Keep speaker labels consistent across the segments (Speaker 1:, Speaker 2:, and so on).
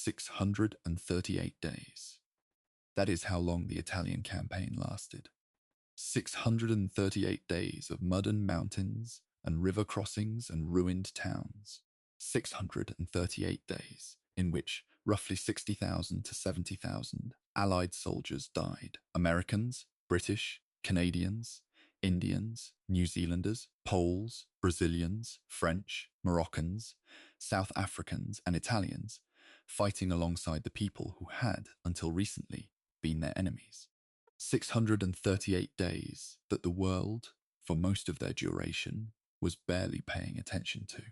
Speaker 1: 638 days. That is how long the Italian campaign lasted. 638 days of mud and mountains and river crossings and ruined towns. 638 days in which roughly 60,000 to 70,000 Allied soldiers died. Americans, British, Canadians, Indians, New Zealanders, Poles, Brazilians, French, Moroccans, South Africans, and Italians fighting alongside the people who had, until recently, been their enemies. 638 days that the world, for most of their duration, was barely paying attention to.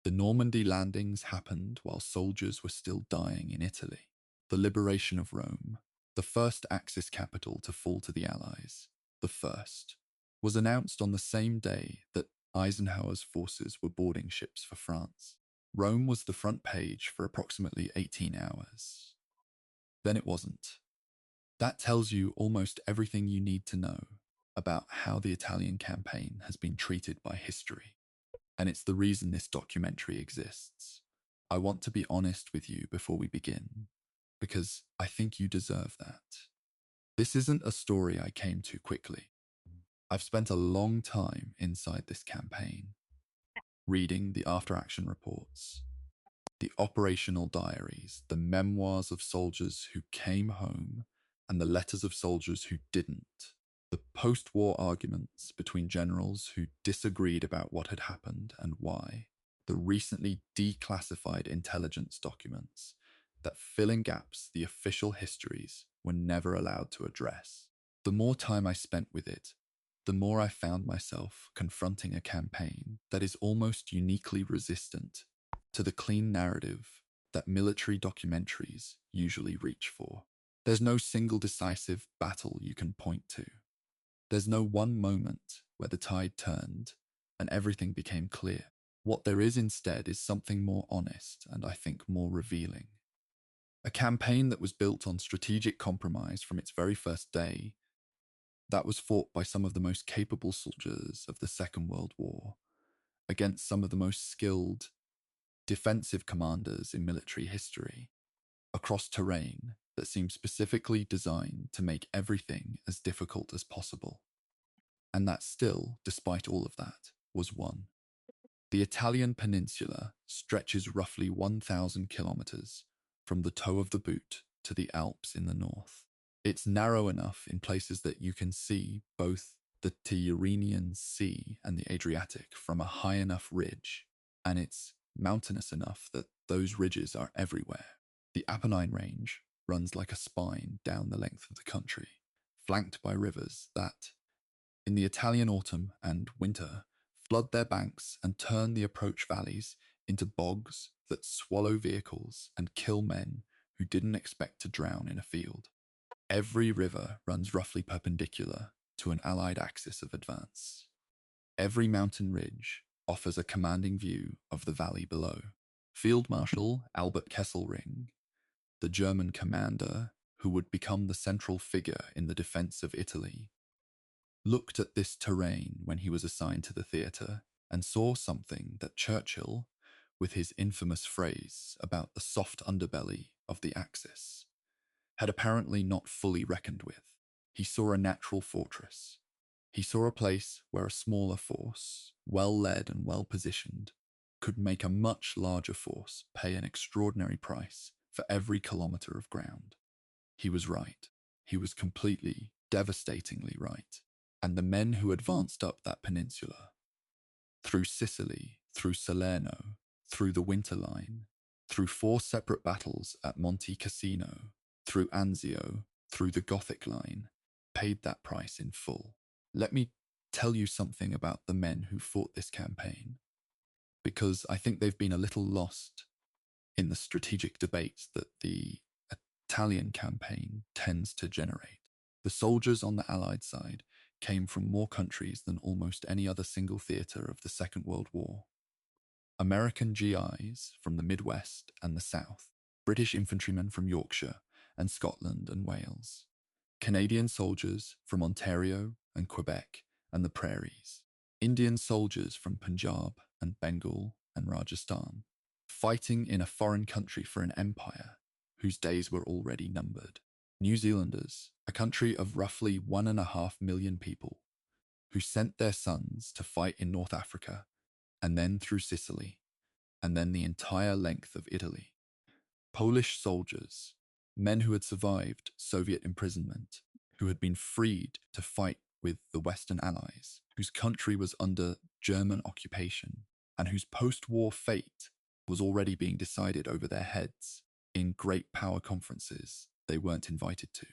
Speaker 1: The Normandy landings happened while soldiers were still dying in Italy. The liberation of Rome, the first Axis capital to fall to the Allies, the first, was announced on the same day that Eisenhower's forces were boarding ships for France. Rome was the front page for approximately 18 hours. Then it wasn't. That tells you almost everything you need to know about how the Italian campaign has been treated by history. And it's the reason this documentary exists. I want to be honest with you before we begin, because I think you deserve that. This isn't a story I came to quickly. I've spent a long time inside this campaign, reading the after-action reports, the operational diaries, the memoirs of soldiers who came home, and the letters of soldiers who didn't. The post-war arguments between generals who disagreed about what had happened and why. The recently declassified intelligence documents that fill in gaps the official histories were never allowed to address. The more time I spent with it, the more I found myself confronting a campaign that is almost uniquely resistant to the clean narrative that military documentaries usually reach for. There's no single decisive battle you can point to. There's no one moment where the tide turned and everything became clear. What there is instead is something more honest and I think more revealing. A campaign that was built on strategic compromise from its very first day, that was fought by some of the most capable soldiers of the Second World War, against some of the most skilled defensive commanders in military history, across terrain that seemed specifically designed to make everything as difficult as possible. And that still, despite all of that, was won. The Italian peninsula stretches roughly 1,000 kilometers from the toe of the boot to the Alps in the north. It's narrow enough in places that you can see both the Tyrrhenian Sea and the Adriatic from a high enough ridge, and it's mountainous enough that those ridges are everywhere. The Apennine Range runs like a spine down the length of the country, flanked by rivers that, in the Italian autumn and winter, flood their banks and turn the approach valleys into bogs that swallow vehicles and kill men who didn't expect to drown in a field. Every river runs roughly perpendicular to an Allied axis of advance. Every mountain ridge offers a commanding view of the valley below. Field Marshal Albert Kesselring, the German commander who would become the central figure in the defense of Italy, looked at this terrain when he was assigned to the theatre and saw something that Churchill, with his infamous phrase about the soft underbelly of the Axis, had apparently not fully reckoned with. He saw a natural fortress. He saw a place where a smaller force, well led and well positioned, could make a much larger force pay an extraordinary price for every kilometre of ground. He was right. He was completely, devastatingly right. And the men who advanced up that peninsula, through Sicily, through Salerno, through the Winter Line, through 4 separate battles at Monte Cassino, through Anzio, through the Gothic Line, paid that price in full. Let me tell you something about the men who fought this campaign, because I think they've been a little lost in the strategic debates that the Italian campaign tends to generate. The soldiers on the Allied side came from more countries than almost any other single theatre of the Second World War. American GIs from the Midwest and the South, British infantrymen from Yorkshire and Scotland and Wales, Canadian soldiers from Ontario and Quebec and the prairies, Indian soldiers from Punjab and Bengal and Rajasthan, fighting in a foreign country for an empire whose days were already numbered. New Zealanders, a country of roughly 1.5 million people, who sent their sons to fight in North Africa, and then through Sicily, and then the entire length of Italy. Polish soldiers, men who had survived Soviet imprisonment, who had been freed to fight with the Western Allies, whose country was under German occupation, and whose post-war fate was already being decided over their heads in great power conferences they weren't invited to,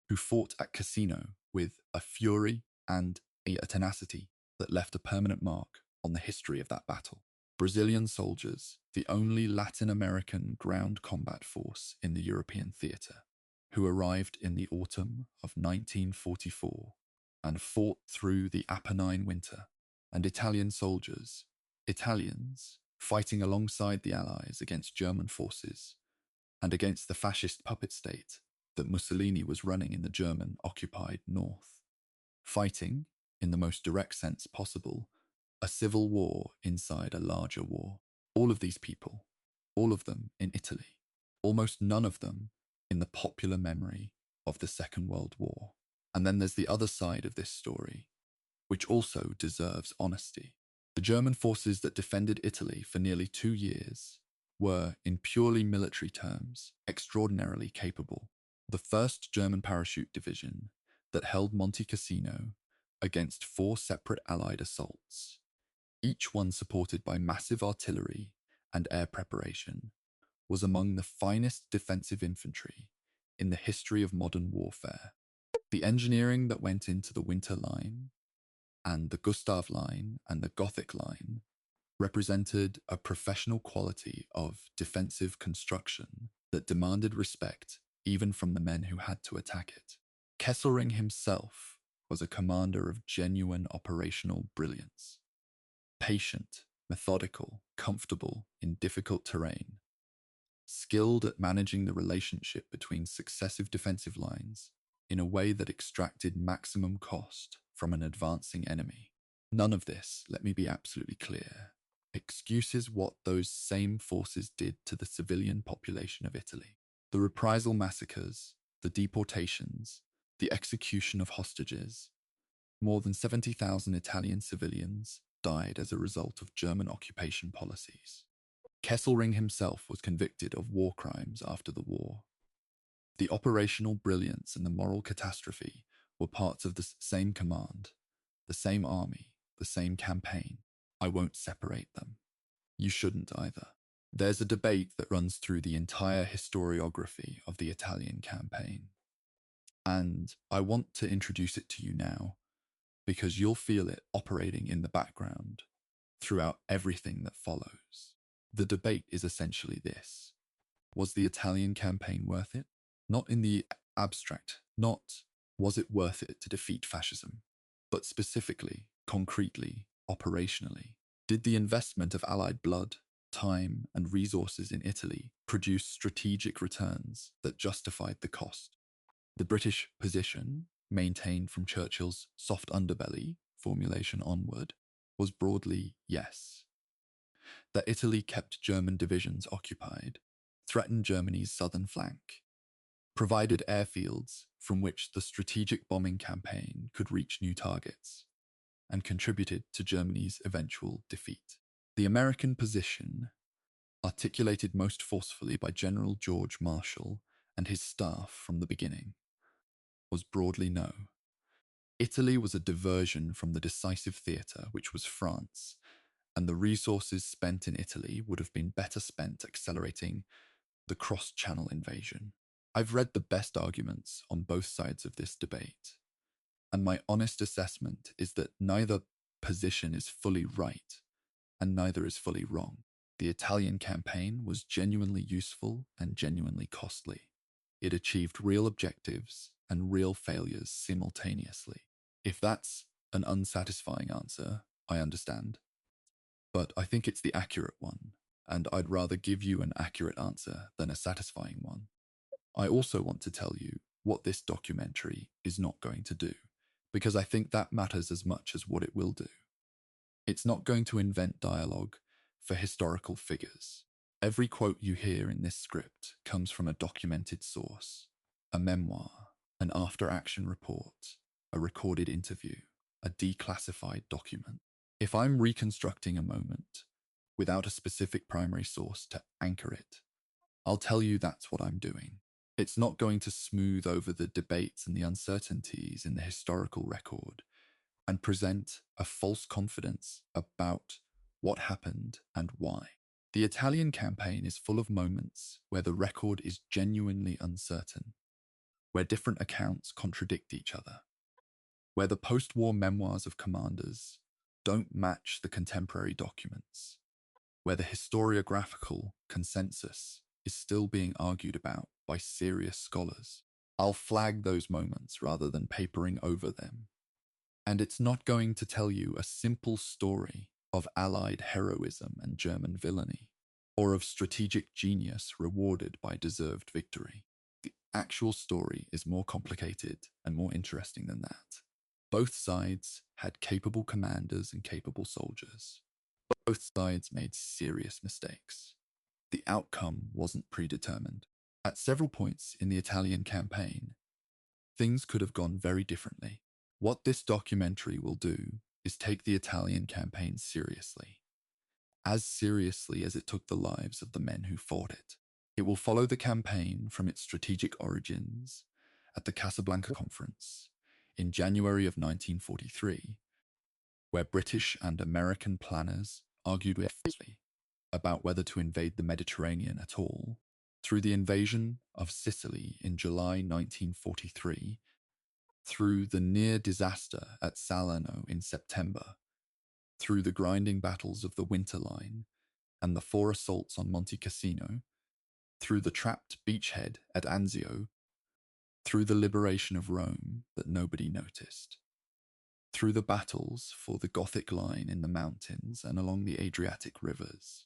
Speaker 1: who fought at Cassino with a fury and a tenacity that left a permanent mark on the history of that battle. Brazilian soldiers, the only Latin American ground combat force in the European theatre, who arrived in the autumn of 1944 and fought through the Apennine winter, and Italian soldiers, Italians, fighting alongside the Allies against German forces and against the fascist puppet state that Mussolini was running in the German-occupied north, fighting, in the most direct sense possible, a civil war inside a larger war. All of these people, all of them in Italy, almost none of them in the popular memory of the Second World War. And then there's the other side of this story, which also deserves honesty. The German forces that defended Italy for nearly 2 years were, in purely military terms, extraordinarily capable. The 1st German Parachute Division that held Monte Cassino against 4 separate Allied assaults, each one supported by massive artillery and air preparation, was among the finest defensive infantry in the history of modern warfare. The engineering that went into the Winter Line and the Gustav Line and the Gothic Line represented a professional quality of defensive construction that demanded respect even from the men who had to attack it. Kesselring himself was a commander of genuine operational brilliance. Patient, methodical, comfortable in difficult terrain, skilled at managing the relationship between successive defensive lines in a way that extracted maximum cost from an advancing enemy. None of this, let me be absolutely clear, excuses what those same forces did to the civilian population of Italy. The reprisal massacres, the deportations, the execution of hostages. More than 70,000 Italian civilians died as a result of German occupation policies. Kesselring himself was convicted of war crimes after the war. The operational brilliance and the moral catastrophe were parts of the same command, the same army, the same campaign. I won't separate them. You shouldn't either. There's a debate that runs through the entire historiography of the Italian campaign. And I want to introduce it to you now, because you'll feel it operating in the background throughout everything that follows. The debate is essentially this: was the Italian campaign worth it? Not in the abstract, not was it worth it to defeat fascism, but specifically, concretely, operationally. Did the investment of Allied blood, time, and resources in Italy produce strategic returns that justified the cost? The British position, maintained from Churchill's soft underbelly formulation onward, was broadly yes. That Italy kept German divisions occupied, threatened Germany's southern flank, provided airfields from which the strategic bombing campaign could reach new targets, and contributed to Germany's eventual defeat. The American position, articulated most forcefully by General George Marshall and his staff from the beginning, was broadly no. Italy was a diversion from the decisive theatre, which was France, and the resources spent in Italy would have been better spent accelerating the cross-channel invasion. I've read the best arguments on both sides of this debate, and my honest assessment is that neither position is fully right, and neither is fully wrong. The Italian campaign was genuinely useful and genuinely costly. It achieved real objectives and real failures simultaneously. If that's an unsatisfying answer, I understand. But I think it's the accurate one, and I'd rather give you an accurate answer than a satisfying one. I also want to tell you what this documentary is not going to do, because I think that matters as much as what it will do. It's not going to invent dialogue for historical figures. Every quote you hear in this script comes from a documented source, a memoir, an after-action report, a recorded interview, a declassified document. If I'm reconstructing a moment without a specific primary source to anchor it, I'll tell you that's what I'm doing. It's not going to smooth over the debates and the uncertainties in the historical record and present a false confidence about what happened and why. The Italian campaign is full of moments where the record is genuinely uncertain, where different accounts contradict each other, where the post-war memoirs of commanders don't match the contemporary documents, where the historiographical consensus is still being argued about by serious scholars. I'll flag those moments rather than papering over them. And it's not going to tell you a simple story of Allied heroism and German villainy, or of strategic genius rewarded by deserved victory. The actual story is more complicated and more interesting than that. Both sides had capable commanders and capable soldiers. Both sides made serious mistakes. The outcome wasn't predetermined. At several points in the Italian campaign, things could have gone very differently. What this documentary will do is take the Italian campaign seriously, as seriously as it took the lives of the men who fought it. It will follow the campaign from its strategic origins at the Casablanca Conference in January of 1943, where British and American planners argued vehemently about whether to invade the Mediterranean at all, through the invasion of Sicily in July 1943, through the near disaster at Salerno in September, through the grinding battles of the Winter Line and the 4 assaults on Monte Cassino, through the trapped beachhead at Anzio, through the liberation of Rome that nobody noticed, through the battles for the Gothic line in the mountains and along the Adriatic rivers,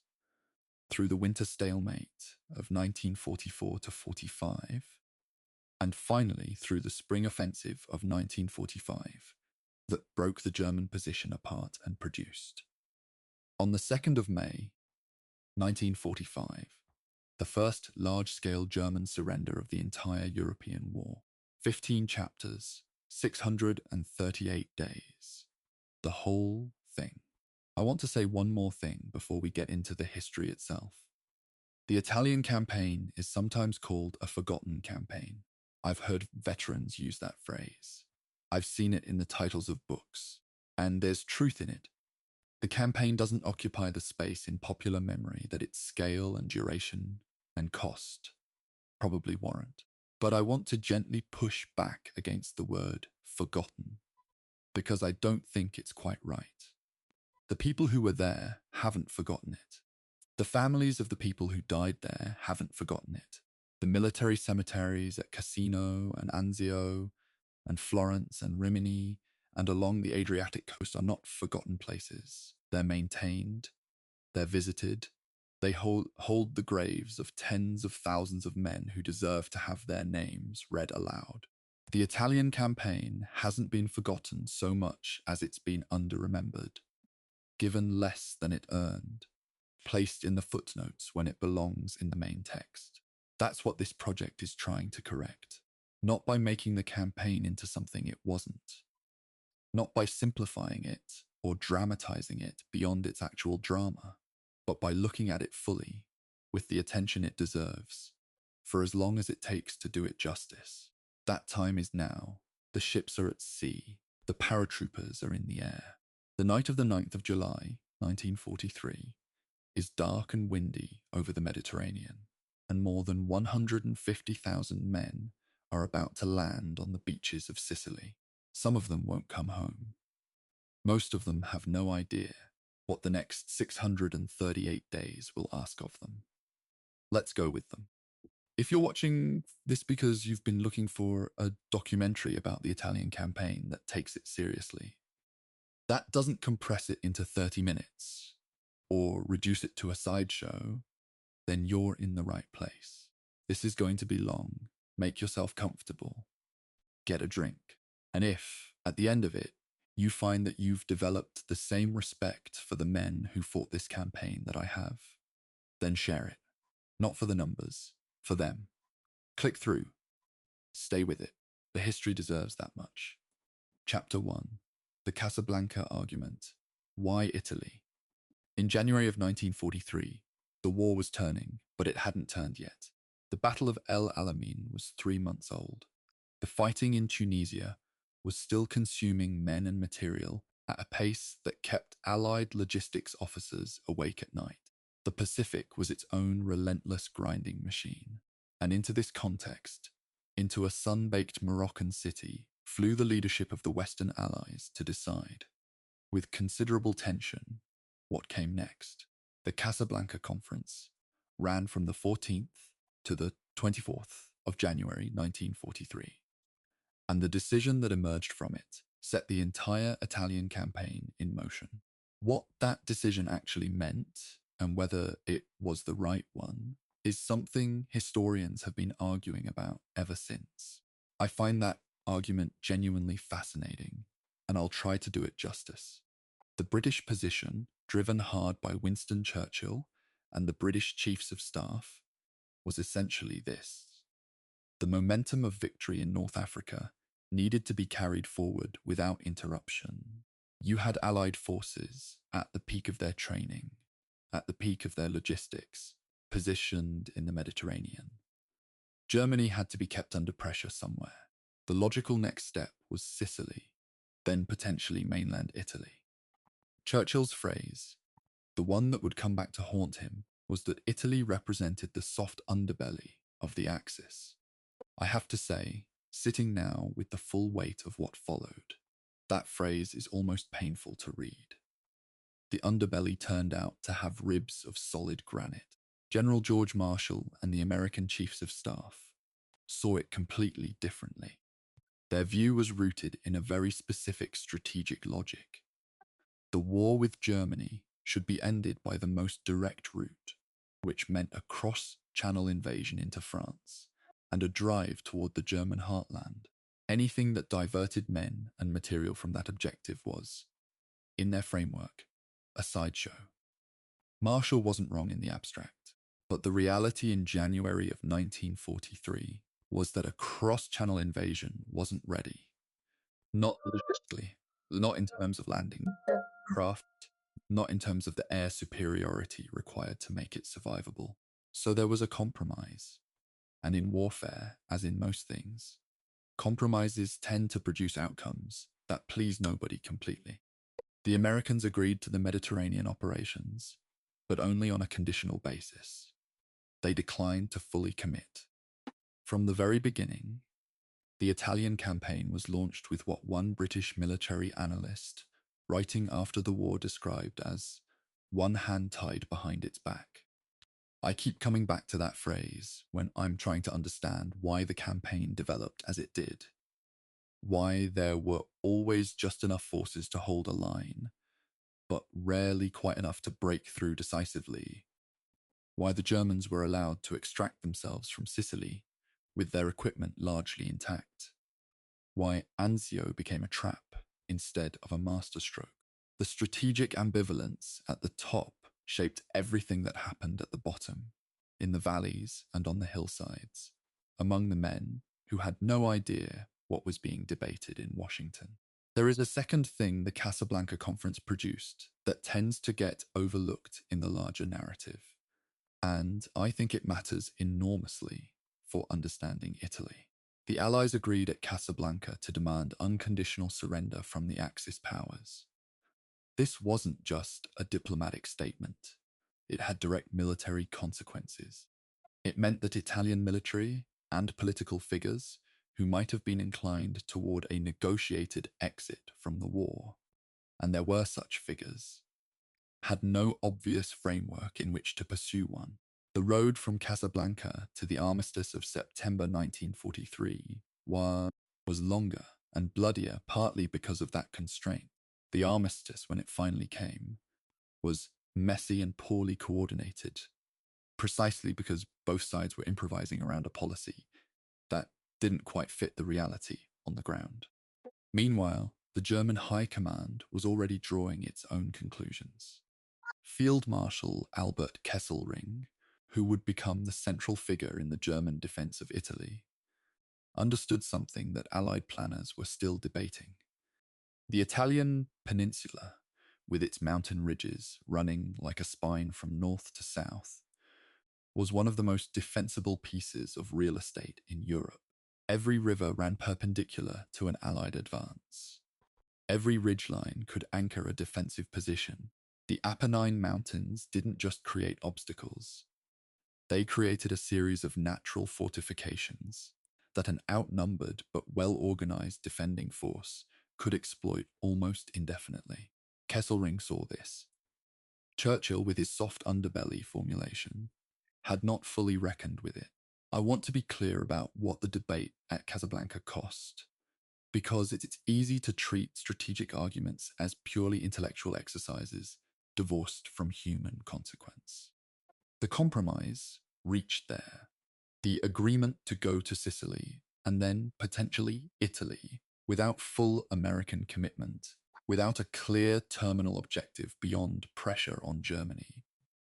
Speaker 1: through the winter stalemate of 1944 to 45, and finally through the spring offensive of 1945 that broke the German position apart and produced. On the 2nd of May, 1945, the first large-scale German surrender of the entire European war. 15 chapters, 638 days. The whole thing. I want to say one more thing before we get into the history itself. The Italian campaign is sometimes called a forgotten campaign. I've heard veterans use that phrase. I've seen it in the titles of books, and there's truth in it. The campaign doesn't occupy the space in popular memory that its scale and duration and cost probably warrant. But I want to gently push back against the word forgotten, because I don't think it's quite right. The people who were there haven't forgotten it. The families of the people who died there haven't forgotten it. The military cemeteries at Cassino and Anzio and Florence and Rimini and along the Adriatic coast are not forgotten places. They're maintained, they're visited, they hold the graves of tens of thousands of men who deserve to have their names read aloud. The Italian campaign hasn't been forgotten so much as it's been under-remembered, given less than it earned, placed in the footnotes when it belongs in the main text. That's what this project is trying to correct, not by making the campaign into something it wasn't, not by simplifying it or dramatizing it beyond its actual drama, but by looking at it fully, with the attention it deserves, for as long as it takes to do it justice. That time is now. The ships are at sea. The paratroopers are in the air. The night of the 9th of July, 1943, is dark and windy over the Mediterranean, and more than 150,000 men are about to land on the beaches of Sicily. Some of them won't come home. Most of them have no idea what the next 638 days will ask of them. Let's go with them. If you're watching this because you've been looking for a documentary about the Italian campaign that takes it seriously, that doesn't compress it into 30 minutes or reduce it to a sideshow, then you're in the right place. This is going to be long. Make yourself comfortable. Get a drink. And if, at the end of it, you find that you've developed the same respect for the men who fought this campaign that I have, then share it. Not for the numbers, for them. Click through. Stay with it. The history deserves that much. Chapter 1. The Casablanca Argument. Why Italy? In January of 1943, the war was turning, but it hadn't turned yet. The Battle of El Alamein was 3 months old. The fighting in Tunisia was still consuming men and material at a pace that kept Allied logistics officers awake at night. The Pacific was its own relentless grinding machine. And into this context, into a sun-baked Moroccan city, flew the leadership of the Western Allies to decide, with considerable tension, what came next. The Casablanca Conference ran from the 14th to the 24th of January 1943, and the decision that emerged from it set the entire Italian campaign in motion. What that decision actually meant, and whether it was the right one, is something historians have been arguing about ever since. I find that argument genuinely fascinating, and I'll try to do it justice. The British position, driven hard by Winston Churchill and the British Chiefs of Staff, was essentially this. The momentum of victory in North Africa needed to be carried forward without interruption. You had Allied forces at the peak of their training, at the peak of their logistics, positioned in the Mediterranean. Germany had to be kept under pressure somewhere. The logical next step was Sicily, then potentially mainland Italy. Churchill's phrase, the one that would come back to haunt him, was that Italy represented the soft underbelly of the Axis. I have to say, sitting now with the full weight of what followed, that phrase is almost painful to read. The underbelly turned out to have ribs of solid granite. General George Marshall and the American Chiefs of Staff saw it completely differently. Their view was rooted in a very specific strategic logic. The war with Germany should be ended by the most direct route, which meant a cross-channel invasion into France and a drive toward the German heartland. Anything that diverted men and material from that objective was, in their framework, a sideshow. Marshall wasn't wrong in the abstract, but the reality in January of 1943 was that a cross-channel invasion wasn't ready. Not logistically, not in terms of landing craft, not in terms of the air superiority required to make it survivable. So there was a compromise. And in warfare, as in most things, compromises tend to produce outcomes that please nobody completely. The Americans agreed to the Mediterranean operations, but only on a conditional basis. They declined to fully commit. From the very beginning, the Italian campaign was launched with what one British military analyst, writing after the war, described as one hand tied behind its back. I keep coming back to that phrase when I'm trying to understand why the campaign developed as it did, why there were always just enough forces to hold a line, but rarely quite enough to break through decisively, why the Germans were allowed to extract themselves from Sicily with their equipment largely intact, why Anzio became a trap instead of a masterstroke. The strategic ambivalence at the top shaped everything that happened at the bottom, in the valleys and on the hillsides, among the men who had no idea what was being debated in Washington. There is a second thing the Casablanca Conference produced that tends to get overlooked in the larger narrative, and I think it matters enormously for understanding Italy. The Allies agreed at Casablanca to demand unconditional surrender from the Axis powers. This wasn't just a diplomatic statement. It had direct military consequences. It meant that Italian military and political figures who might have been inclined toward a negotiated exit from the war, and there were such figures, had no obvious framework in which to pursue one. The road from Casablanca to the armistice of September 1943 was longer and bloodier, partly because of that constraint. The armistice, when it finally came, was messy and poorly coordinated, precisely because both sides were improvising around a policy that didn't quite fit the reality on the ground. Meanwhile, the German High Command was already drawing its own conclusions. Field Marshal Albert Kesselring, who would become the central figure in the German defense of Italy, understood something that Allied planners were still debating. The Italian peninsula, with its mountain ridges running like a spine from north to south, was one of the most defensible pieces of real estate in Europe. Every river ran perpendicular to an Allied advance. Every ridgeline could anchor a defensive position. The Apennine Mountains didn't just create obstacles, they created a series of natural fortifications that an outnumbered but well-organized defending force could exploit almost indefinitely. Kesselring saw this. Churchill, with his soft underbelly formulation, had not fully reckoned with it. I want to be clear about what the debate at Casablanca cost, because it's easy to treat strategic arguments as purely intellectual exercises divorced from human consequence. The compromise reached there. The agreement to go to Sicily and then potentially Italy without full American commitment, without a clear terminal objective beyond pressure on Germany,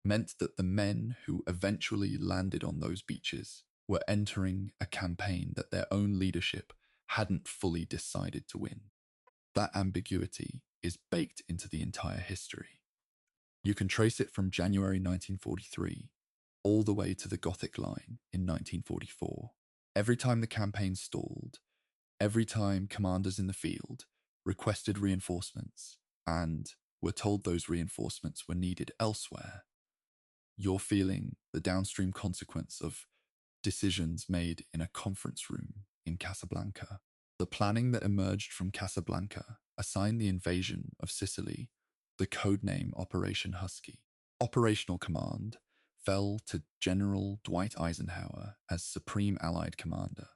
Speaker 1: meant that the men who eventually landed on those beaches were entering a campaign that their own leadership hadn't fully decided to win. That ambiguity is baked into the entire history. You can trace it from January 1943 all the way to the Gothic Line in 1944. Every time the campaign stalled, every time commanders in the field requested reinforcements and were told those reinforcements were needed elsewhere, you're feeling the downstream consequence of decisions made in a conference room in Casablanca. The planning that emerged from Casablanca assigned the invasion of Sicily the codename Operation Husky. Operational command fell to General Dwight Eisenhower as Supreme Allied Commander,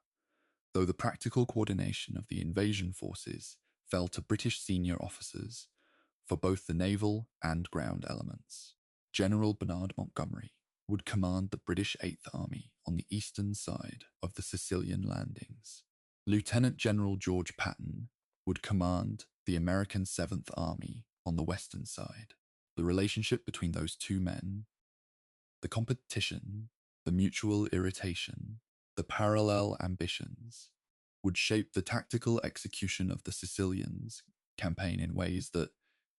Speaker 1: though the practical coordination of the invasion forces fell to British senior officers for both the naval and ground elements. General Bernard Montgomery would command the British Eighth Army on the eastern side of the Sicilian landings. Lieutenant General George Patton would command the American Seventh Army on the western side. The relationship between those two men, the competition, the mutual irritation, the parallel ambitions, would shape the tactical execution of the Sicilians' campaign in ways that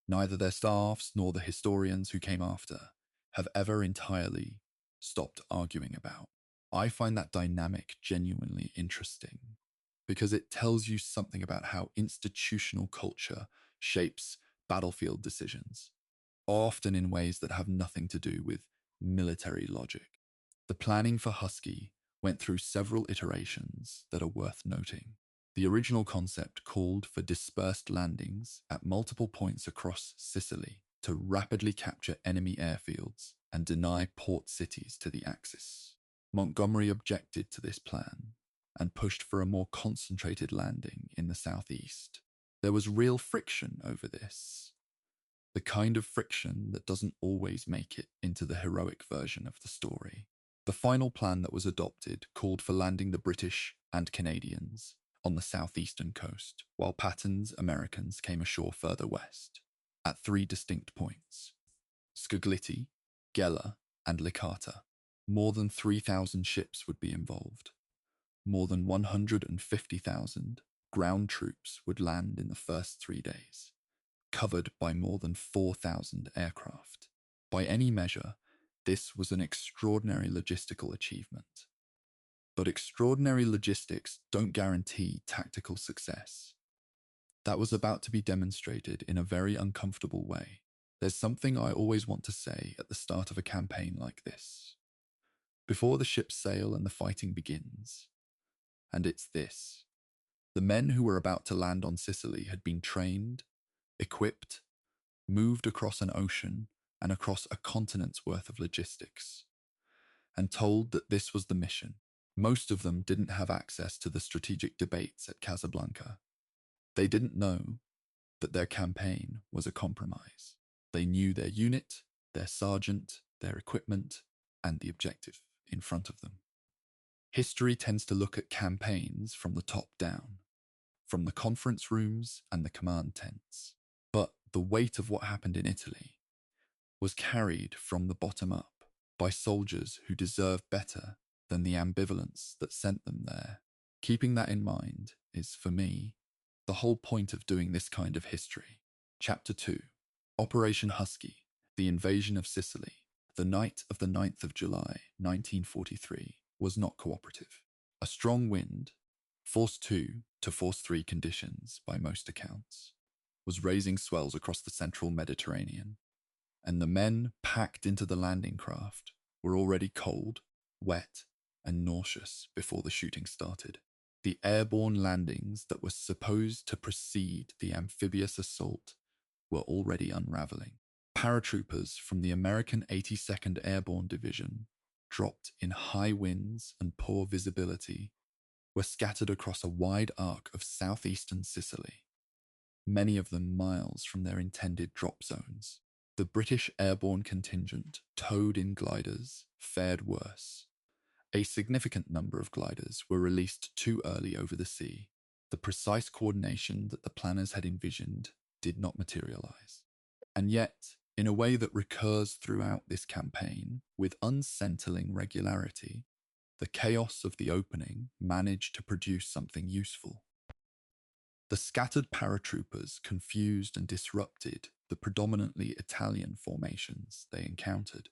Speaker 1: neither their staffs nor the historians who came after have ever entirely stopped arguing about. I find that dynamic genuinely interesting because it tells you something about how institutional culture shapes battlefield decisions, often in ways that have nothing to do with military logic. The planning for Husky went through several iterations that are worth noting. The original concept called for dispersed landings at multiple points across Sicily to rapidly capture enemy airfields and deny port cities to the Axis. Montgomery objected to this plan and pushed for a more concentrated landing in the southeast. There was real friction over this, the kind of friction that doesn't always make it into the heroic version of the story. The final plan that was adopted called for landing the British and Canadians on the southeastern coast, while Patton's Americans came ashore further west, at three distinct points: Scoglitti, Gela, and Licata. More than 3,000 ships would be involved. More than 150,000 ground troops would land in the first 3 days, covered by more than 4,000 aircraft. By any measure, this was an extraordinary logistical achievement. But extraordinary logistics don't guarantee tactical success. That was about to be demonstrated in a very uncomfortable way. There's something I always want to say at the start of a campaign like this, before the ships sail and the fighting begins. And it's this: the men who were about to land on Sicily had been trained, equipped, moved across an ocean and across a continent's worth of logistics, and told that this was the mission. Most of them didn't have access to the strategic debates at Casablanca. They didn't know that their campaign was a compromise. They knew their unit, their sergeant, their equipment, and the objective in front of them. History tends to look at campaigns from the top down, from the conference rooms and the command tents. But the weight of what happened in Italy was carried from the bottom up. by soldiers who deserve better than the ambivalence that sent them there. Keeping that in mind is, for me, the whole point of doing this kind of history. Chapter 2. Operation Husky, the invasion of Sicily. The night of the 9th of July, 1943, was not cooperative. A strong wind, force 2 to force 3 conditions by most accounts, was raising swells across the central Mediterranean, and the men packed into the landing craft were already cold, wet, and nauseous before the shooting started. The airborne landings that were supposed to precede the amphibious assault were already unraveling. Paratroopers from the American 82nd Airborne Division, dropped in high winds and poor visibility, were scattered across a wide arc of southeastern Sicily, many of them miles from their intended drop zones. The British airborne contingent, towed in gliders, fared worse. A significant number of gliders were released too early over the sea. The precise coordination that the planners had envisioned did not materialize. And yet, in a way that recurs throughout this campaign with unsettling regularity, the chaos of the opening managed to produce something useful. The scattered paratroopers confused and disrupted the predominantly Italian formations they encountered,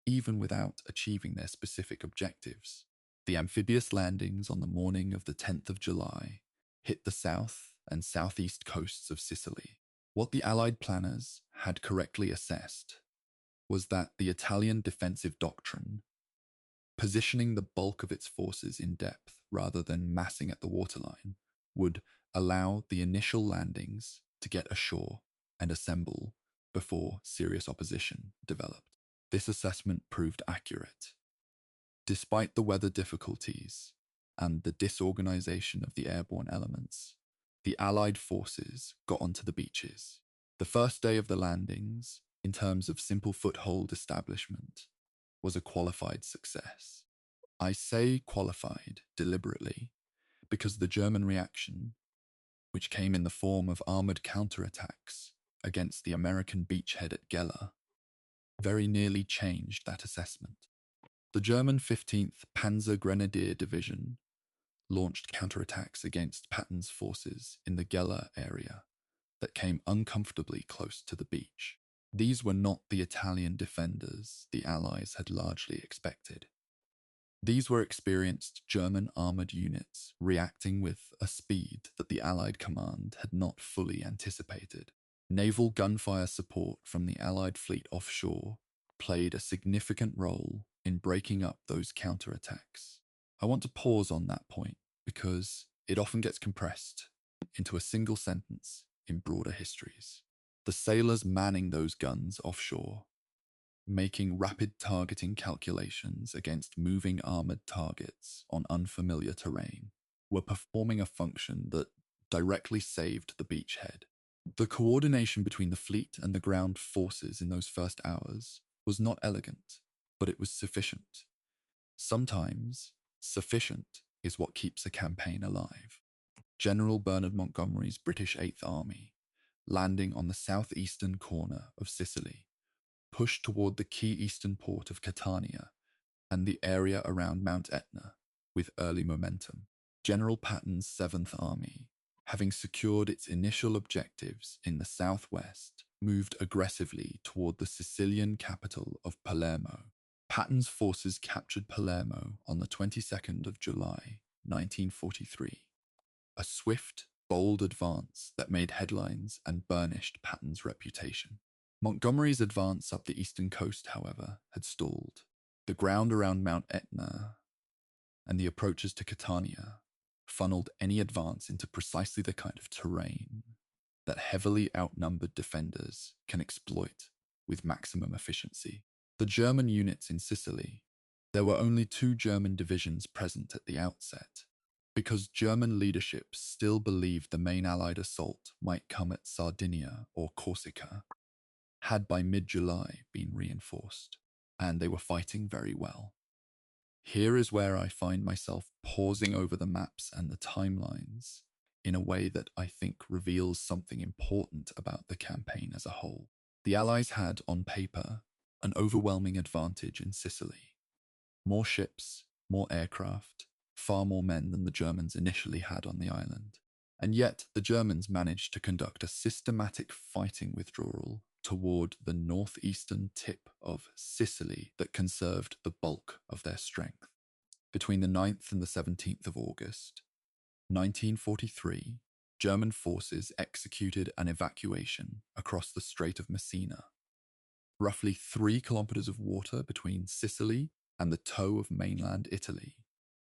Speaker 1: even without achieving their specific objectives. The amphibious landings on the morning of the 10th of July hit the south and southeast coasts of Sicily. What the Allied planners had correctly assessed was that the Italian defensive doctrine, positioning the bulk of its forces in depth rather than massing at the waterline, would allow the initial landings to get ashore and assemble before serious opposition developed. This assessment proved accurate. Despite the weather difficulties and the disorganization of the airborne elements, the Allied forces got onto the beaches. The first day of the landings, in terms of simple foothold establishment, was a qualified success. I say qualified deliberately because the German reaction, which came in the form of armored counterattacks against the American beachhead at Gela, very nearly changed that assessment. The German 15th Panzer Grenadier Division launched counterattacks against Patton's forces in the Gela area that came uncomfortably close to the beach. These were not the Italian defenders the Allies had largely expected. These were experienced German armoured units reacting with a speed that the Allied command had not fully anticipated. Naval gunfire support from the Allied fleet offshore played a significant role in breaking up those counterattacks. I want to pause on that point because it often gets compressed into a single sentence in broader histories. The sailors manning those guns offshore, making rapid targeting calculations against moving armoured targets on unfamiliar terrain, were performing a function that directly saved the beachhead. The coordination between the fleet and the ground forces in those first hours was not elegant, but it was sufficient. Sometimes, sufficient is what keeps a campaign alive. General Bernard Montgomery's British Eighth Army, landing on the southeastern corner of Sicily, pushed toward the key eastern port of Catania and the area around Mount Etna with early momentum. General Patton's Seventh Army, having secured its initial objectives in the southwest, moved aggressively toward the Sicilian capital of Palermo. Patton's forces captured Palermo on the 22nd of July, 1943. A swift, bold advance that made headlines and burnished Patton's reputation. Montgomery's advance up the eastern coast, however, had stalled. The ground around Mount Etna and the approaches to Catania funneled any advance into precisely the kind of terrain that heavily outnumbered defenders can exploit with maximum efficiency. The German units in Sicily, there were only 2 German divisions present at the outset, because German leadership still believed the main Allied assault might come at Sardinia or Corsica, had by mid-July been reinforced, and they were fighting very well. Here is where I find myself pausing over the maps and the timelines in a way that I think reveals something important about the campaign as a whole. The Allies had, on paper, an overwhelming advantage in Sicily. More ships, more aircraft, far more men than the Germans initially had on the island. And yet, the Germans managed to conduct a systematic fighting withdrawal toward the northeastern tip of Sicily that conserved the bulk of their strength. Between the 9th and the 17th of August, 1943, German forces executed an evacuation across the Strait of Messina, roughly 3 kilometers of water between Sicily and the toe of mainland Italy,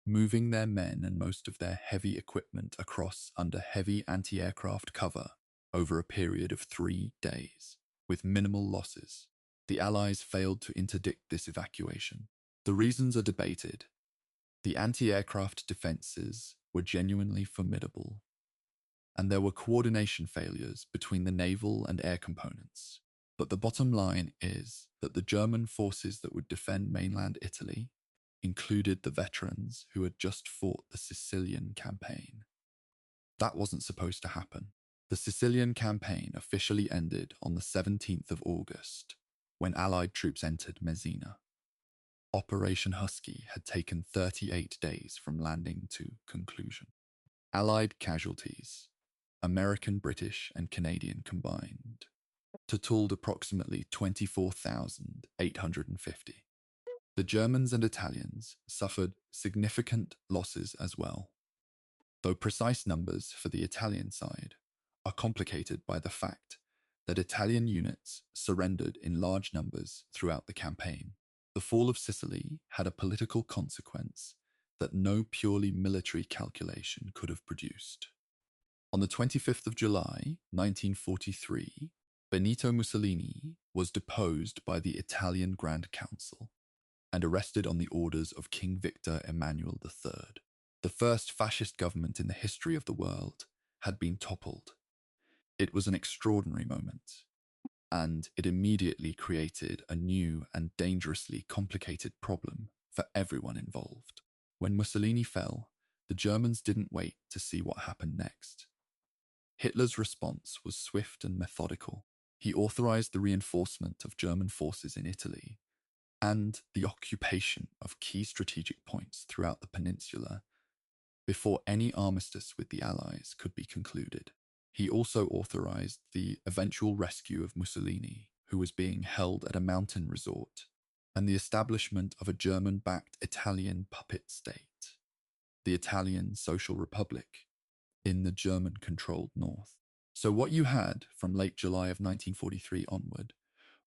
Speaker 1: moving their men and most of their heavy equipment across under heavy anti-aircraft cover over a period of 3 days, with minimal losses. The Allies failed to interdict this evacuation. The reasons are debated. The anti-aircraft defenses were genuinely formidable, and there were coordination failures between the naval and air components. But the bottom line is that the German forces that would defend mainland Italy included the veterans who had just fought the Sicilian campaign. That wasn't supposed to happen. The Sicilian campaign officially ended on the 17th of August, when Allied troops entered Messina. Operation Husky had taken 38 days from landing to conclusion. Allied casualties, American, British, and Canadian combined, totaled approximately 24,850. The Germans and Italians suffered significant losses as well, though precise numbers for the Italian side are complicated by the fact that Italian units surrendered in large numbers throughout the campaign. The fall of Sicily had a political consequence that no purely military calculation could have produced. On the 25th of July, 1943, Benito Mussolini was deposed by the Italian Grand Council and arrested on the orders of King Victor Emmanuel III. The first fascist government in the history of the world had been toppled. It was an extraordinary moment, and it immediately created a new and dangerously complicated problem for everyone involved. When Mussolini fell, the Germans didn't wait to see what happened next. Hitler's response was swift and methodical. He authorized the reinforcement of German forces in Italy and the occupation of key strategic points throughout the peninsula before any armistice with the Allies could be concluded. He also authorized the eventual rescue of Mussolini, who was being held at a mountain resort, and the establishment of a German-backed Italian puppet state, the Italian Social Republic, in the German-controlled north. So what you had from late July of 1943 onward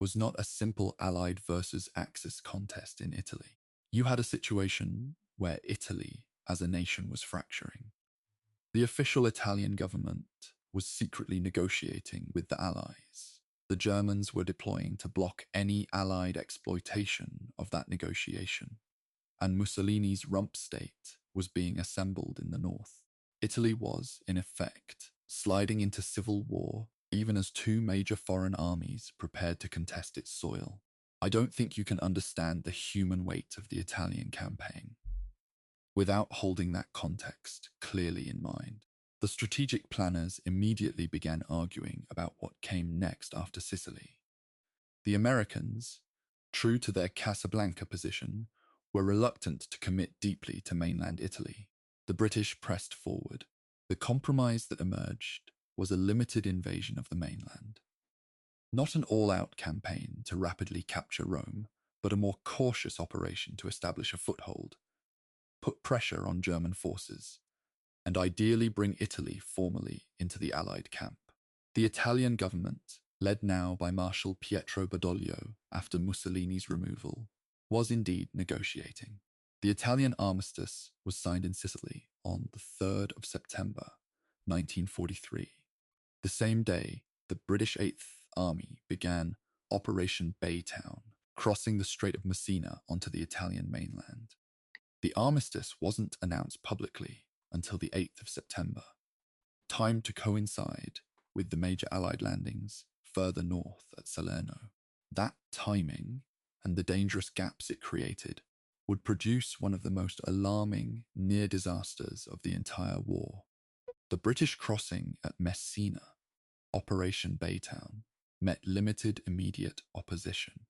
Speaker 1: was not a simple Allied versus Axis contest in Italy. You had a situation where Italy as a nation was fracturing. The official Italian government was secretly negotiating with the Allies. The Germans were deploying to block any Allied exploitation of that negotiation, and Mussolini's rump state was being assembled in the north. Italy was, in effect, sliding into civil war even as 2 major foreign armies prepared to contest its soil. I don't think you can understand the human weight of the Italian campaign without holding that context clearly in mind. The strategic planners immediately began arguing about what came next after Sicily. The Americans, true to their Casablanca position, were reluctant to commit deeply to mainland Italy. The British pressed forward. The compromise that emerged was a limited invasion of the mainland. Not an all-out campaign to rapidly capture Rome, but a more cautious operation to establish a foothold, put pressure on German forces, and ideally bring Italy formally into the Allied camp. The Italian government, led now by Marshal Pietro Badoglio after Mussolini's removal, was indeed negotiating. The Italian armistice was signed in Sicily on the 3rd of September, 1943. The same day, the British 8th Army began Operation Baytown, crossing the Strait of Messina onto the Italian mainland. The armistice wasn't announced publicly until the 8th of September, timed to coincide with the major Allied landings further north at Salerno. That timing and the dangerous gaps it created would produce one of the most alarming near disasters of the entire war. The British crossing at Messina, Operation Baytown, met limited immediate opposition.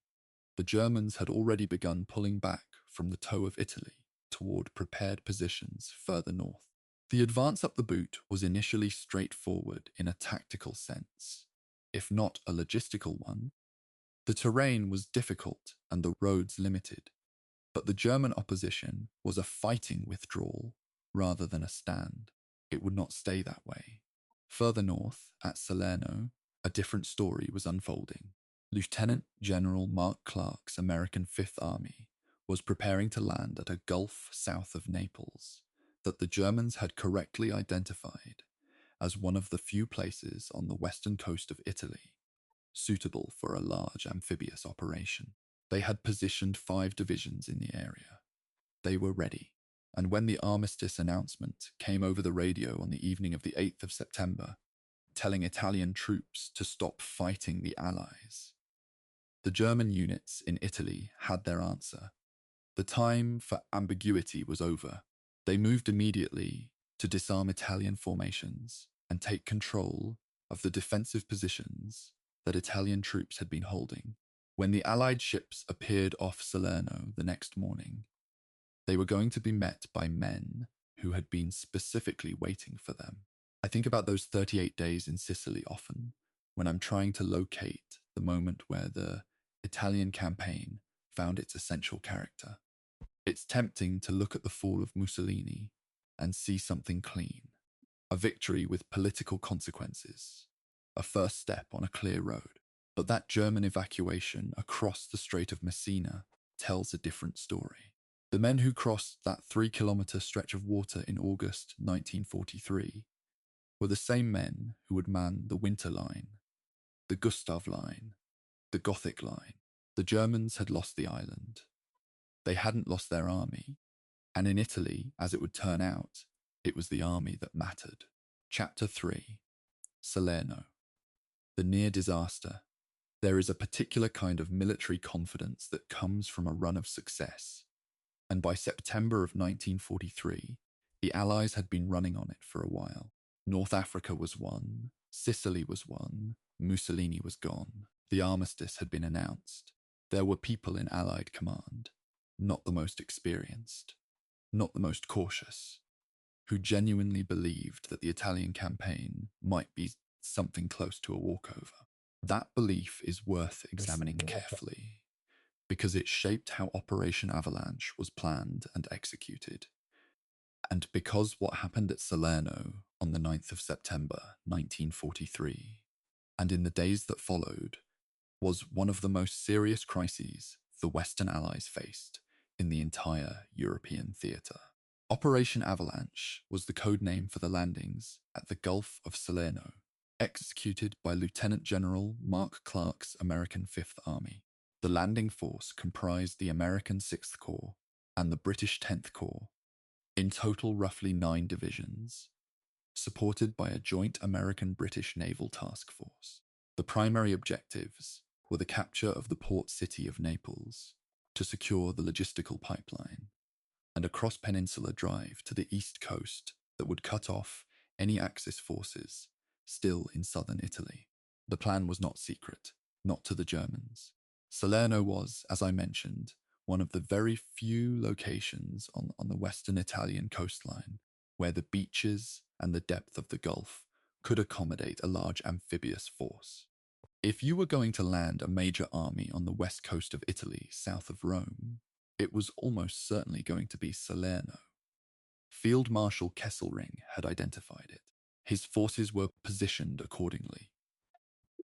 Speaker 1: The Germans had already begun pulling back from the toe of Italy toward prepared positions further north. The advance up the Boot was initially straightforward in a tactical sense, if not a logistical one. The terrain was difficult and the roads limited, but the German opposition was a fighting withdrawal rather than a stand. It would not stay that way. Further north, at Salerno, a different story was unfolding. Lieutenant General Mark Clark's American Fifth Army was preparing to land at a gulf south of Naples that the Germans had correctly identified as one of the few places on the western coast of Italy suitable for a large amphibious operation. They had positioned 5 divisions in the area. They were ready, and when the armistice announcement came over the radio on the evening of the 8th of September, telling Italian troops to stop fighting the Allies, the German units in Italy had their answer. The time for ambiguity was over. They moved immediately to disarm Italian formations and take control of the defensive positions that Italian troops had been holding. When the Allied ships appeared off Salerno the next morning, they were going to be met by men who had been specifically waiting for them. I think about those 38 days in Sicily often, when I'm trying to locate the moment where the Italian campaign found its essential character. It's tempting to look at the fall of Mussolini and see something clean, a victory with political consequences, a first step on a clear road. But that German evacuation across the Strait of Messina tells a different story. The men who crossed that 3-kilometer stretch of water in August 1943 were the same men who would man the Winter Line, the Gustav Line, the Gothic Line. The Germans had lost the island. They hadn't lost their army, and in Italy, as it would turn out, it was the army that mattered. Chapter 3. Salerno. The near disaster. There is a particular kind of military confidence that comes from a run of success, and by September of 1943, the Allies had been running on it for a while. North Africa was won, Sicily was won, Mussolini was gone. The armistice had been announced. There were people in Allied command, not the most experienced, not the most cautious, who genuinely believed that the Italian campaign might be something close to a walkover. That belief is worth examining carefully, because it shaped how Operation Avalanche was planned and executed, and because what happened at Salerno on the 9th of September 1943, and in the days that followed, was one of the most serious crises the Western Allies faced in the entire European theatre. Operation Avalanche was the code name for the landings at the Gulf of Salerno, executed by Lieutenant General Mark Clark's American Fifth Army. The landing force comprised the American Sixth Corps and the British 10th Corps, in total roughly 9 divisions, supported by a joint American-British naval task force. The primary objectives were the capture of the port city of Naples to secure the logistical pipeline, and a cross-peninsula drive to the east coast that would cut off any Axis forces still in southern Italy. The plan was not secret, not to the Germans. Salerno was, as I mentioned, one of the very few locations on the western Italian coastline where the beaches and the depth of the Gulf could accommodate a large amphibious force. If you were going to land a major army on the west coast of Italy, south of Rome, it was almost certainly going to be Salerno. Field Marshal Kesselring had identified it. His forces were positioned accordingly.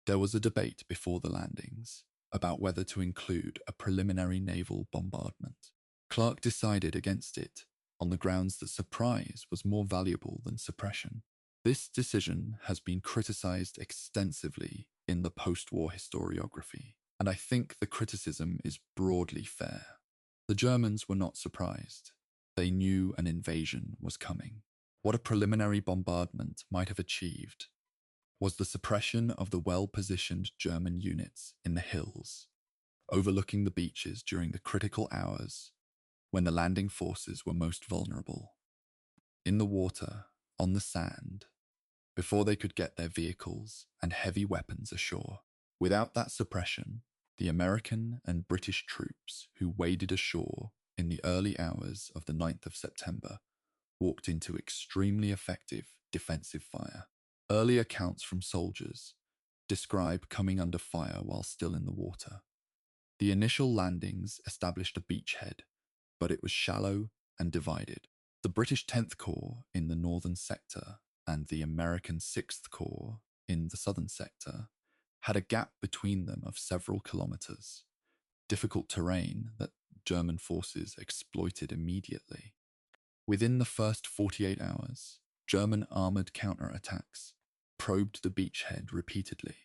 Speaker 1: There was a debate before the landings about whether to include a preliminary naval bombardment. Clark decided against it on the grounds that surprise was more valuable than suppression. This decision has been criticized extensively in the post-war historiography, and I think the criticism is broadly fair. The Germans were not surprised. They knew an invasion was coming. What a preliminary bombardment might have achieved was the suppression of the well-positioned German units in the hills, overlooking the beaches during the critical hours when the landing forces were most vulnerable. In the water, on the sand, before they could get their vehicles and heavy weapons ashore. Without that suppression, The American and British troops who waded ashore in the early hours of the 9th of September walked into extremely effective defensive fire. Early accounts from soldiers describe coming under fire while still in the water. The initial landings established a beachhead, but it was shallow and divided. The British 10th Corps in the northern sector and the American 6th Corps in the southern sector had a gap between them of several kilometers, difficult terrain that German forces exploited immediately. Within the first 48 hours, German armored counterattacks probed the beachhead repeatedly.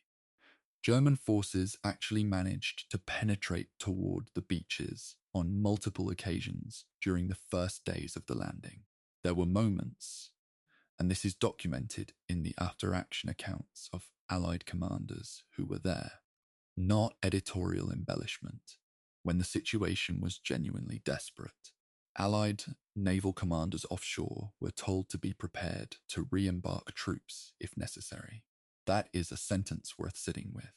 Speaker 1: German forces actually managed to penetrate toward the beaches on multiple occasions during the first days of the landing. There were moments, and this is documented in the after-action accounts of Allied commanders who were there, not editorial embellishment, when the situation was genuinely desperate. Allied naval commanders offshore were told to be prepared to re-embark troops if necessary. That is a sentence worth sitting with.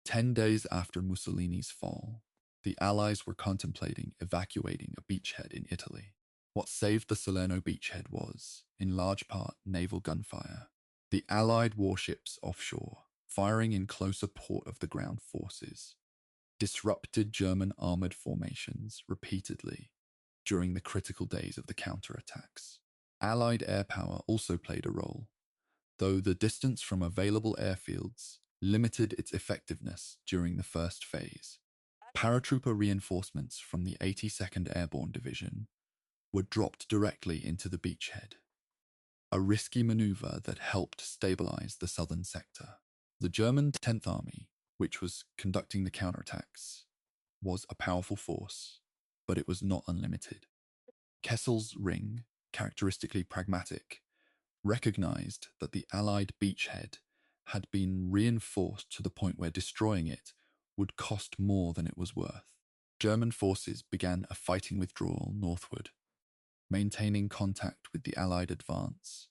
Speaker 1: 10 days after Mussolini's fall, the Allies were contemplating evacuating a beachhead in Italy. What saved the Salerno beachhead was, in large part, naval gunfire. The Allied warships offshore, firing in close support of the ground forces, disrupted German armored formations repeatedly during the critical days of the counterattacks. Allied air power also played a role, though the distance from available airfields limited its effectiveness during the first phase. Paratrooper reinforcements from the 82nd Airborne Division were dropped directly into the beachhead, a risky maneuver that helped stabilize the southern sector. The German 10th Army, which was conducting the counterattacks, was a powerful force, but it was not unlimited. Kessel's ring, characteristically pragmatic, recognized that the Allied beachhead had been reinforced to the point where destroying it would cost more than it was worth. German forces began a fighting withdrawal northward, maintaining contact with the Allied advance,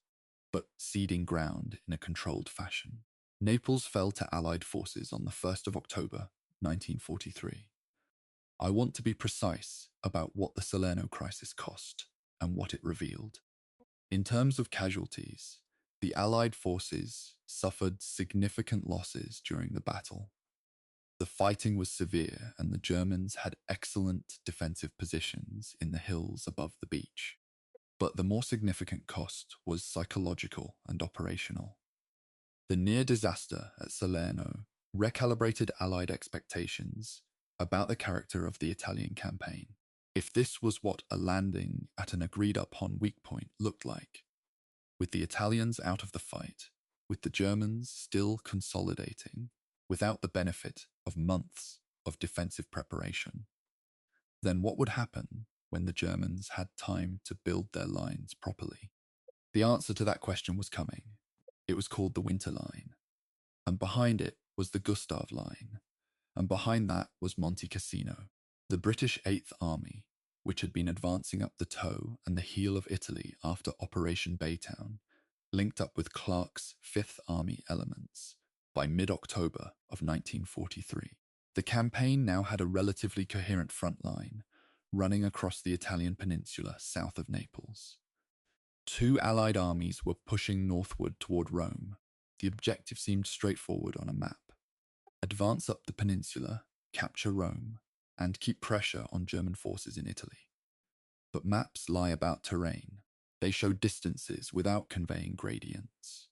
Speaker 1: but ceding ground in a controlled fashion. Naples fell to Allied forces on the 1st of October, 1943. I want to be precise about what the Salerno crisis cost and what it revealed. In terms of casualties, the Allied forces suffered significant losses during the battle. The fighting was severe, and the Germans had excellent defensive positions in the hills above the beach. But the more significant cost was psychological and operational. The near disaster at Salerno recalibrated Allied expectations about the character of the Italian campaign. If this was what a landing at an agreed-upon weak point looked like, with the Italians out of the fight, with the Germans still consolidating, without the benefit of months of defensive preparation, then what would happen when the Germans had time to build their lines properly? The answer to that question was coming. It was called the Winter Line, and behind it was the Gustav Line, and behind that was Monte Cassino. The British 8th Army, which had been advancing up the toe and the heel of Italy after Operation Baytown, linked up with Clark's 5th Army elements by mid-October of 1943. The campaign now had a relatively coherent front line running across the Italian peninsula south of Naples. Two Allied armies were pushing northward toward Rome. The objective seemed straightforward on a map. Advance up the peninsula, capture Rome, and keep pressure on German forces in Italy. But maps lie about terrain. They show distances without conveying gradients.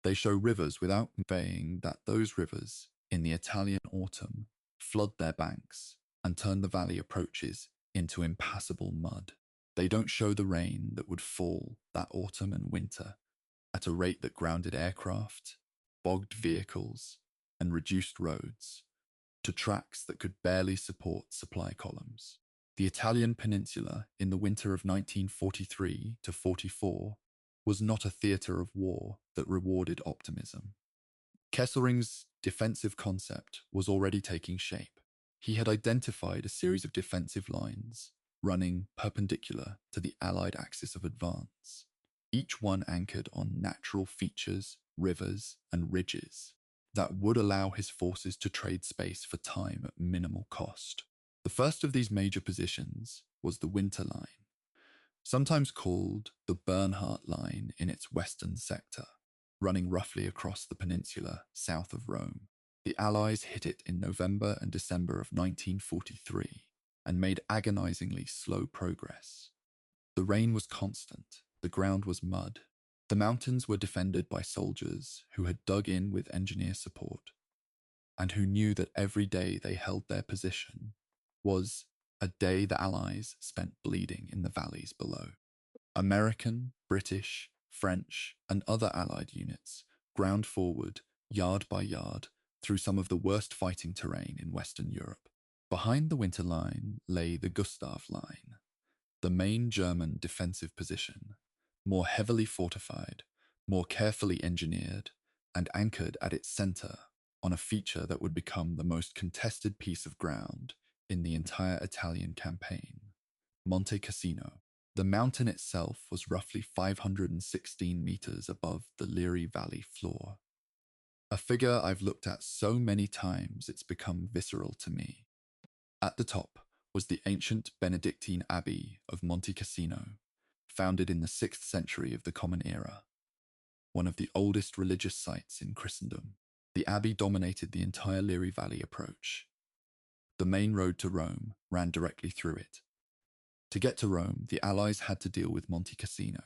Speaker 1: They show rivers without conveying that those rivers, in the Italian autumn, flood their banks and turn the valley approaches into impassable mud. They don't show the rain that would fall that autumn and winter at a rate that grounded aircraft, bogged vehicles, and reduced roads to tracks that could barely support supply columns. The Italian peninsula in the winter of 1943 to 44 was not a theatre of war that rewarded optimism. Kesselring's defensive concept was already taking shape. He had identified a series of defensive lines running perpendicular to the Allied axis of advance, each one anchored on natural features, rivers, and ridges. that would allow his forces to trade space for time at minimal cost. The first of these major positions was the Winter Line, sometimes called the Bernhardt Line in its western sector, running roughly across the peninsula south of Rome. The Allies hit it in November and December of 1943 and made agonizingly slow progress. The rain was constant, the ground was mud. The mountains were defended by soldiers who had dug in with engineer support and who knew that every day they held their position was a day the Allies spent bleeding in the valleys below. American, British, French, and other Allied units ground forward, yard by yard, through some of the worst fighting terrain in Western Europe. Behind the Winter Line lay the Gustav Line, the main German defensive position, more heavily fortified, more carefully engineered, and anchored at its center on a feature that would become the most contested piece of ground in the entire Italian campaign, Monte Cassino. The mountain itself was roughly 516 meters above the Liri Valley floor, a figure I've looked at so many times it's become visceral to me. At the top was the ancient Benedictine Abbey of Monte Cassino, founded in the 6th century of the Common Era, one of the oldest religious sites in Christendom. The abbey dominated the entire Liri Valley approach. The main road to Rome ran directly through it. To get to Rome, the Allies had to deal with Monte Cassino.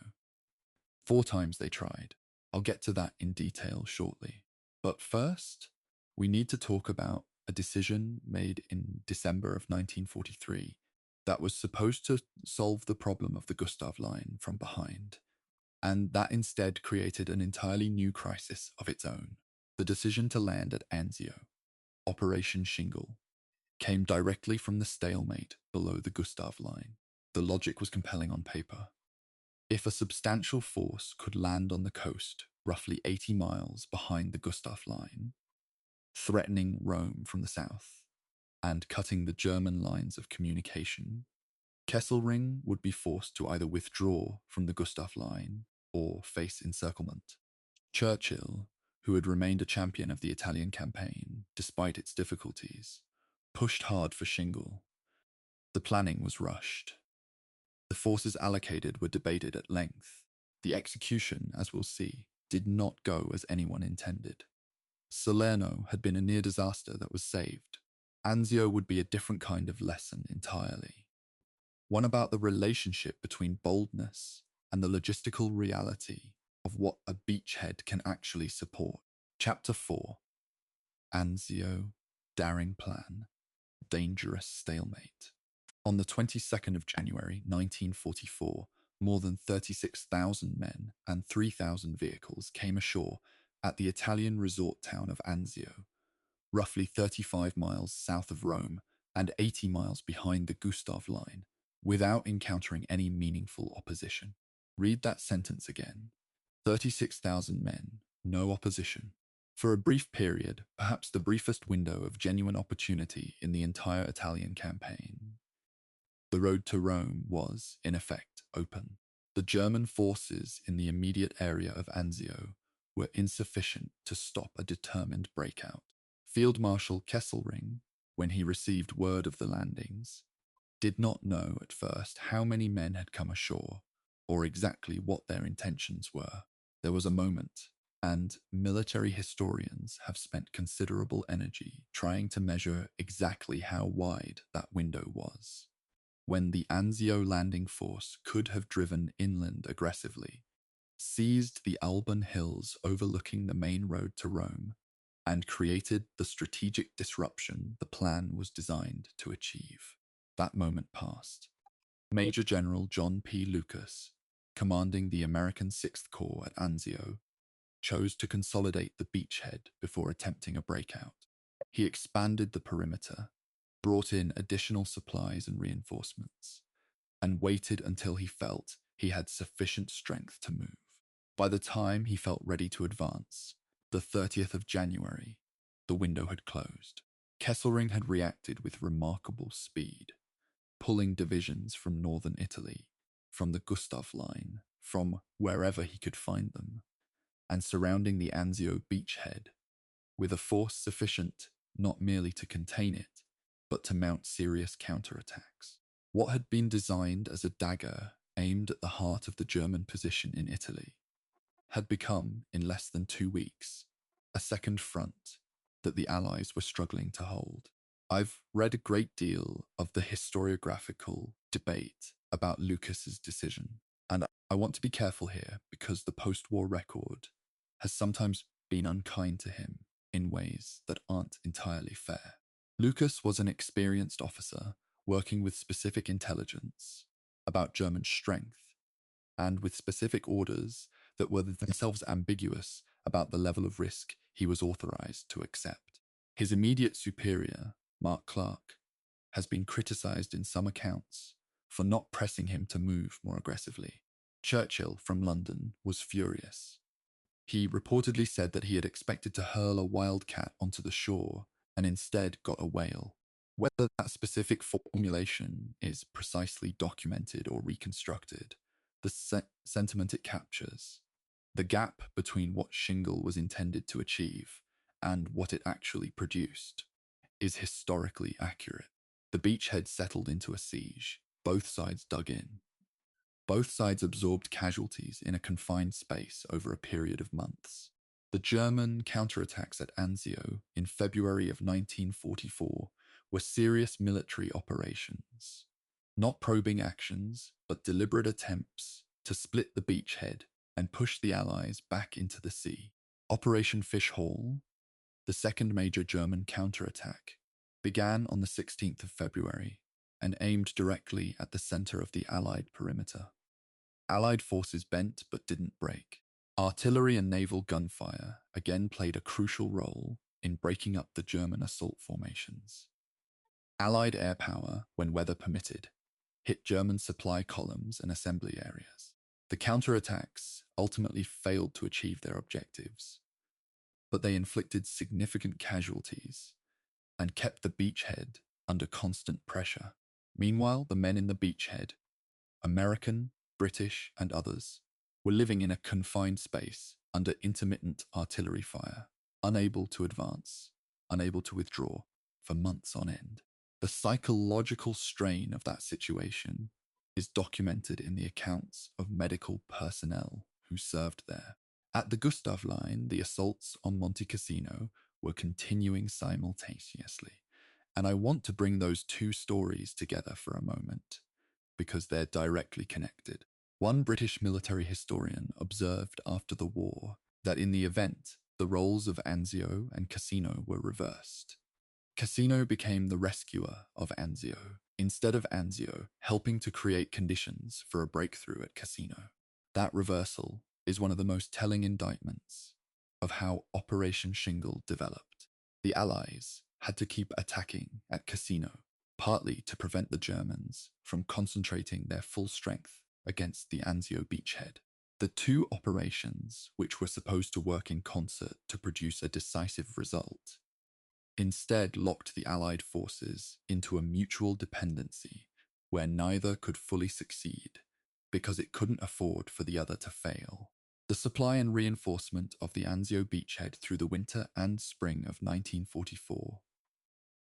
Speaker 1: 4 times they tried. I'll get to that in detail shortly. But first, we need to talk about a decision made in December of 1943 that was supposed to solve the problem of the Gustav Line from behind, and that instead created an entirely new crisis of its own. The decision to land at Anzio, Operation Shingle, came directly from the stalemate below the Gustav Line. The logic was compelling on paper. If a substantial force could land on the coast, roughly 80 miles behind the Gustav Line, threatening Rome from the south, and cutting the German lines of communication, Kesselring would be forced to either withdraw from the Gustav Line or face encirclement. Churchill, who had remained a champion of the Italian campaign despite its difficulties, pushed hard for Shingle. The planning was rushed. The forces allocated were debated at length. The execution, as we'll see, did not go as anyone intended. Salerno had been a near disaster that was saved. Anzio would be a different kind of lesson entirely. One about the relationship between boldness and the logistical reality of what a beachhead can actually support. Chapter 4. Anzio, Daring Plan, Dangerous Stalemate. On the 22nd of January 1944, more than 36,000 men and 3,000 vehicles came ashore at the Italian resort town of Anzio, roughly 35 miles south of Rome and 80 miles behind the Gustav Line, without encountering any meaningful opposition. Read that sentence again. 36,000 men, no opposition. For a brief period, perhaps the briefest window of genuine opportunity in the entire Italian campaign, the road to Rome was, in effect, open. The German forces in the immediate area of Anzio were insufficient to stop a determined breakout. Field Marshal Kesselring, when he received word of the landings, did not know at first how many men had come ashore or exactly what their intentions were. There was a moment, and military historians have spent considerable energy trying to measure exactly how wide that window was, when the Anzio landing force could have driven inland aggressively, seized the Alban Hills overlooking the main road to Rome, and created the strategic disruption the plan was designed to achieve. That moment passed. Major General John P. Lucas, commanding the American Sixth Corps at Anzio, chose to consolidate the beachhead before attempting a breakout. He expanded the perimeter, brought in additional supplies and reinforcements, and waited until he felt he had sufficient strength to move. By the time he felt ready to advance, the 30th of January, the window had closed. Kesselring had reacted with remarkable speed, pulling divisions from northern Italy, from the Gustav Line, from wherever he could find them, and surrounding the Anzio beachhead with a force sufficient not merely to contain it, but to mount serious counterattacks. What had been designed as a dagger aimed at the heart of the German position in Italy had become, in less than 2 weeks, a second front that the Allies were struggling to hold. I've read a great deal of the historiographical debate about Lucas's decision, and I want to be careful here because the post-war record has sometimes been unkind to him in ways that aren't entirely fair. Lucas was an experienced officer working with specific intelligence about German strength and with specific orders that were themselves ambiguous about the level of risk he was authorized to accept. His immediate superior, Mark Clark, has been criticized in some accounts for not pressing him to move more aggressively. Churchill from London was furious. He reportedly said that he had expected to hurl a wildcat onto the shore and instead got a whale. Whether that specific formulation is precisely documented or reconstructed, the sentiment it captures, the gap between what Shingle was intended to achieve and what it actually produced, is historically accurate. The beachhead settled into a siege. Both sides dug in. Both sides absorbed casualties in a confined space over a period of months. The German counterattacks at Anzio in February of 1944 were serious military operations, not probing actions, but deliberate attempts to split the beachhead and push the Allies back into the sea. Operation Fish Haul, the second major German counterattack, began on the 16th of February and aimed directly at the center of the Allied perimeter. Allied forces bent but didn't break. Artillery and naval gunfire again played a crucial role in breaking up the German assault formations. Allied air power, when weather permitted, hit German supply columns and assembly areas. The counterattacks ultimately failed to achieve their objectives, but they inflicted significant casualties and kept the beachhead under constant pressure. Meanwhile, the men in the beachhead, American, British, and others, were living in a confined space under intermittent artillery fire, unable to advance, unable to withdraw for months on end. The psychological strain of that situation is documented in the accounts of medical personnel who served there. At the Gustav Line, the assaults on Monte Cassino were continuing simultaneously, and I want to bring those two stories together for a moment, because they're directly connected. One British military historian observed after the war that in the event, the roles of Anzio and Cassino were reversed. Cassino became the rescuer of Anzio, instead of Anzio helping to create conditions for a breakthrough at Cassino. That reversal is one of the most telling indictments of how Operation Shingle developed. The Allies had to keep attacking at Cassino, partly to prevent the Germans from concentrating their full strength against the Anzio beachhead. The two operations, which were supposed to work in concert to produce a decisive result, instead locked the Allied forces into a mutual dependency where neither could fully succeed because it couldn't afford for the other to fail. The supply and reinforcement of the Anzio beachhead through the winter and spring of 1944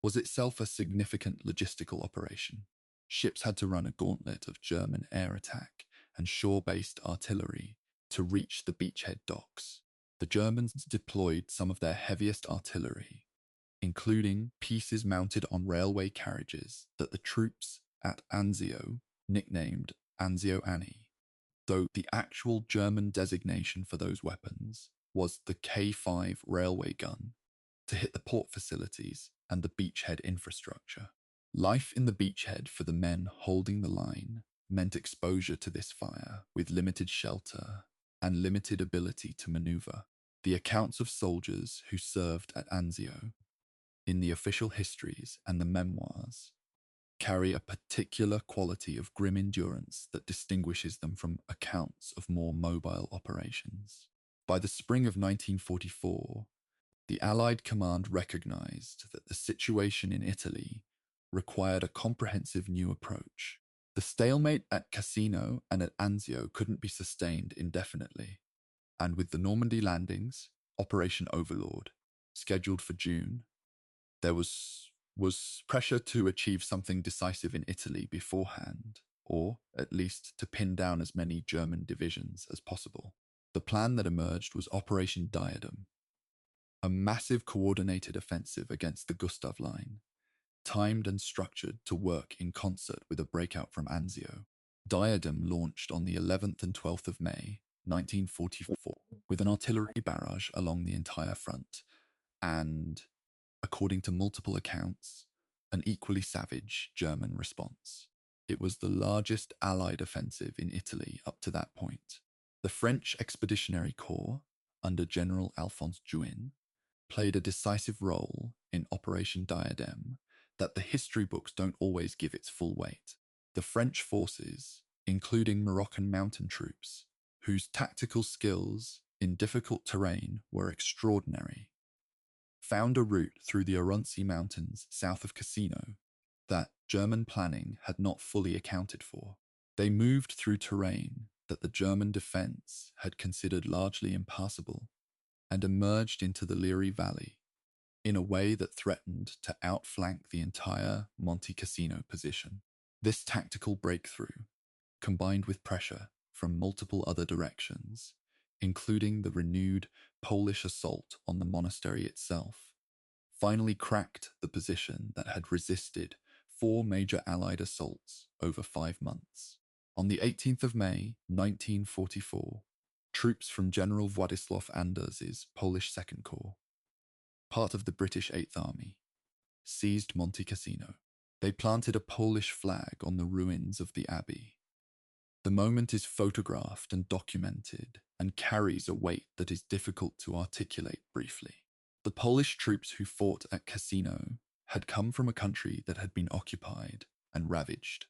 Speaker 1: was itself a significant logistical operation. Ships had to run a gauntlet of German air attack and shore-based artillery to reach the beachhead docks. The Germans deployed some of their heaviest artillery, including pieces mounted on railway carriages that the troops at Anzio nicknamed Anzio Annie, though the actual German designation for those weapons was the K5 railway gun, to hit the port facilities and the beachhead infrastructure. Life in the beachhead for the men holding the line meant exposure to this fire with limited shelter and limited ability to maneuver. The accounts of soldiers who served at Anzio in the official histories and the memoirs carry a particular quality of grim endurance that distinguishes them from accounts of more mobile operations. By the spring of 1944, the Allied command recognized that the situation in Italy required a comprehensive new approach. The stalemate at Cassino and at Anzio couldn't be sustained indefinitely, and with the Normandy landings, Operation Overlord scheduled for June, there was pressure to achieve something decisive in Italy beforehand, or at least to pin down as many German divisions as possible. The plan that emerged was Operation Diadem, a massive coordinated offensive against the Gustav Line, timed and structured to work in concert with a breakout from Anzio. Diadem launched on the 11th and 12th of May, 1944, with an artillery barrage along the entire front, and, according to multiple accounts, an equally savage German response. It was the largest Allied offensive in Italy up to that point. The French Expeditionary Corps, under General Alphonse Juin, played a decisive role in Operation Diadem that the history books don't always give its full weight. The French forces, including Moroccan mountain troops, whose tactical skills in difficult terrain were extraordinary, found a route through the Arunzi Mountains south of Cassino that German planning had not fully accounted for. They moved through terrain that the German defense had considered largely impassable and emerged into the Liri Valley in a way that threatened to outflank the entire Monte Cassino position. This tactical breakthrough, combined with pressure from multiple other directions, including the renewed Polish assault on the monastery itself, finally cracked the position that had resisted 4 major Allied assaults over 5 months. On the 18th of May, 1944, troops from General Władysław Anders's Polish Second Corps, part of the British Eighth Army, seized Monte Cassino. They planted a Polish flag on the ruins of the abbey. The moment is photographed and documented and carries a weight that is difficult to articulate briefly. The Polish troops who fought at Cassino had come from a country that had been occupied and ravaged.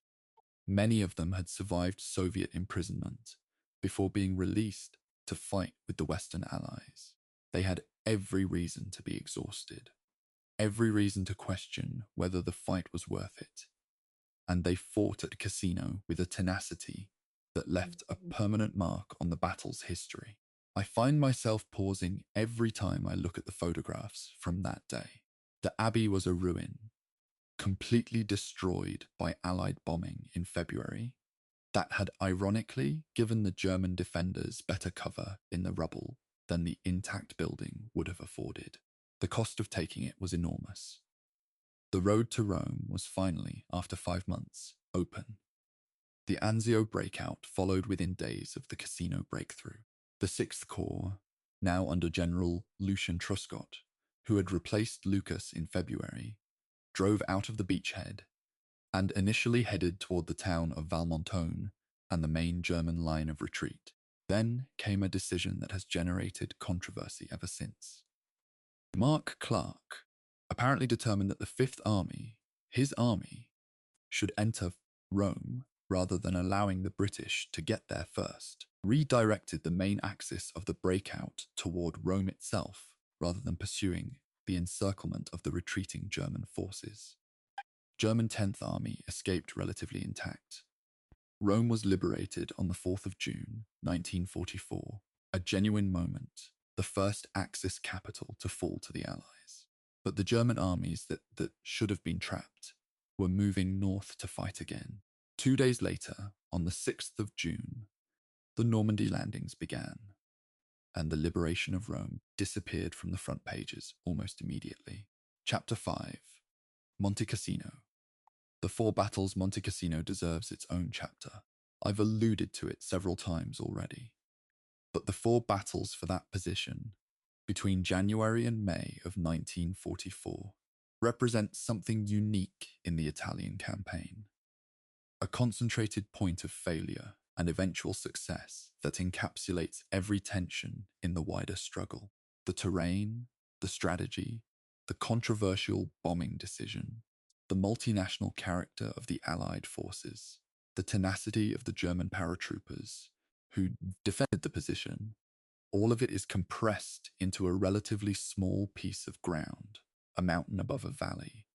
Speaker 1: Many of them had survived Soviet imprisonment before being released to fight with the Western Allies. They had every reason to be exhausted, every reason to question whether the fight was worth it, and they fought at Cassino with a tenacity that left a permanent mark on the battle's history. I find myself pausing every time I look at the photographs from that day. The abbey was a ruin, completely destroyed by Allied bombing in February, that had ironically given the German defenders better cover in the rubble than the intact building would have afforded. The cost of taking it was enormous. The road to Rome was finally, after 5 months, open. The Anzio breakout followed within days of the Cassino breakthrough. The Sixth Corps, now under General Lucien Truscott, who had replaced Lucas in February, drove out of the beachhead and initially headed toward the town of Valmontone and the main German line of retreat. Then came a decision that has generated controversy ever since. Mark Clark apparently determined that the Fifth Army, his army, should enter Rome rather than allowing the British to get there first, redirected the main axis of the breakout toward Rome itself rather than pursuing the encirclement of the retreating German forces. German 10th Army escaped relatively intact. Rome was liberated on the 4th of June, 1944, a genuine moment, the first Axis capital to fall to the Allies. But the German armies that should have been trapped were moving north to fight again. 2 days later, on the 6th of June, the Normandy landings began, and the liberation of Rome disappeared from the front pages almost immediately. Chapter 5, Monte Cassino. The 4 battles Monte Cassino deserves its own chapter. I've alluded to it several times already. But the 4 battles for that position, between January and May of 1944, represent something unique in the Italian campaign. A concentrated point of failure and eventual success that encapsulates every tension in the wider struggle. The terrain, the strategy, the controversial bombing decision, the multinational character of the Allied forces, the tenacity of the German paratroopers who defended the position, all of it is compressed into a relatively small piece of ground, a mountain above a valley,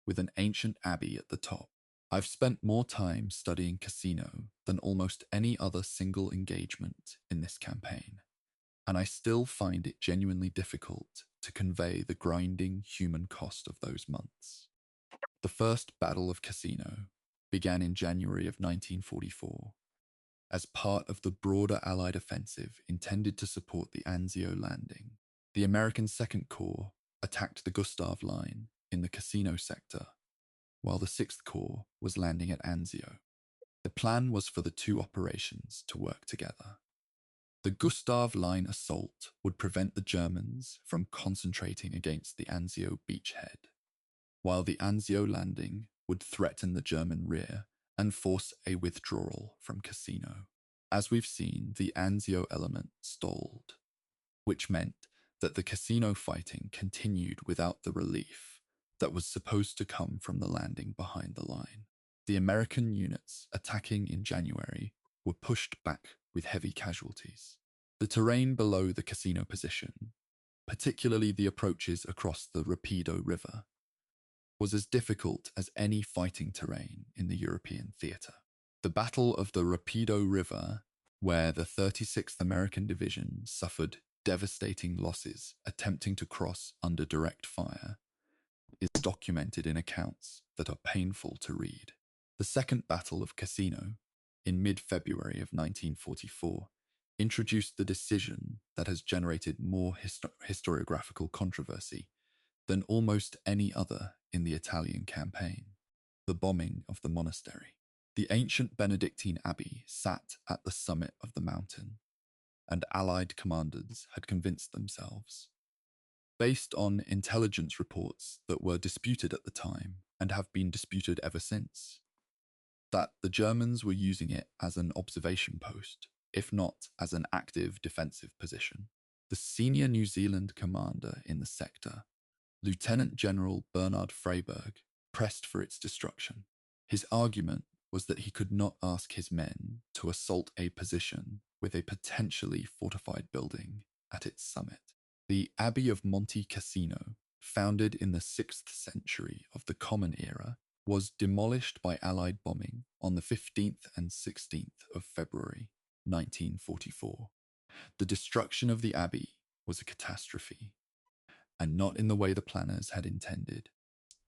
Speaker 1: with an ancient abbey at the top. I've spent more time studying Cassino than almost any other single engagement in this campaign, and I still find it genuinely difficult to convey the grinding human cost of those months. The First Battle of Cassino began in January of 1944 as part of the broader Allied offensive intended to support the Anzio landing. The American Second Corps attacked the Gustav Line in the Cassino sector, while the Sixth Corps was landing at Anzio. The plan was for the two operations to work together. The Gustav Line assault would prevent the Germans from concentrating against the Anzio beachhead, while the Anzio landing would threaten the German rear and force a withdrawal from Cassino. As we've seen, the Anzio element stalled, which meant that the Cassino fighting continued without the relief that was supposed to come from the landing behind the line. The American units attacking in January were pushed back with heavy casualties. The terrain below the Cassino position, particularly the approaches across the Rapido River, was as difficult as any fighting terrain in the European theatre. The Battle of the Rapido River, where the 36th American Division suffered devastating losses attempting to cross under direct fire, is documented in accounts that are painful to read. The Second Battle of Cassino, in mid-February of 1944, introduced the decision that has generated more historiographical controversy than almost any other in the Italian campaign: the bombing of the monastery. The ancient Benedictine abbey sat at the summit of the mountain, and Allied commanders had convinced themselves, based on intelligence reports that were disputed at the time and have been disputed ever since, that the Germans were using it as an observation post, if not as an active defensive position. The senior New Zealand commander in the sector, Lieutenant General Bernard Freyberg, pressed for its destruction. His argument was that he could not ask his men to assault a position with a potentially fortified building at its summit. The Abbey of Monte Cassino, founded in the 6th century of the Common Era, was demolished by Allied bombing on the 15th and 16th of February 1944. The destruction of the abbey was a catastrophe, and not in the way the planners had intended.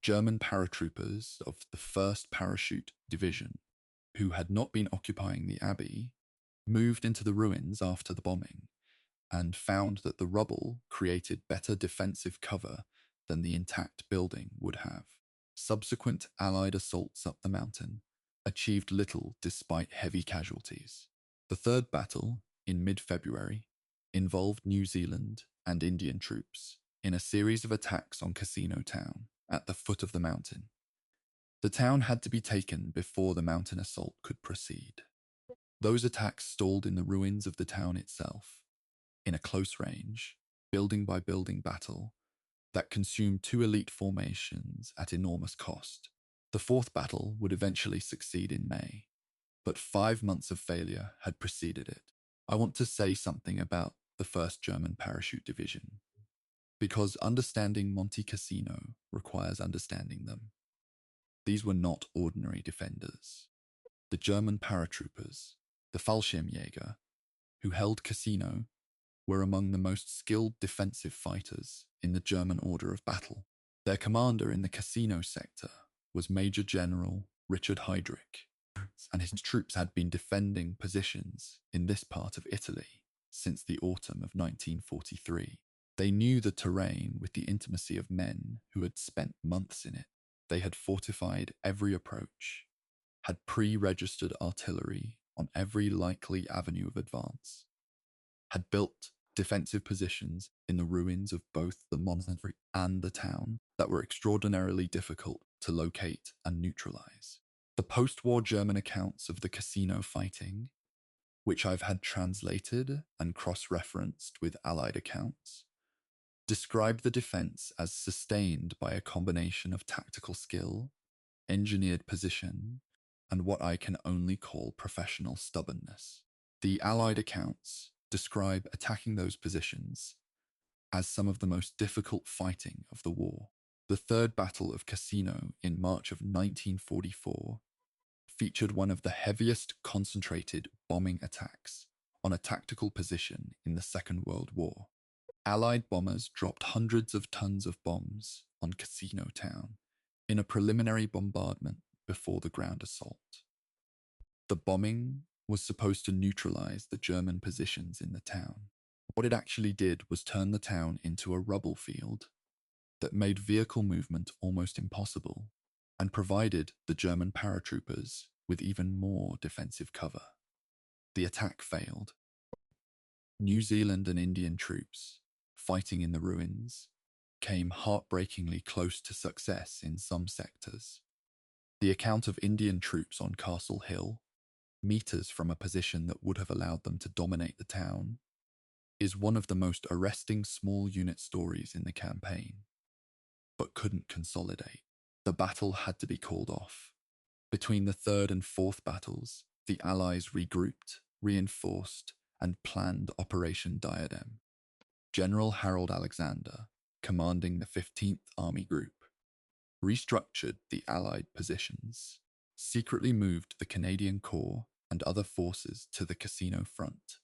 Speaker 1: German paratroopers of the 1st Parachute Division, who had not been occupying the abbey, moved into the ruins after the bombing and found that the rubble created better defensive cover than the intact building would have. Subsequent Allied assaults up the mountain achieved little despite heavy casualties. The third battle, in mid-February, involved New Zealand and Indian troops in a series of attacks on Cassino Town at the foot of the mountain. The town had to be taken before the mountain assault could proceed. Those attacks stalled in the ruins of the town itself, in a close range, building by building battle that consumed two elite formations at enormous cost. The fourth battle would eventually succeed in May, but 5 months of failure had preceded it. I want to say something about the 1st German Parachute Division, because understanding Monte Cassino requires understanding them. These were not ordinary defenders. The German paratroopers, the Fallschirmjäger, who held Cassino, were among the most skilled defensive fighters in the German order of battle. Their commander in the Cassino sector was Major General Richard Heydrich, and his troops had been defending positions in this part of Italy since the autumn of 1943. They knew the terrain with the intimacy of men who had spent months in it. They had fortified every approach, had pre-registered artillery on every likely avenue of advance, had built defensive positions in the ruins of both the monastery and the town that were extraordinarily difficult to locate and neutralize. The post-war German accounts of the Cassino fighting, which I've had translated and cross-referenced with Allied accounts, describe the defense as sustained by a combination of tactical skill, engineered position, and what I can only call professional stubbornness. The Allied accounts describe attacking those positions as some of the most difficult fighting of the war. The Third Battle of Cassino in March of 1944 featured one of the heaviest concentrated bombing attacks on a tactical position in the Second World War. Allied bombers dropped hundreds of tons of bombs on Casino Town in a preliminary bombardment before the ground assault. The bombing was supposed to neutralize the German positions in the town. What it actually did was turn the town into a rubble field that made vehicle movement almost impossible and provided the German paratroopers with even more defensive cover. The attack failed. New Zealand and Indian troops, fighting in the ruins, came heartbreakingly close to success in some sectors. The account of Indian troops on Castle Hill, meters from a position that would have allowed them to dominate the town, is one of the most arresting small unit stories in the campaign, but couldn't consolidate. The battle had to be called off. Between the third and fourth battles, the Allies regrouped, reinforced, and planned Operation Diadem. General Harold Alexander, commanding the 15th Army Group, restructured the Allied positions, secretly moved the Canadian Corps and other forces to the Casino front,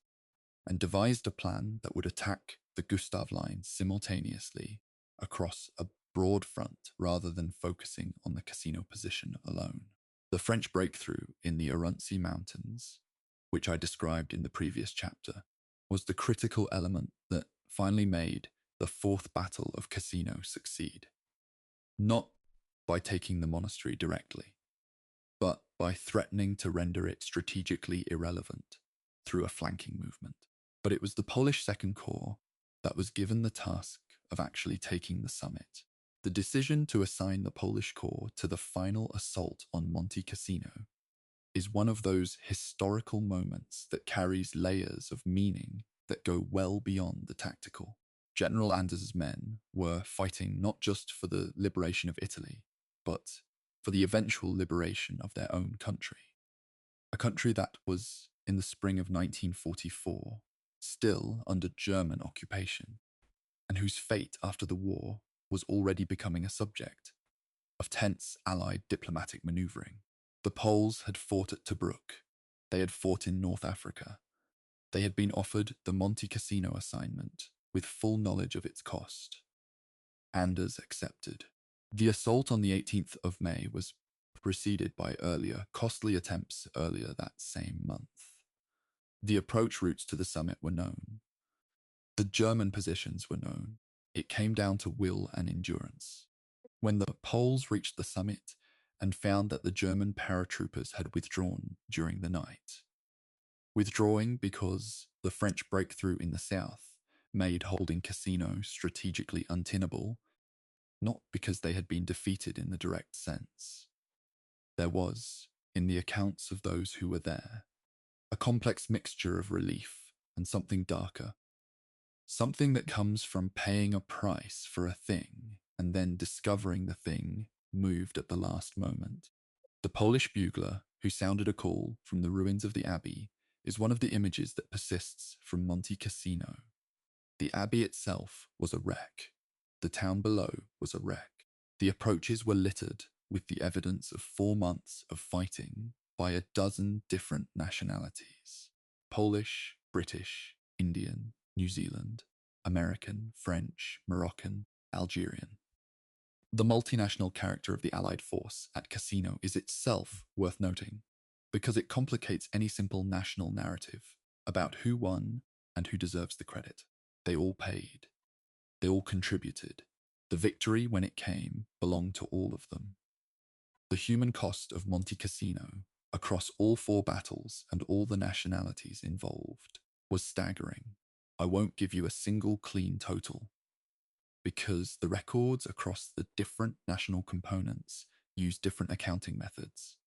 Speaker 1: and devised a plan that would attack the Gustav Line simultaneously across a broad front rather than focusing on the Casino position alone. The French breakthrough in the Urunsi Mountains, which I described in the previous chapter, was the critical element that finally made the Fourth Battle of Casino succeed. Not by taking the monastery directly, but by threatening to render it strategically irrelevant through a flanking movement. But it was the Polish Second Corps that was given the task of actually taking the summit. The decision to assign the Polish Corps to the final assault on Monte Cassino is one of those historical moments that carries layers of meaning that go well beyond the tactical. General Anders's men were fighting not just for the liberation of Italy, but for the eventual liberation of their own country. A country that was, in the spring of 1944, still under German occupation, and whose fate after the war was already becoming a subject of tense Allied diplomatic maneuvering. The Poles had fought at Tobruk. They had fought in North Africa. They had been offered the Monte Cassino assignment with full knowledge of its cost. Anders accepted. The assault on the 18th of May was preceded by earlier, costly attempts earlier that same month. The approach routes to the summit were known. The German positions were known. It came down to will and endurance. When the Poles reached the summit and found that the German paratroopers had withdrawn during the night, withdrawing because the French breakthrough in the south made holding Casino strategically untenable, not because they had been defeated in the direct sense. There was, in the accounts of those who were there, a complex mixture of relief and something darker, something that comes from paying a price for a thing and then discovering the thing moved at the last moment. The Polish bugler who sounded a call from the ruins of the abbey is one of the images that persists from Monte Cassino. The abbey itself was a wreck. The town below was a wreck. The approaches were littered with the evidence of 4 months of fighting by a dozen different nationalities: Polish, British, Indian, New Zealand, American, French, Moroccan, Algerian. The multinational character of the Allied force at Casino is itself worth noting, because it complicates any simple national narrative about who won and who deserves the credit. They all paid. They all contributed. The victory, when it came, belonged to all of them. The human cost of Monte Cassino, across all 4 battles and all the nationalities involved, was staggering. I won't give you a single clean total, because the records across the different national components use different accounting methods,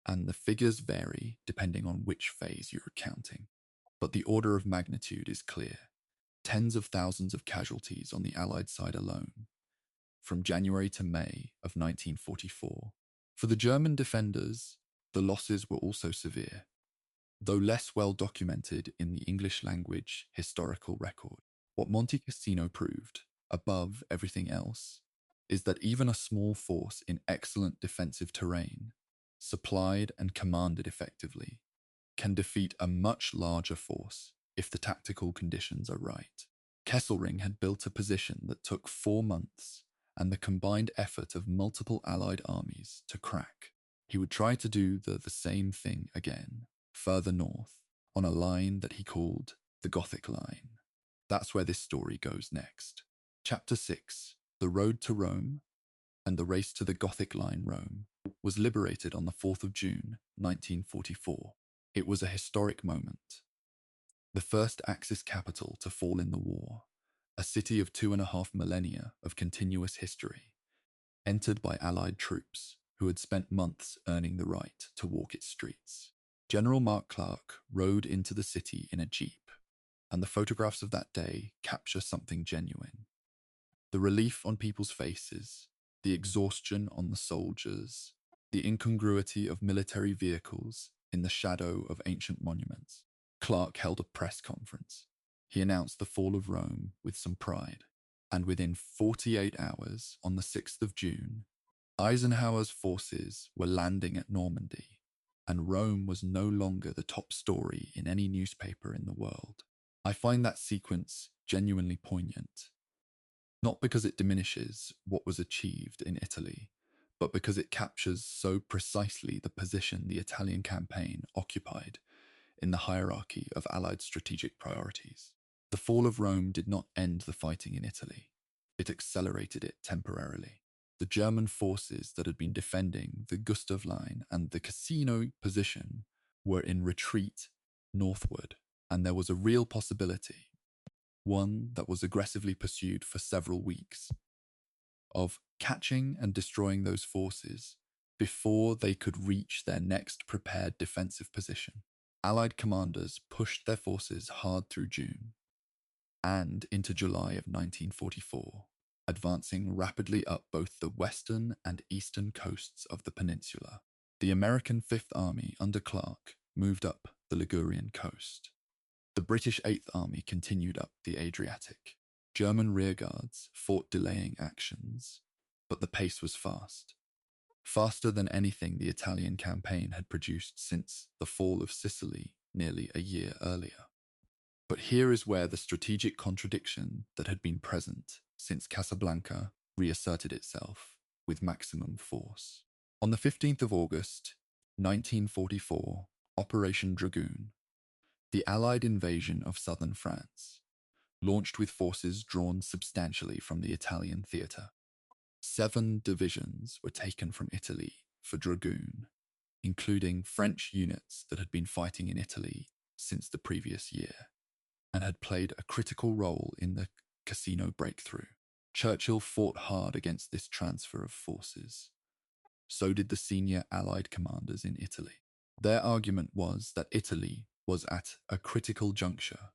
Speaker 1: and the figures vary depending on which phase you're counting. But the order of magnitude is clear. Tens of thousands of casualties on the Allied side alone, from January to May of 1944. For the German defenders, the losses were also severe, though less well documented in the English language historical record. What Monte Cassino proved, above everything else, is that even a small force in excellent defensive terrain, supplied and commanded effectively, can defeat a much larger force if the tactical conditions are right. Kesselring had built a position that took 4 months and the combined effort of multiple Allied armies to crack. He would try to do the same thing again, further north, on a line that he called the Gothic Line. That's where this story goes next. Chapter 6, The Road to Rome and the Race to the Gothic Line Rome, was liberated on the 4th of June, 1944. It was a historic moment. The first Axis capital to fall in the war, a city of 2.5 millennia of continuous history, entered by Allied troops who had spent months earning the right to walk its streets. General Mark Clark rode into the city in a jeep, and the photographs of that day capture something genuine. The relief on people's faces, the exhaustion on the soldiers, the incongruity of military vehicles in the shadow of ancient monuments. Clark held a press conference. He announced the fall of Rome with some pride, and within 48 hours, on the 6th of June, Eisenhower's forces were landing at Normandy, and Rome was no longer the top story in any newspaper in the world. I find that sequence genuinely poignant, not because it diminishes what was achieved in Italy, but because it captures so precisely the position the Italian campaign occupied in the hierarchy of Allied strategic priorities. The fall of Rome did not end the fighting in Italy. It accelerated it temporarily. The German forces that had been defending the Gustav Line and the Cassino position were in retreat northward, and there was a real possibility, one that was aggressively pursued for several weeks, of catching and destroying those forces before they could reach their next prepared defensive position. Allied commanders pushed their forces hard through June and into July of 1944, advancing rapidly up both the western and eastern coasts of the peninsula. The American Fifth Army under Clark moved up the Ligurian coast. The British Eighth Army continued up the Adriatic. German rearguards fought delaying actions, but the pace was fast. Faster than anything the Italian campaign had produced since the fall of Sicily nearly a year earlier. But here is where the strategic contradiction that had been present since Casablanca reasserted itself with maximum force. On the 15th of August, 1944, Operation Dragoon, the Allied invasion of southern France, launched with forces drawn substantially from the Italian theatre. 7 divisions were taken from Italy for Dragoon, including French units that had been fighting in Italy since the previous year and had played a critical role in the Cassino breakthrough. Churchill fought hard against this transfer of forces. So did the senior Allied commanders in Italy. Their argument was that Italy was at a critical juncture,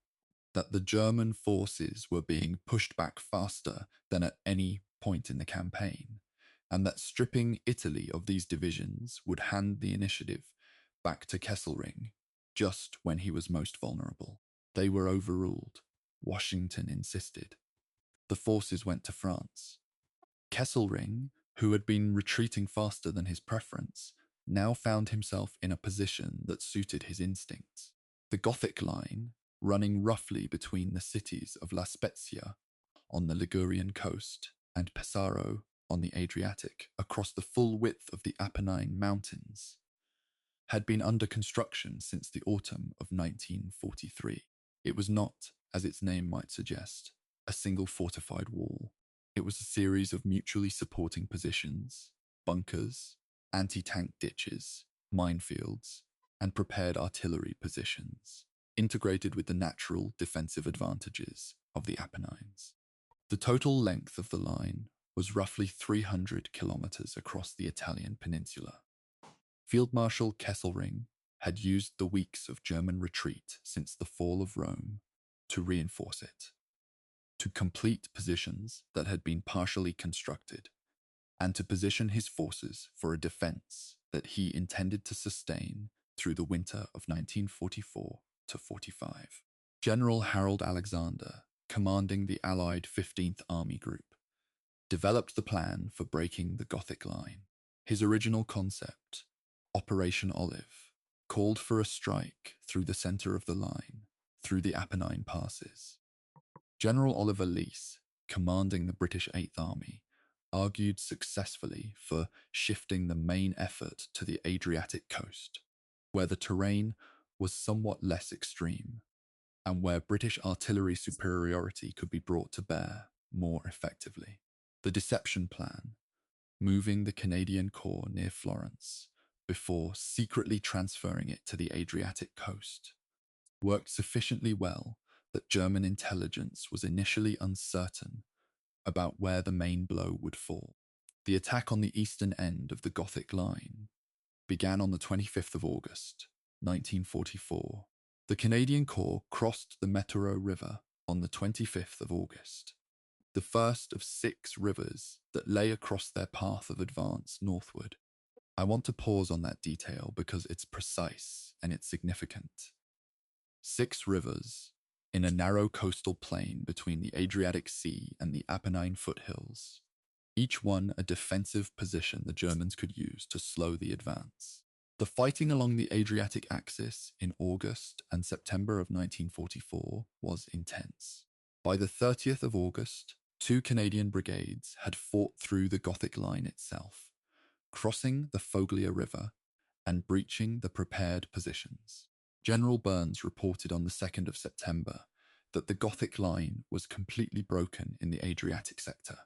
Speaker 1: that the German forces were being pushed back faster than at any point in the campaign, and that stripping Italy of these divisions would hand the initiative back to Kesselring just when he was most vulnerable. They were overruled. Washington insisted. The forces went to France. Kesselring, who had been retreating faster than his preference, now found himself in a position that suited his instincts. The Gothic Line, running roughly between the cities of La Spezia on the Ligurian coast and Pesaro on the Adriatic across the full width of the Apennine Mountains, had been under construction since the autumn of 1943. It was not, as its name might suggest, a single fortified wall. It was a series of mutually supporting positions, bunkers, anti-tank ditches, minefields, and prepared artillery positions, integrated with the natural defensive advantages of the Apennines. The total length of the line was roughly 300 kilometers across the Italian peninsula. Field Marshal Kesselring had used the weeks of German retreat since the fall of Rome to reinforce it, to complete positions that had been partially constructed, and to position his forces for a defense that he intended to sustain through the winter of 1944 to 45. General Harold Alexander, commanding the Allied 15th Army Group, developed the plan for breaking the Gothic Line. His original concept, Operation Olive, called for a strike through the center of the line, through the Apennine passes. General Oliver Leese, commanding the British Eighth Army, argued successfully for shifting the main effort to the Adriatic coast, where the terrain was somewhat less extreme and where British artillery superiority could be brought to bear more effectively. The Deception Plan, moving the Canadian Corps near Florence before secretly transferring it to the Adriatic coast, worked sufficiently well that German intelligence was initially uncertain about where the main blow would fall. The attack on the eastern end of the Gothic Line began on the 25th of August, 1944. The Canadian Corps crossed the Metoro River on the 25th of August, the first of 6 rivers that lay across their path of advance northward. I want to pause on that detail because it's precise and it's significant. 6 rivers in a narrow coastal plain between the Adriatic Sea and the Apennine foothills, each one a defensive position the Germans could use to slow the advance. The fighting along the Adriatic axis in August and September of 1944 was intense. By the 30th of August, 2 Canadian brigades had fought through the Gothic Line itself, crossing the Foglia River and breaching the prepared positions. General Burns reported on the 2nd of September that the Gothic Line was completely broken in the Adriatic sector.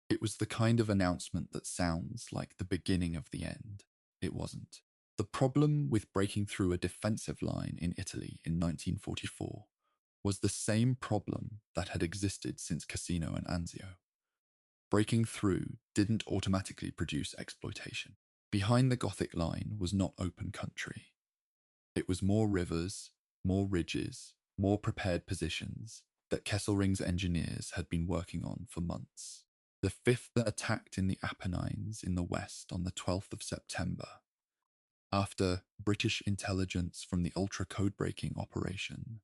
Speaker 1: It was the kind of announcement that sounds like the beginning of the end. It wasn't. The problem with breaking through a defensive line in Italy in 1944 was the same problem that had existed since Cassino and Anzio. Breaking through didn't automatically produce exploitation. Behind the Gothic Line was not open country. It was more rivers, more ridges, more prepared positions that Kesselring's engineers had been working on for months. The 5th attacked in the Apennines in the west on the 12th of September, after British intelligence from the ultra code-breaking operation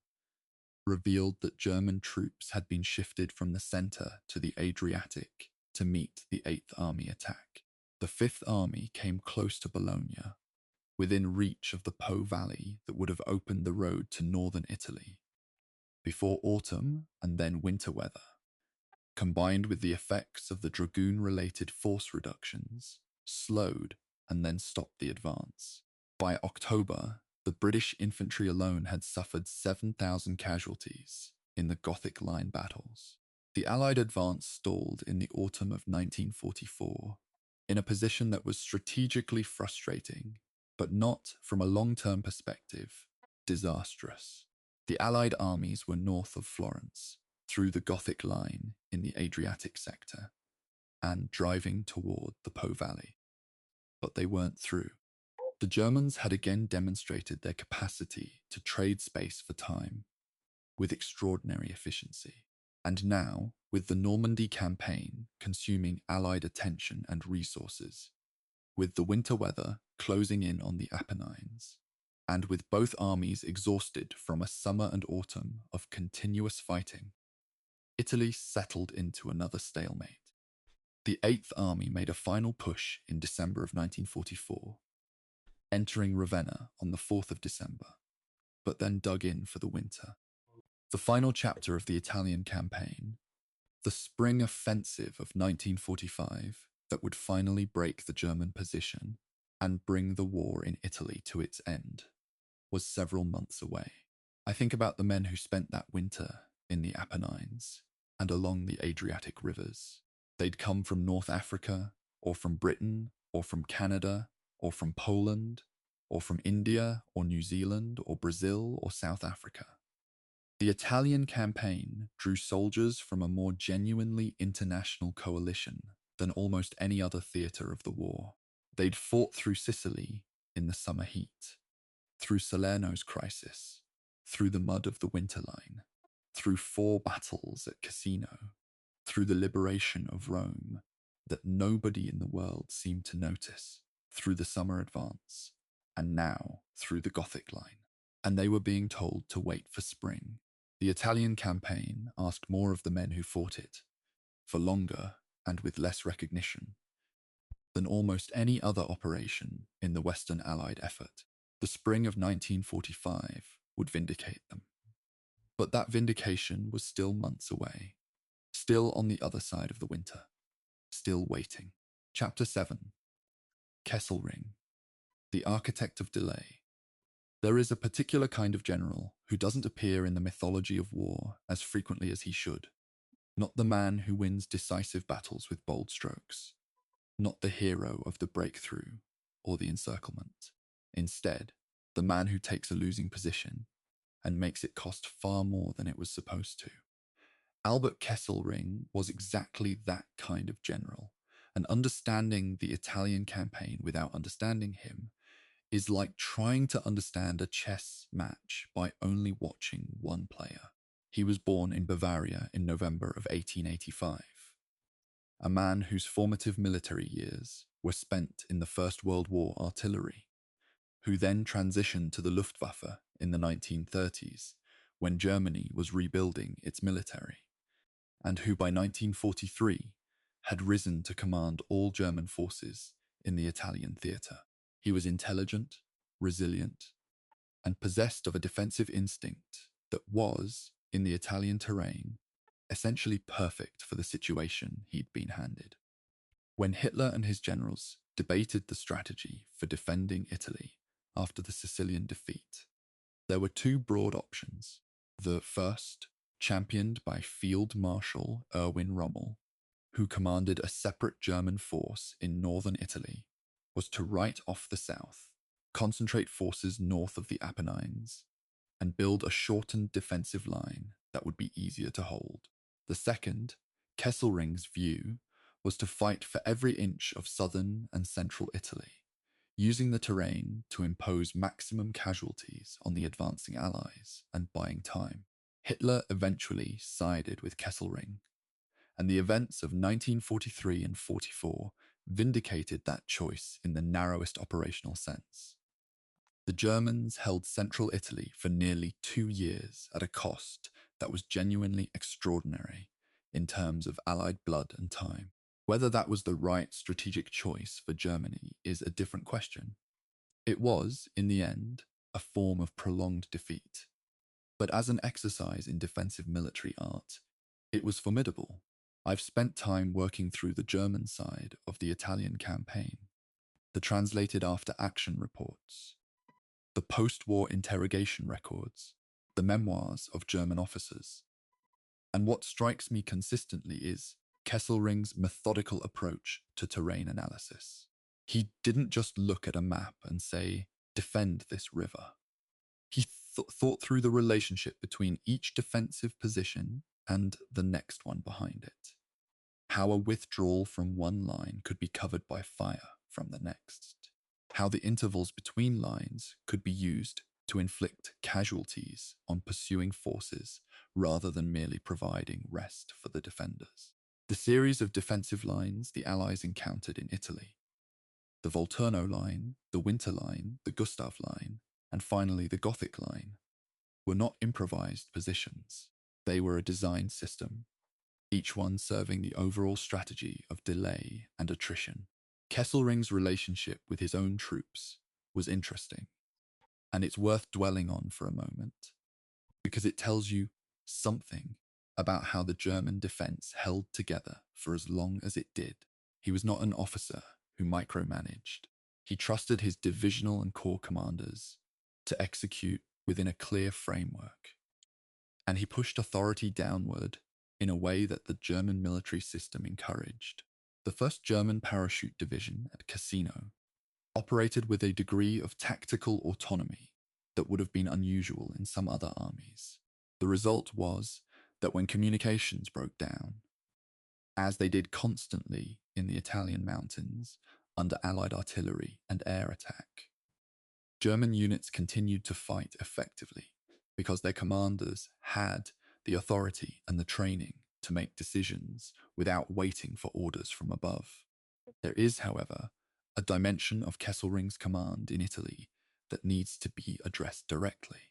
Speaker 1: revealed that German troops had been shifted from the centre to the Adriatic to meet the 8th Army attack. The 5th Army came close to Bologna, within reach of the Po Valley that would have opened the road to northern Italy, before autumn and then winter weather, combined with the effects of the dragoon-related force reductions, slowed and then stopped the advance. By October, the British infantry alone had suffered 7,000 casualties in the Gothic Line battles. The Allied advance stalled in the autumn of 1944, in a position that was strategically frustrating, but not, from a long-term perspective, disastrous. The Allied armies were north of Florence, through the Gothic Line in the Adriatic sector, and driving toward the Po Valley. But they weren't through. The Germans had again demonstrated their capacity to trade space for time with extraordinary efficiency. And now, with the Normandy campaign consuming Allied attention and resources, with the winter weather closing in on the Apennines, and with both armies exhausted from a summer and autumn of continuous fighting, Italy settled into another stalemate. The Eighth Army made a final push in December of 1944, entering Ravenna on the 4th of December, but then dug in for the winter. The final chapter of the Italian campaign, the spring offensive of 1945 that would finally break the German position and bring the war in Italy to its end, was several months away. I think about the men who spent that winter in the Apennines and along the Adriatic rivers. They'd come from North Africa, or from Britain, or from Canada, or from Poland, or from India, or New Zealand, or Brazil, or South Africa. The Italian campaign drew soldiers from a more genuinely international coalition than almost any other theatre of the war. They'd fought through Sicily in the summer heat, through Salerno's crisis, through the mud of the winter line, through 4 battles at Cassino, through the liberation of Rome that nobody in the world seemed to notice, through the summer advance, and now through the Gothic Line. And they were being told to wait for spring. The Italian campaign asked more of the men who fought it, for longer and with less recognition, than almost any other operation in the Western Allied effort. The spring of 1945 would vindicate them. But that vindication was still months away, still on the other side of the winter, still waiting. Chapter 7. Kesselring, the architect of delay. There is a particular kind of general who doesn't appear in the mythology of war as frequently as he should. Not the man who wins decisive battles with bold strokes, not the hero of the breakthrough or the encirclement. Instead, the man who takes a losing position and makes it cost far more than it was supposed to. Albert Kesselring was exactly that kind of general, and understanding the Italian campaign without understanding him is like trying to understand a chess match by only watching one player. He was born in Bavaria in November of 1885, a man whose formative military years were spent in the First World War artillery, who then transitioned to the Luftwaffe in the 1930s when Germany was rebuilding its military, and who by 1943 had risen to command all German forces in the Italian theatre. He was intelligent, resilient, and possessed of a defensive instinct that was, in the Italian terrain, essentially perfect for the situation he'd been handed. When Hitler and his generals debated the strategy for defending Italy after the Sicilian defeat, there were two broad options. The first, championed by Field Marshal Erwin Rommel, who commanded a separate German force in northern Italy, was to write off the south, concentrate forces north of the Apennines, and build a shortened defensive line that would be easier to hold. The second, Kesselring's view, was to fight for every inch of southern and central Italy, using the terrain to impose maximum casualties on the advancing Allies and buying time. Hitler eventually sided with Kesselring, and the events of 1943 and 44 vindicated that choice in the narrowest operational sense. The Germans held central Italy for nearly 2 years at a cost that was genuinely extraordinary in terms of Allied blood and time. Whether that was the right strategic choice for Germany is a different question. It was, in the end, a form of prolonged defeat. But as an exercise in defensive military art, it was formidable. I've spent time working through the German side of the Italian campaign, the translated after-action reports, the post-war interrogation records, the memoirs of German officers. And what strikes me consistently is Kesselring's methodical approach to terrain analysis. He didn't just look at a map and say, defend this river. He thought through the relationship between each defensive position and the next one behind it. How a withdrawal from one line could be covered by fire from the next. How the intervals between lines could be used to inflict casualties on pursuing forces rather than merely providing rest for the defenders. The series of defensive lines the Allies encountered in Italy, the Volturno line, the Winter line, the Gustav line, and finally the Gothic line, were not improvised positions. They were a design system, each one serving the overall strategy of delay and attrition. Kesselring's relationship with his own troops was interesting, and it's worth dwelling on for a moment, because it tells you something about how the German defense held together for as long as it did. He was not an officer who micromanaged. He trusted his divisional and corps commanders to execute within a clear framework, and he pushed authority downward in a way that the German military system encouraged. The 1st German Parachute Division at Cassino operated with a degree of tactical autonomy that would have been unusual in some other armies. The result was that when communications broke down, as they did constantly in the Italian mountains under Allied artillery and air attack, German units continued to fight effectively because their commanders had the authority and the training to make decisions without waiting for orders from above. There is, however, a dimension of Kesselring's command in Italy that needs to be addressed directly,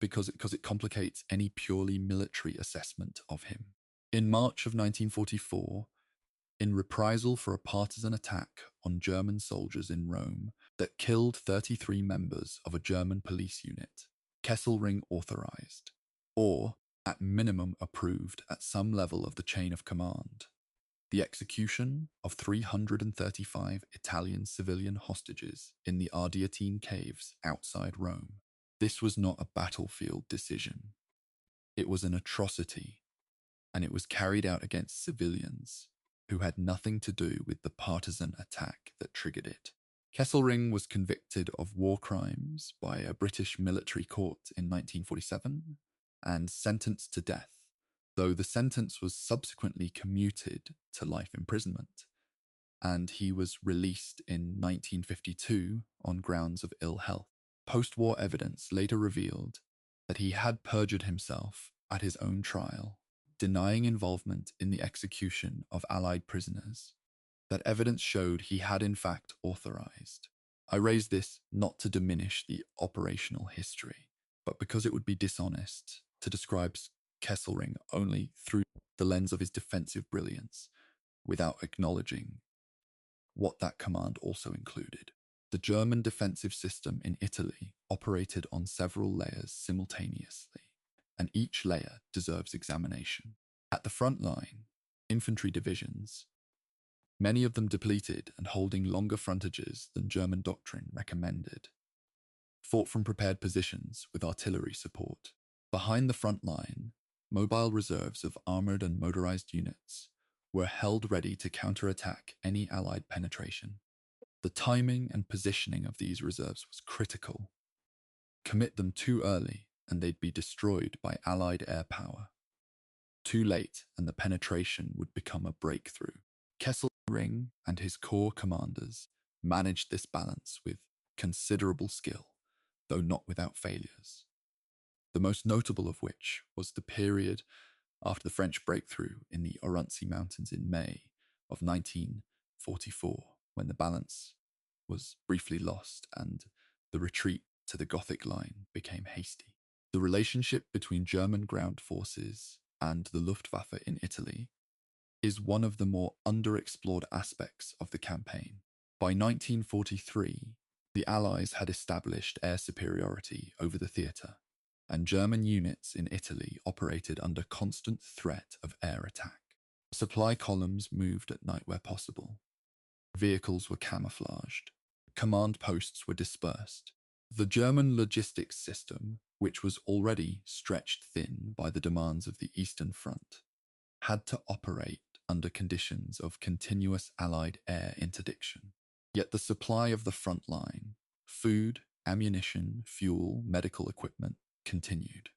Speaker 1: because it complicates any purely military assessment of him. In March of 1944, in reprisal for a partisan attack on German soldiers in Rome that killed 33 members of a German police unit, Kesselring authorized or at minimum approved at some level of the chain of command. The execution of 335 Italian civilian hostages in the Ardeatine caves outside Rome. This was not a battlefield decision. It was an atrocity, and it was carried out against civilians who had nothing to do with the partisan attack that triggered it. Kesselring was convicted of war crimes by a British military court in 1947 and sentenced to death, though the sentence was subsequently commuted to life imprisonment, and he was released in 1952 on grounds of ill health. Post-war evidence later revealed that he had perjured himself at his own trial, denying involvement in the execution of Allied prisoners. That evidence showed he had in fact authorized. I raise this not to diminish the operational history, but because it would be dishonest to describe Kesselring only through the lens of his defensive brilliance, without acknowledging what that command also included. The German defensive system in Italy operated on several layers simultaneously, and each layer deserves examination. At the front line, infantry divisions, many of them depleted and holding longer frontages than German doctrine recommended, fought from prepared positions with artillery support. Behind the front line, mobile reserves of armoured and motorised units were held ready to counterattack any Allied penetration. The timing and positioning of these reserves was critical. Commit them too early and they'd be destroyed by Allied air power. Too late and the penetration would become a breakthrough. Kesselring and his corps commanders managed this balance with considerable skill, though not without failures. The most notable of which was the period after the French breakthrough in the Urumtsi Mountains in May of 1944, when the balance was briefly lost and the retreat to the Gothic line became hasty. The relationship between German ground forces and the Luftwaffe in Italy is one of the more underexplored aspects of the campaign. By 1943, the Allies had established air superiority over the theatre, and German units in Italy operated under constant threat of air attack. Supply columns moved at night where possible. Vehicles were camouflaged. Command posts were dispersed. The German logistics system, which was already stretched thin by the demands of the Eastern Front, had to operate under conditions of continuous Allied air interdiction. Yet the supply of the front line, food, ammunition, fuel, medical equipment, continued.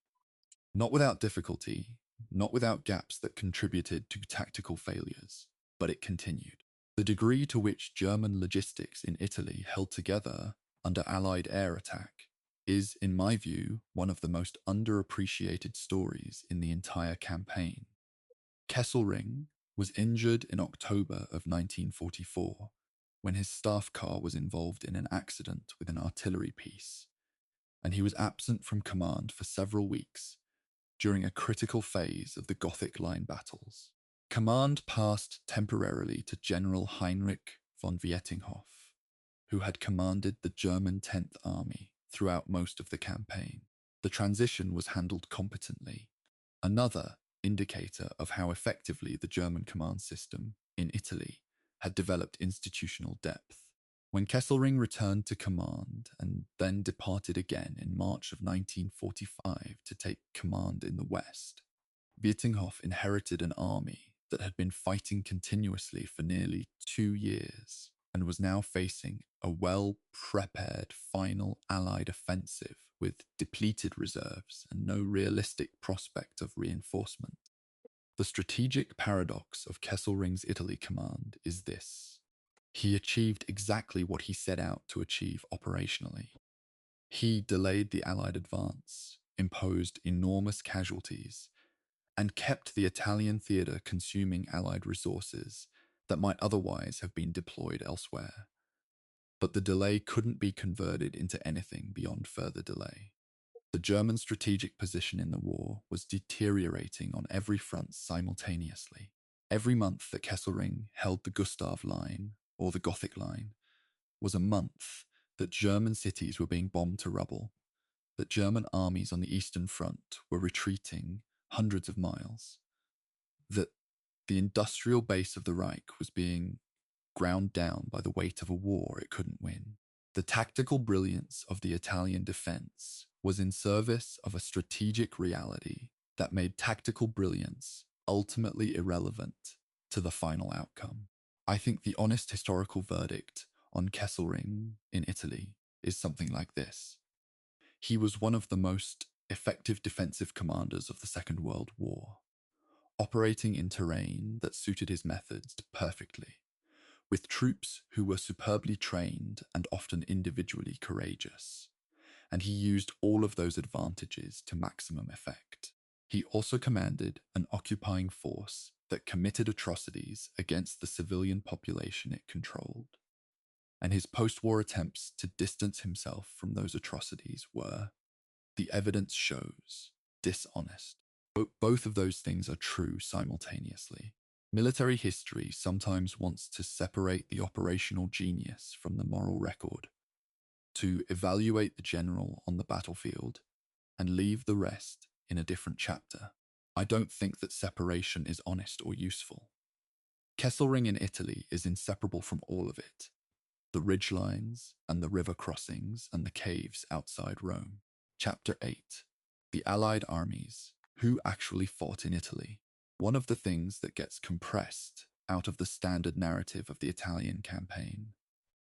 Speaker 1: Not without difficulty, not without gaps that contributed to tactical failures, but it continued. The degree to which German logistics in Italy held together under Allied air attack is, in my view, one of the most underappreciated stories in the entire campaign. Kesselring was injured in October of 1944 when his staff car was involved in an accident with an artillery piece, and he was absent from command for several weeks during a critical phase of the Gothic Line battles. Command passed temporarily to General Heinrich von Vietinghoff, who had commanded the German 10th Army throughout most of the campaign. The transition was handled competently, another indicator of how effectively the German command system in Italy had developed institutional depth. When Kesselring returned to command and then departed again in March of 1945 to take command in the West, Vietinghoff inherited an army that had been fighting continuously for nearly 2 years and was now facing a well-prepared final Allied offensive with depleted reserves and no realistic prospect of reinforcement. The strategic paradox of Kesselring's Italy command is this. He achieved exactly what he set out to achieve operationally. He delayed the Allied advance, imposed enormous casualties, and kept the Italian theatre consuming Allied resources that might otherwise have been deployed elsewhere. But the delay couldn't be converted into anything beyond further delay. The German strategic position in the war was deteriorating on every front simultaneously. Every month that Kesselring held the Gustav Line, or the Gothic Line, was a month that German cities were being bombed to rubble. that German armies on the Eastern Front were retreating hundreds of miles, that the industrial base of the Reich was being ground down by the weight of a war it couldn't win. The tactical brilliance of the Italian defense was in service of a strategic reality that made tactical brilliance ultimately irrelevant to the final outcome. I think the honest historical verdict on Kesselring in Italy is something like this. He was one of the most effective defensive commanders of the Second World War, operating in terrain that suited his methods perfectly, with troops who were superbly trained and often individually courageous, and he used all of those advantages to maximum effect. He also commanded an occupying force that committed atrocities against the civilian population it controlled, and his post-war attempts to distance himself from those atrocities were, the evidence shows, dishonest. Both of those things are true simultaneously. Military history sometimes wants to separate the operational genius from the moral record, to evaluate the general on the battlefield and leave the rest in a different chapter. I don't think that separation is honest or useful. Kesselring in Italy is inseparable from all of it. The ridgelines and the river crossings and the caves outside Rome. Chapter 8. The Allied armies. Who actually fought in Italy? One of the things that gets compressed out of the standard narrative of the Italian campaign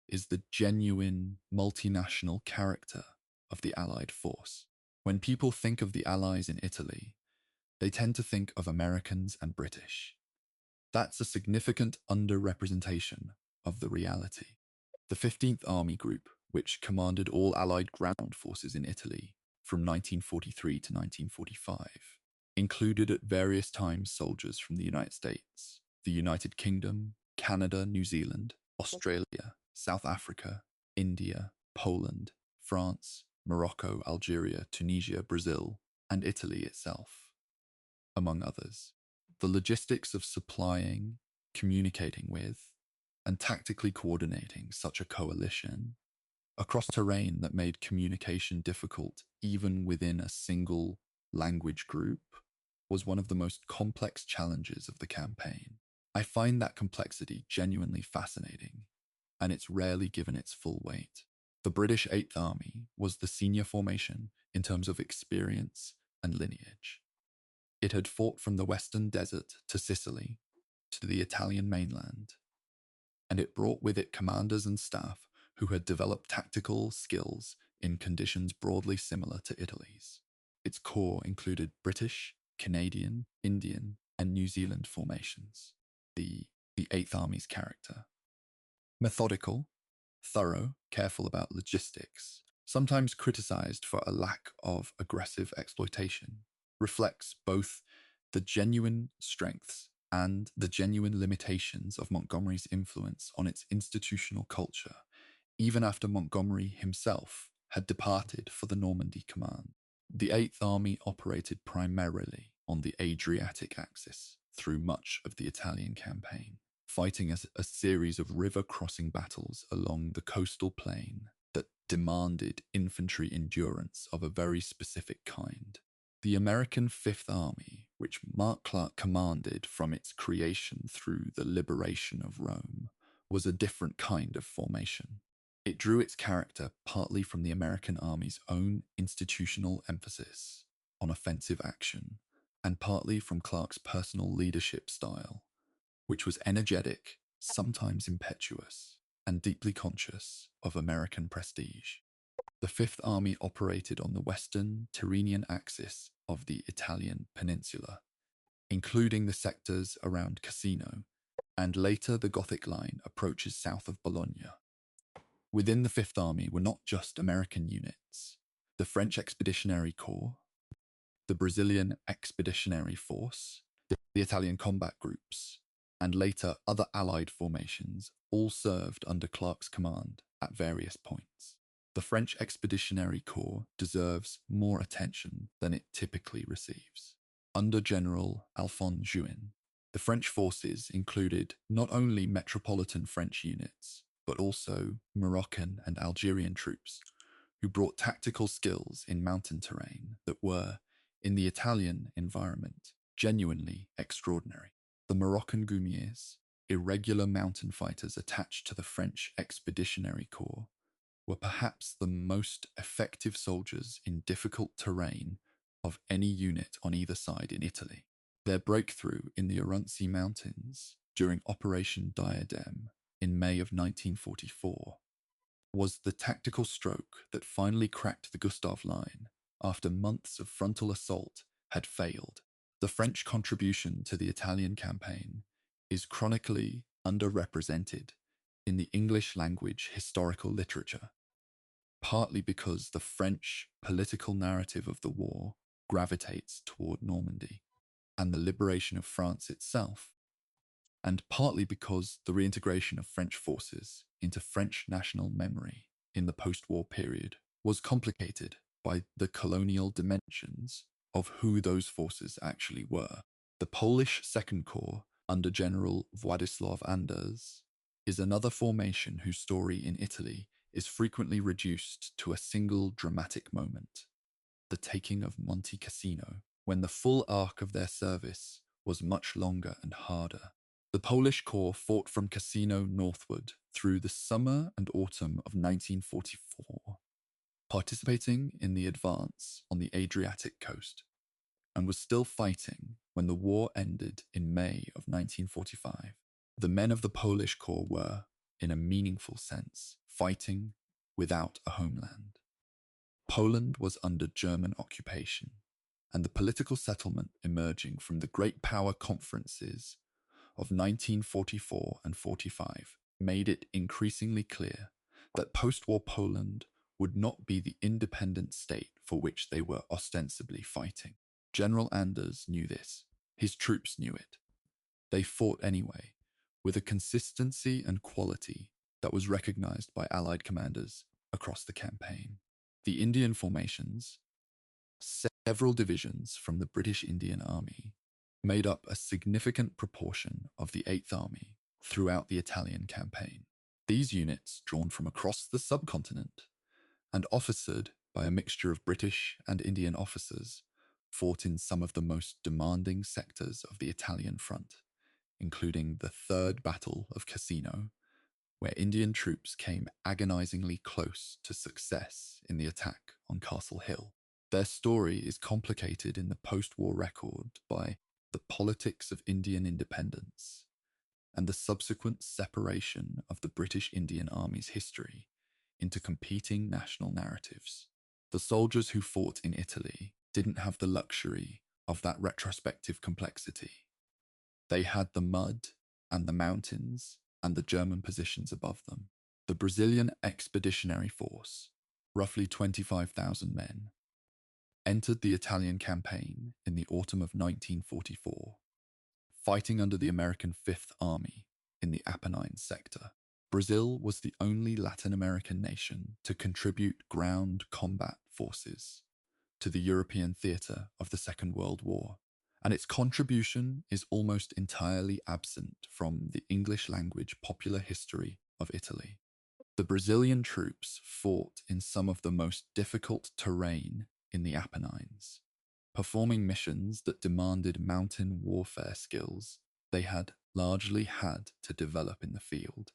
Speaker 1: is the genuine multinational character of the Allied force. When people think of the Allies in Italy, they tend to think of Americans and British. That's a significant underrepresentation of the reality. The 15th Army Group, which commanded all Allied ground forces in Italy from 1943 to 1945, included at various times soldiers from the United States, the United Kingdom, Canada, New Zealand, Australia, South Africa, India, Poland, France, Morocco, Algeria, Tunisia, Brazil, and Italy itself, among others. The logistics of supplying, communicating with, and tactically coordinating such a coalition across terrain that made communication difficult even within a single language group was one of the most complex challenges of the campaign. I find that complexity genuinely fascinating, and it's rarely given its full weight. The British 8th Army was the senior formation in terms of experience and lineage. It had fought from the Western Desert to Sicily to the Italian mainland, and it brought with it commanders and staff who had developed tactical skills in conditions broadly similar to Italy's. Its core included British, Canadian, Indian, and New Zealand formations. The 8th Army's character. Methodical, thorough, careful about logistics, sometimes criticized for a lack of aggressive exploitation, reflects both the genuine strengths and the genuine limitations of Montgomery's influence on its institutional culture, even after Montgomery himself had departed for the Normandy command. The 8th Army operated primarily on the Adriatic axis through much of the Italian campaign, fighting a series of river-crossing battles along the coastal plain that demanded infantry endurance of a very specific kind. The American 5th Army, which Mark Clark commanded from its creation through the liberation of Rome, was a different kind of formation. It drew its character partly from the American Army's own institutional emphasis on offensive action, and partly from Clark's personal leadership style, which was energetic, sometimes impetuous, and deeply conscious of American prestige. The 5th Army operated on the western Tyrrhenian axis of the Italian peninsula, including the sectors around Cassino, and later the Gothic Line approaches south of Bologna. Within the 5th Army were not just American units. The French Expeditionary Corps, the Brazilian Expeditionary Force, the Italian combat groups, and later other Allied formations all served under Clark's command at various points. The French Expeditionary Corps deserves more attention than it typically receives. Under General Alphonse Juin, the French forces included not only metropolitan French units, but also Moroccan and Algerian troops who brought tactical skills in mountain terrain that were, in the Italian environment, genuinely extraordinary. The Moroccan Goumiers, irregular mountain fighters attached to the French Expeditionary Corps, were perhaps the most effective soldiers in difficult terrain of any unit on either side in Italy. Their breakthrough in the Abruzzi Mountains during Operation Diadem in May of 1944 was the tactical stroke that finally cracked the Gustav Line after months of frontal assault had failed. The French contribution to the Italian campaign is chronically underrepresented in the English language historical literature, partly because the French political narrative of the war gravitates toward Normandy and the liberation of France itself, and partly because the reintegration of French forces into French national memory in the post-war period was complicated by the colonial dimensions of who those forces actually were. The Polish Second Corps under General Władysław Anders is another formation whose story in Italy is frequently reduced to a single dramatic moment, the taking of Monte Cassino, when the full arc of their service was much longer and harder. The Polish Corps fought from Cassino northward through the summer and autumn of 1944, participating in the advance on the Adriatic coast, and was still fighting when the war ended in May of 1945. The men of the Polish Corps were, in a meaningful sense, fighting without a homeland. Poland was under German occupation, and the political settlement emerging from the Great Power Conferences of 1944 and 45 made it increasingly clear that post-war Poland would not be the independent state for which they were ostensibly fighting. General Anders knew this. His troops knew it. They fought anyway, with a consistency and quality that was recognized by Allied commanders across the campaign. The Indian formations, several divisions from the British Indian Army, made up a significant proportion of the Eighth Army throughout the Italian campaign. These units, drawn from across the subcontinent and officered by a mixture of British and Indian officers, fought in some of the most demanding sectors of the Italian front, including the Third Battle of Cassino, where Indian troops came agonizingly close to success in the attack on Castle Hill. Their story is complicated in the post-war record by the politics of Indian independence and the subsequent separation of the British Indian Army's history into competing national narratives. The soldiers who fought in Italy didn't have the luxury of that retrospective complexity. They had the mud and the mountains and the German positions above them. The Brazilian Expeditionary Force, roughly 25,000 men, entered the Italian campaign in the autumn of 1944, fighting under the American Fifth Army in the Apennine sector. Brazil was the only Latin American nation to contribute ground combat forces to the European theatre of the Second World War, and its contribution is almost entirely absent from the English language popular history of Italy. The Brazilian troops fought in some of the most difficult terrain in the Apennines, performing missions that demanded mountain warfare skills they had largely had to develop in the field,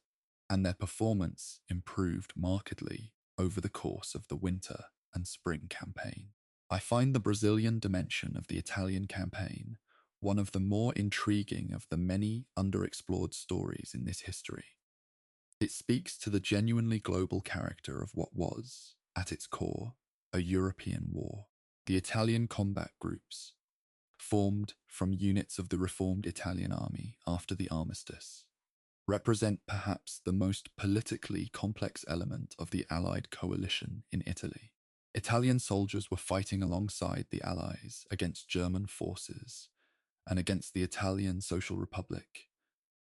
Speaker 1: and their performance improved markedly over the course of the winter and spring campaign. I find the Brazilian dimension of the Italian campaign one of the more intriguing of the many underexplored stories in this history. It speaks to the genuinely global character of what was, at its core, a European war. The Italian combat groups, formed from units of the reformed Italian army after the armistice, represent perhaps the most politically complex element of the Allied coalition in Italy. Italian soldiers were fighting alongside the Allies against German forces and against the Italian Social Republic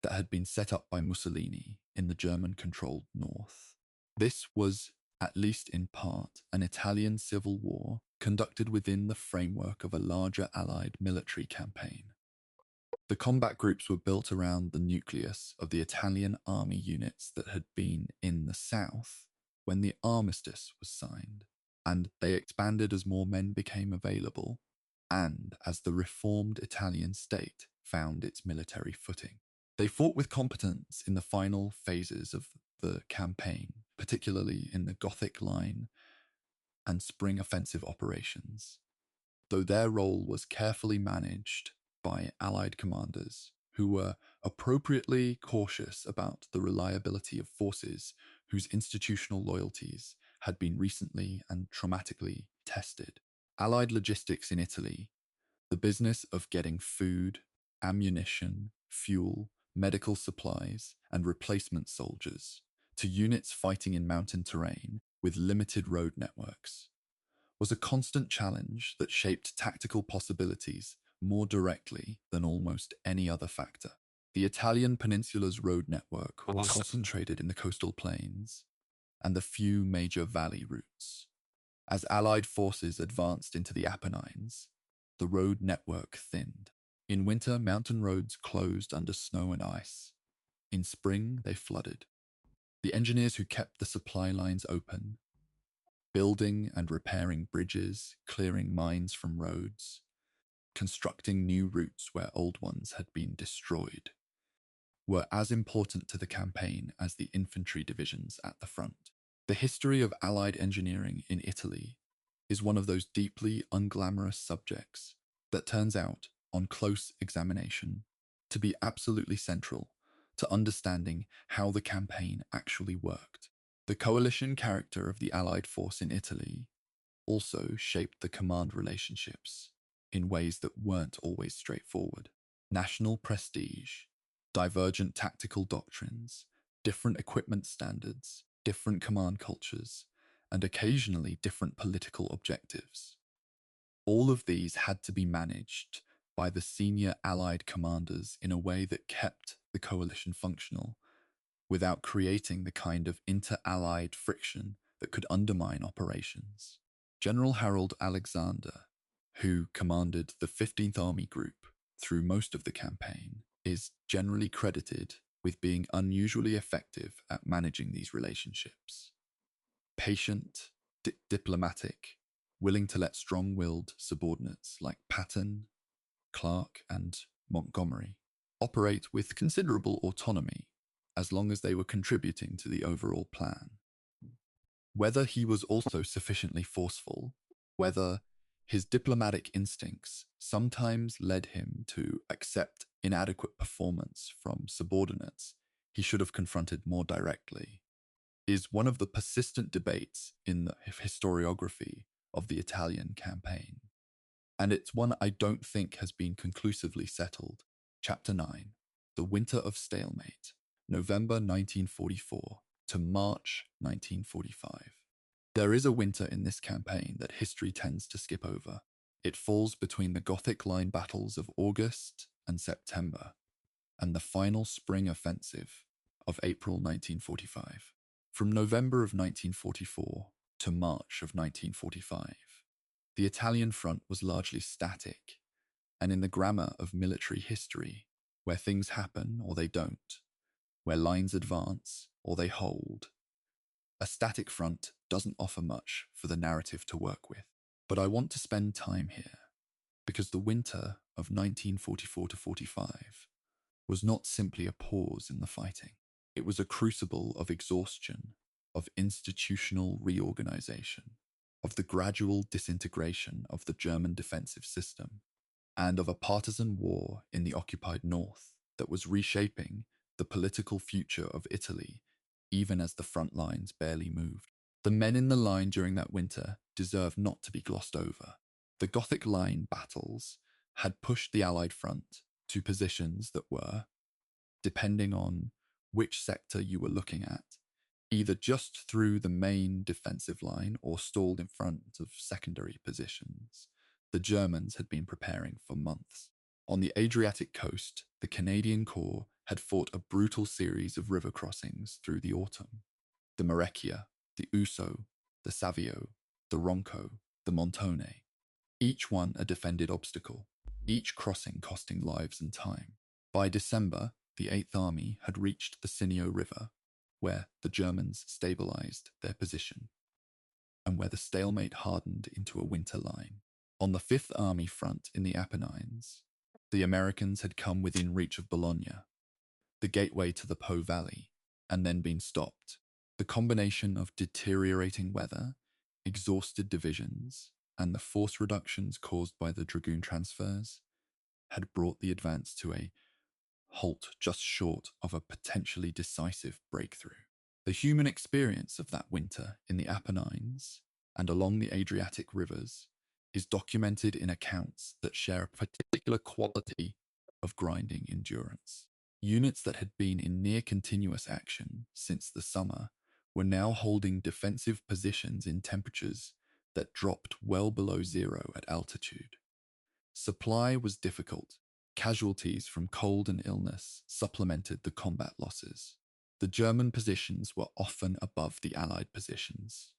Speaker 1: that had been set up by Mussolini in the German-controlled north. This was, at least in part, an Italian civil war conducted within the framework of a larger Allied military campaign. The combat groups were built around the nucleus of the Italian army units that had been in the south when the armistice was signed, and they expanded as more men became available and as the reformed Italian state found its military footing. They fought with competence in the final phases of the campaign, particularly in the Gothic Line and spring offensive operations, though their role was carefully managed by Allied commanders who were appropriately cautious about the reliability of forces whose institutional loyalties had been recently and traumatically tested. Allied logistics in Italy, the business of getting food, ammunition, fuel, medical supplies, and replacement soldiers to units fighting in mountain terrain with limited road networks, was a constant challenge that shaped tactical possibilities more directly than almost any other factor. The Italian peninsula's road network was concentrated in the coastal plains and the few major valley routes. As Allied forces advanced into the Apennines, the road network thinned. In winter, mountain roads closed under snow and ice. In spring, they flooded. The engineers who kept the supply lines open, building and repairing bridges, clearing mines from roads, constructing new routes where old ones had been destroyed, were as important to the campaign as the infantry divisions at the front. The history of Allied engineering in Italy is one of those deeply unglamorous subjects that turns out, on close examination, to be absolutely central to understanding how the campaign actually worked. The coalition character of the Allied force in Italy also shaped the command relationships in ways that weren't always straightforward. National prestige, divergent tactical doctrines, different equipment standards, different command cultures, and occasionally different political objectives. All of these had to be managed by the senior Allied commanders in a way that kept the coalition functional, without creating the kind of inter-Allied friction that could undermine operations. General Harold Alexander, who commanded the 15th Army Group through most of the campaign, is generally credited with being unusually effective at managing these relationships. Patient, diplomatic, willing to let strong-willed subordinates like Patton, Clark, and Montgomery operate with considerable autonomy as long as they were contributing to the overall plan. Whether he was also sufficiently forceful, whether his diplomatic instincts sometimes led him to accept inadequate performance from subordinates he should have confronted more directly, is one of the persistent debates in the historiography of the Italian campaign. And it's one I don't think has been conclusively settled. Chapter 9, The Winter of Stalemate, November 1944 to March 1945. There is a winter in this campaign that history tends to skip over. It falls between the Gothic Line battles of August and September and the final spring offensive of April 1945. From November of 1944 to March of 1945, the Italian front was largely static, and in the grammar of military history, where things happen or they don't, where lines advance or they hold, a static front doesn't offer much for the narrative to work with. But I want to spend time here because the winter of 1944 to 45 was not simply a pause in the fighting. It was a crucible of exhaustion, of institutional reorganization, of the gradual disintegration of the German defensive system, and of a partisan war in the occupied north that was reshaping the political future of Italy even as the front lines barely moved. The men in the line during that winter deserve not to be glossed over. The Gothic Line battles had pushed the Allied front to positions that were, depending on which sector you were looking at, either just through the main defensive line or stalled in front of secondary positions the Germans had been preparing for months. On the Adriatic coast, the Canadian Corps had fought a brutal series of river crossings through the autumn. The Morecchia, the Uso, the Savio, the Ronco, the Montone, each one a defended obstacle, each crossing costing lives and time. By December, the 8th Army had reached the Sinio River, where the Germans stabilized their position and where the stalemate hardened into a winter line. On the Fifth Army front in the Apennines, the Americans had come within reach of Bologna, the gateway to the Po Valley, and then been stopped. The combination of deteriorating weather, exhausted divisions, and the force reductions caused by the dragoon transfers had brought the advance to a halt just short of a potentially decisive breakthrough. The human experience of that winter in the Apennines and along the Adriatic rivers is documented in accounts that share a particular quality of grinding endurance. Units that had been in near continuous action since the summer were now holding defensive positions in temperatures that dropped well below zero at altitude. Supply was difficult. Casualties from cold and illness supplemented the combat losses. The German positions were often above the Allied positions,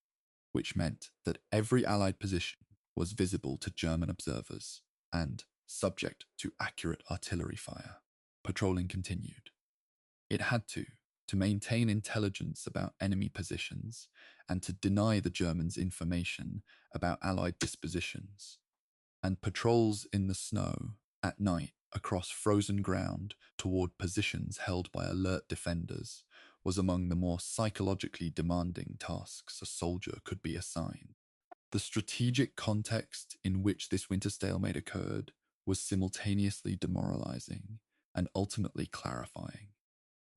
Speaker 1: which meant that every Allied position was visible to German observers and subject to accurate artillery fire. Patrolling continued. It had to maintain intelligence about enemy positions and to deny the Germans information about Allied dispositions. And patrols in the snow at night across frozen ground toward positions held by alert defenders was among the more psychologically demanding tasks a soldier could be assigned. The strategic context in which this winter stalemate occurred was simultaneously demoralizing and ultimately clarifying.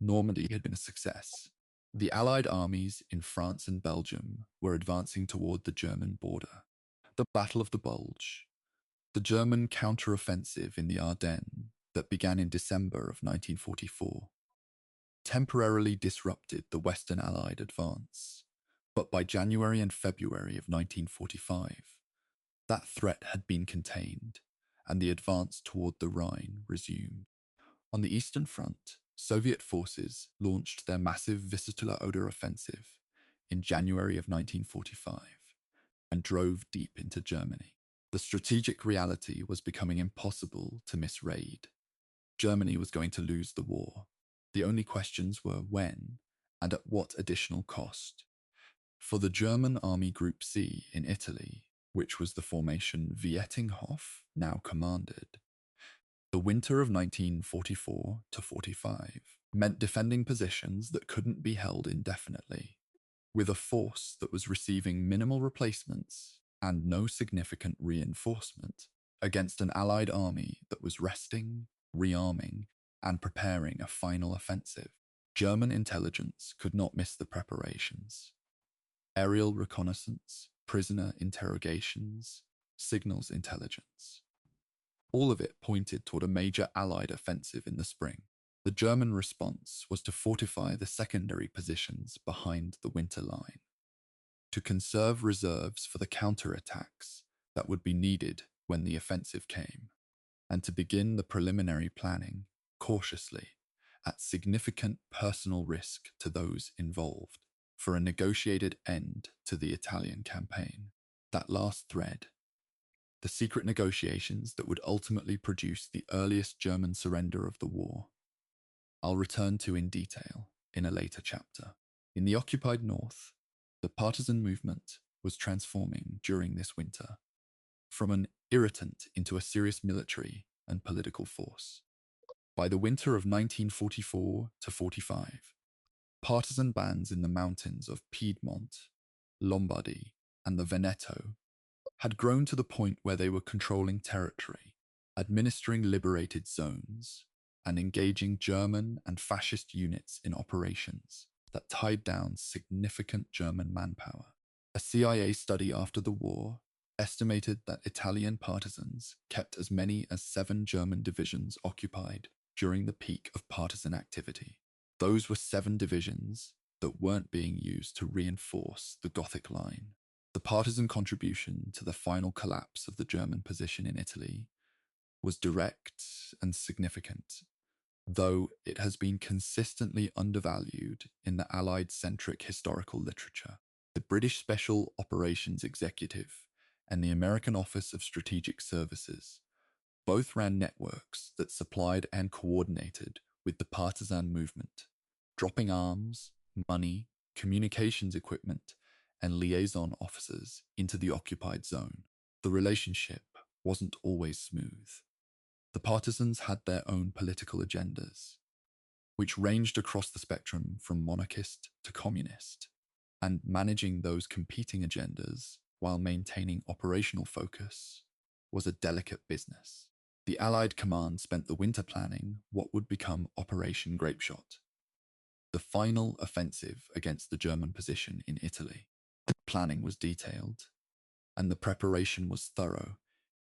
Speaker 1: Normandy had been a success. The Allied armies in France and Belgium were advancing toward the German border. The Battle of the Bulge, the German counteroffensive in the Ardennes that began in December of 1944, temporarily disrupted the Western Allied advance, but by January and February of 1945, that threat had been contained, and the advance toward the Rhine resumed. On the Eastern Front, Soviet forces launched their massive Vistula Oder offensive in January of 1945 and drove deep into Germany. The strategic reality was becoming impossible to misread. Germany was going to lose the war. The only questions were when and at what additional cost. For the German Army Group C in Italy, which was the formation Vietinghoff now commanded, the winter of 1944 to 45 meant defending positions that couldn't be held indefinitely, with a force that was receiving minimal replacements and no significant reinforcement against an Allied army that was resting, rearming, and preparing a final offensive. German intelligence could not miss the preparations. Aerial reconnaissance, prisoner interrogations, signals intelligence. All of it pointed toward a major Allied offensive in the spring. The German response was to fortify the secondary positions behind the winter line, to conserve reserves for the counterattacks that would be needed when the offensive came, and to begin the preliminary planning cautiously, at significant personal risk to those involved, for a negotiated end to the Italian campaign. That last thread, the secret negotiations that would ultimately produce the earliest German surrender of the war, I'll return to in detail in a later chapter. In the occupied North, the partisan movement was transforming during this winter from an irritant into a serious military and political force. By the winter of 1944 to 45, partisan bands in the mountains of Piedmont, Lombardy, and the Veneto had grown to the point where they were controlling territory, administering liberated zones, and engaging German and fascist units in operations that tied down significant German manpower. A CIA study after the war estimated that Italian partisans kept as many as 7 German divisions occupied during the peak of partisan activity. Those were 7 divisions that weren't being used to reinforce the Gothic line. The partisan contribution to the final collapse of the German position in Italy was direct and significant, though it has been consistently undervalued in the Allied-centric historical literature. The British Special Operations Executive and the American Office of Strategic Services both ran networks that supplied and coordinated with the partisan movement, dropping arms, money, communications equipment, and liaison officers into the occupied zone. The relationship wasn't always smooth. The partisans had their own political agendas, which ranged across the spectrum from monarchist to communist, and managing those competing agendas while maintaining operational focus was a delicate business. The Allied command spent the winter planning what would become Operation Grapeshot, the final offensive against the German position in Italy. The planning was detailed, and the preparation was thorough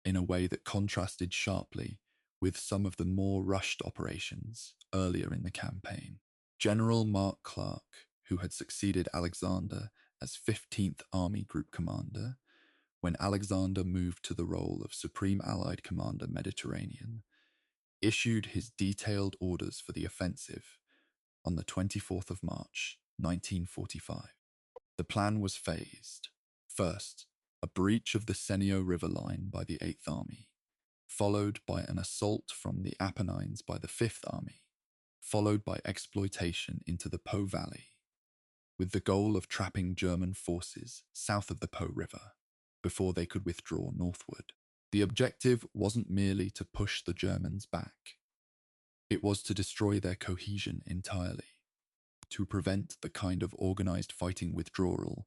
Speaker 1: in a way that contrasted sharply with some of the more rushed operations earlier in the campaign. General Mark Clark, who had succeeded Alexander as 15th Army Group Commander, when Alexander moved to the role of Supreme Allied Commander Mediterranean, issued his detailed orders for the offensive on the 24th of March, 1945. The plan was phased. First, a breach of the Senio River line by the 8th Army, followed by an assault from the Apennines by the 5th Army, followed by exploitation into the Po Valley, with the goal of trapping German forces south of the Po River before they could withdraw northward. The objective wasn't merely to push the Germans back. It was to destroy their cohesion entirely, to prevent the kind of organized fighting withdrawal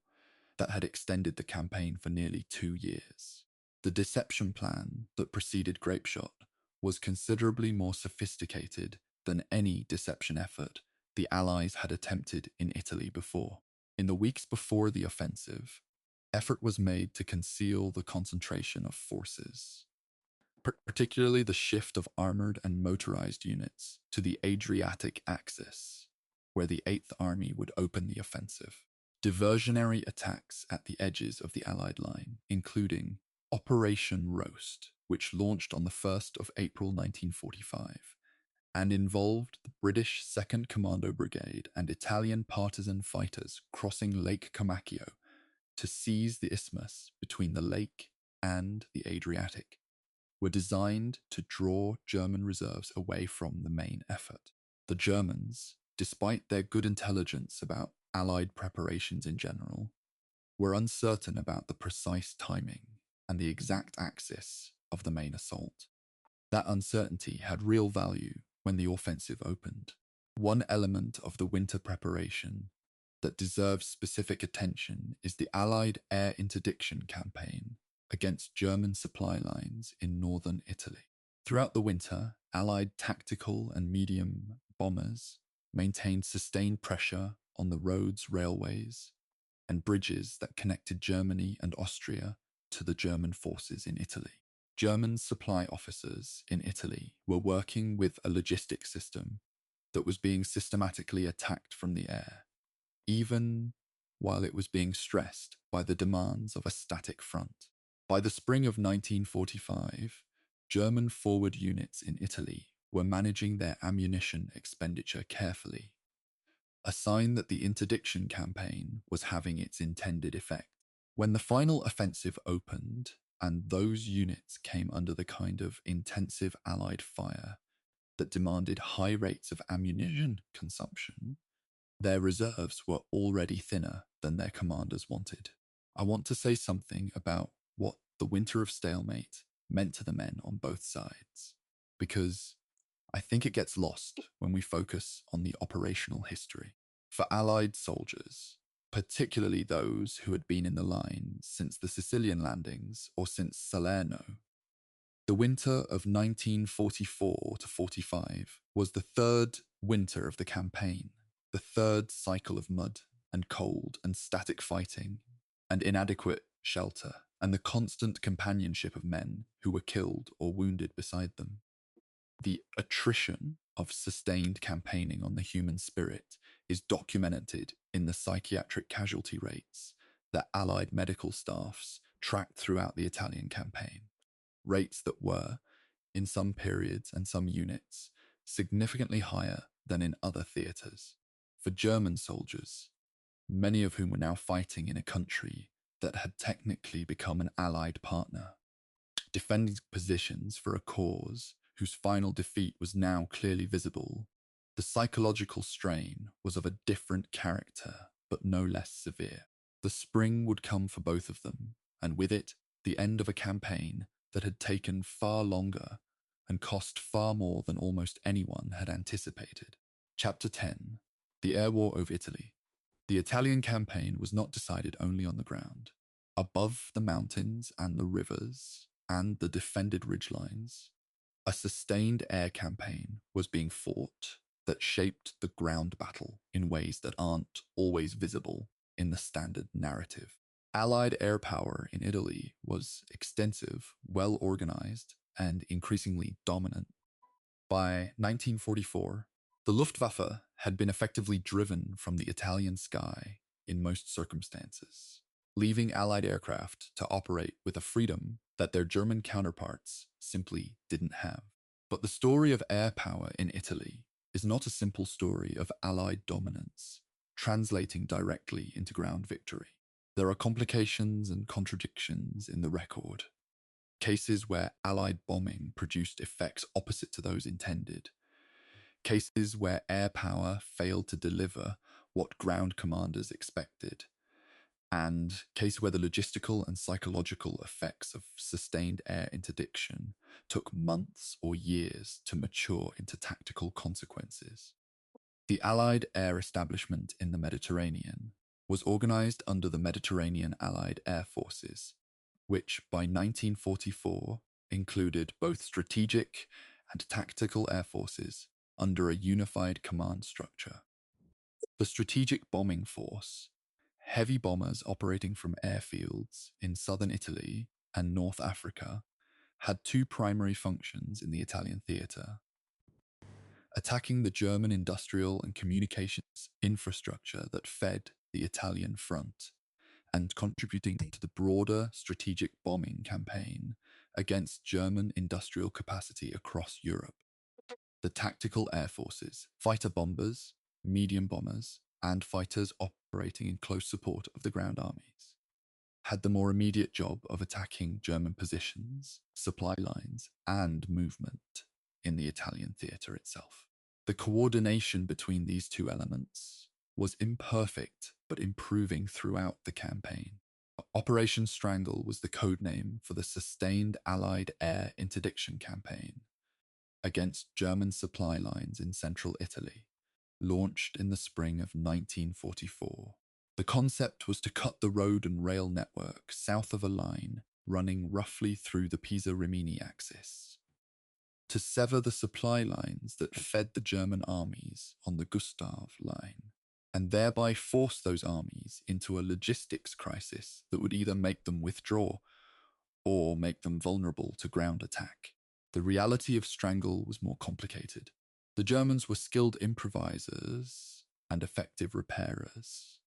Speaker 1: that had extended the campaign for nearly 2 years. The deception plan that preceded Grapeshot was considerably more sophisticated than any deception effort the Allies had attempted in Italy before. In the weeks before the offensive, effort was made to conceal the concentration of forces, particularly the shift of armored and motorized units to the Adriatic axis, where the 8th Army would open the offensive. Diversionary attacks at the edges of the Allied line, including Operation Roast, which launched on the 1st of April 1945, and involved the British 2nd Commando Brigade and Italian partisan fighters crossing Lake Comacchio to seize the isthmus between the lake and the Adriatic, were designed to draw German reserves away from the main effort. The Germans, despite their good intelligence about Allied preparations in general, were uncertain about the precise timing and the exact axis of the main assault. That uncertainty had real value when the offensive opened. One element of the winter preparation that deserves specific attention is the Allied air interdiction campaign against German supply lines in northern Italy. Throughout the winter, Allied tactical and medium bombers maintained sustained pressure on the roads, railways, and bridges that connected Germany and Austria to the German forces in Italy. German supply officers in Italy were working with a logistics system that was being systematically attacked from the air, even while it was being stressed by the demands of a static front. By the spring of 1945, German forward units in Italy were managing their ammunition expenditure carefully, a sign that the interdiction campaign was having its intended effect. When the final offensive opened, and those units came under the kind of intensive Allied fire that demanded high rates of ammunition consumption, their reserves were already thinner than their commanders wanted. I want to say something about what the winter of stalemate meant to the men on both sides, because I think it gets lost when we focus on the operational history. For Allied soldiers, particularly those who had been in the line since the Sicilian landings or since Salerno, the winter of 1944 to 45 was the third winter of the campaign, the third cycle of mud and cold and static fighting and inadequate shelter and the constant companionship of men who were killed or wounded beside them. The attrition of sustained campaigning on the human spirit is documented in the psychiatric casualty rates that Allied medical staffs tracked throughout the Italian campaign, rates that were, in some periods and some units, significantly higher than in other theatres. For German soldiers, many of whom were now fighting in a country that had technically become an Allied partner, defending positions for a cause whose final defeat was now clearly visible, The psychological strain was of a different character, but no less severe. The spring would come for both of them, and with it, the end of a campaign that had taken far longer and cost far more than almost anyone had anticipated. Chapter 10: The Air War over Italy. The Italian campaign was not decided only on the ground. Above the mountains and the rivers and the defended ridgelines, a sustained air campaign was being fought that shaped the ground battle in ways that aren't always visible in the standard narrative. Allied air power in Italy was extensive, well organized, and increasingly dominant. By 1944, the Luftwaffe had been effectively driven from the Italian sky in most circumstances, leaving Allied aircraft to operate with a freedom that their German counterparts simply didn't have. But the story of air power in Italy is not a simple story of Allied dominance, translating directly into ground victory. There are complications and contradictions in the record. Cases where Allied bombing produced effects opposite to those intended. Cases where air power failed to deliver what ground commanders expected. And cases where the logistical and psychological effects of sustained air interdiction took months or years to mature into tactical consequences. The Allied air establishment in the Mediterranean was organized under the Mediterranean Allied Air Forces, which by 1944 included both strategic and tactical air forces under a unified command structure. The Strategic Bombing Force, heavy bombers operating from airfields in southern Italy and North Africa, had two primary functions in the Italian theatre: attacking the German industrial and communications infrastructure that fed the Italian front, and contributing to the broader strategic bombing campaign against German industrial capacity across Europe. The tactical air forces, fighter bombers, medium bombers, and fighters operating in close support of the ground armies, had the more immediate job of attacking German positions, supply lines, and movement in the Italian theatre itself. The coordination between these two elements was imperfect but improving throughout the campaign. Operation Strangle was the code name for the sustained Allied air interdiction campaign against German supply lines in central Italy, launched in the spring of 1944. The concept was to cut the road and rail network south of a line running roughly through the Pisa-Rimini axis, to sever the supply lines that fed the German armies on the Gustav line, and thereby force those armies into a logistics crisis that would either make them withdraw or make them vulnerable to ground attack. The reality of Strangle was more complicated. The Germans were skilled improvisers and effective repairers.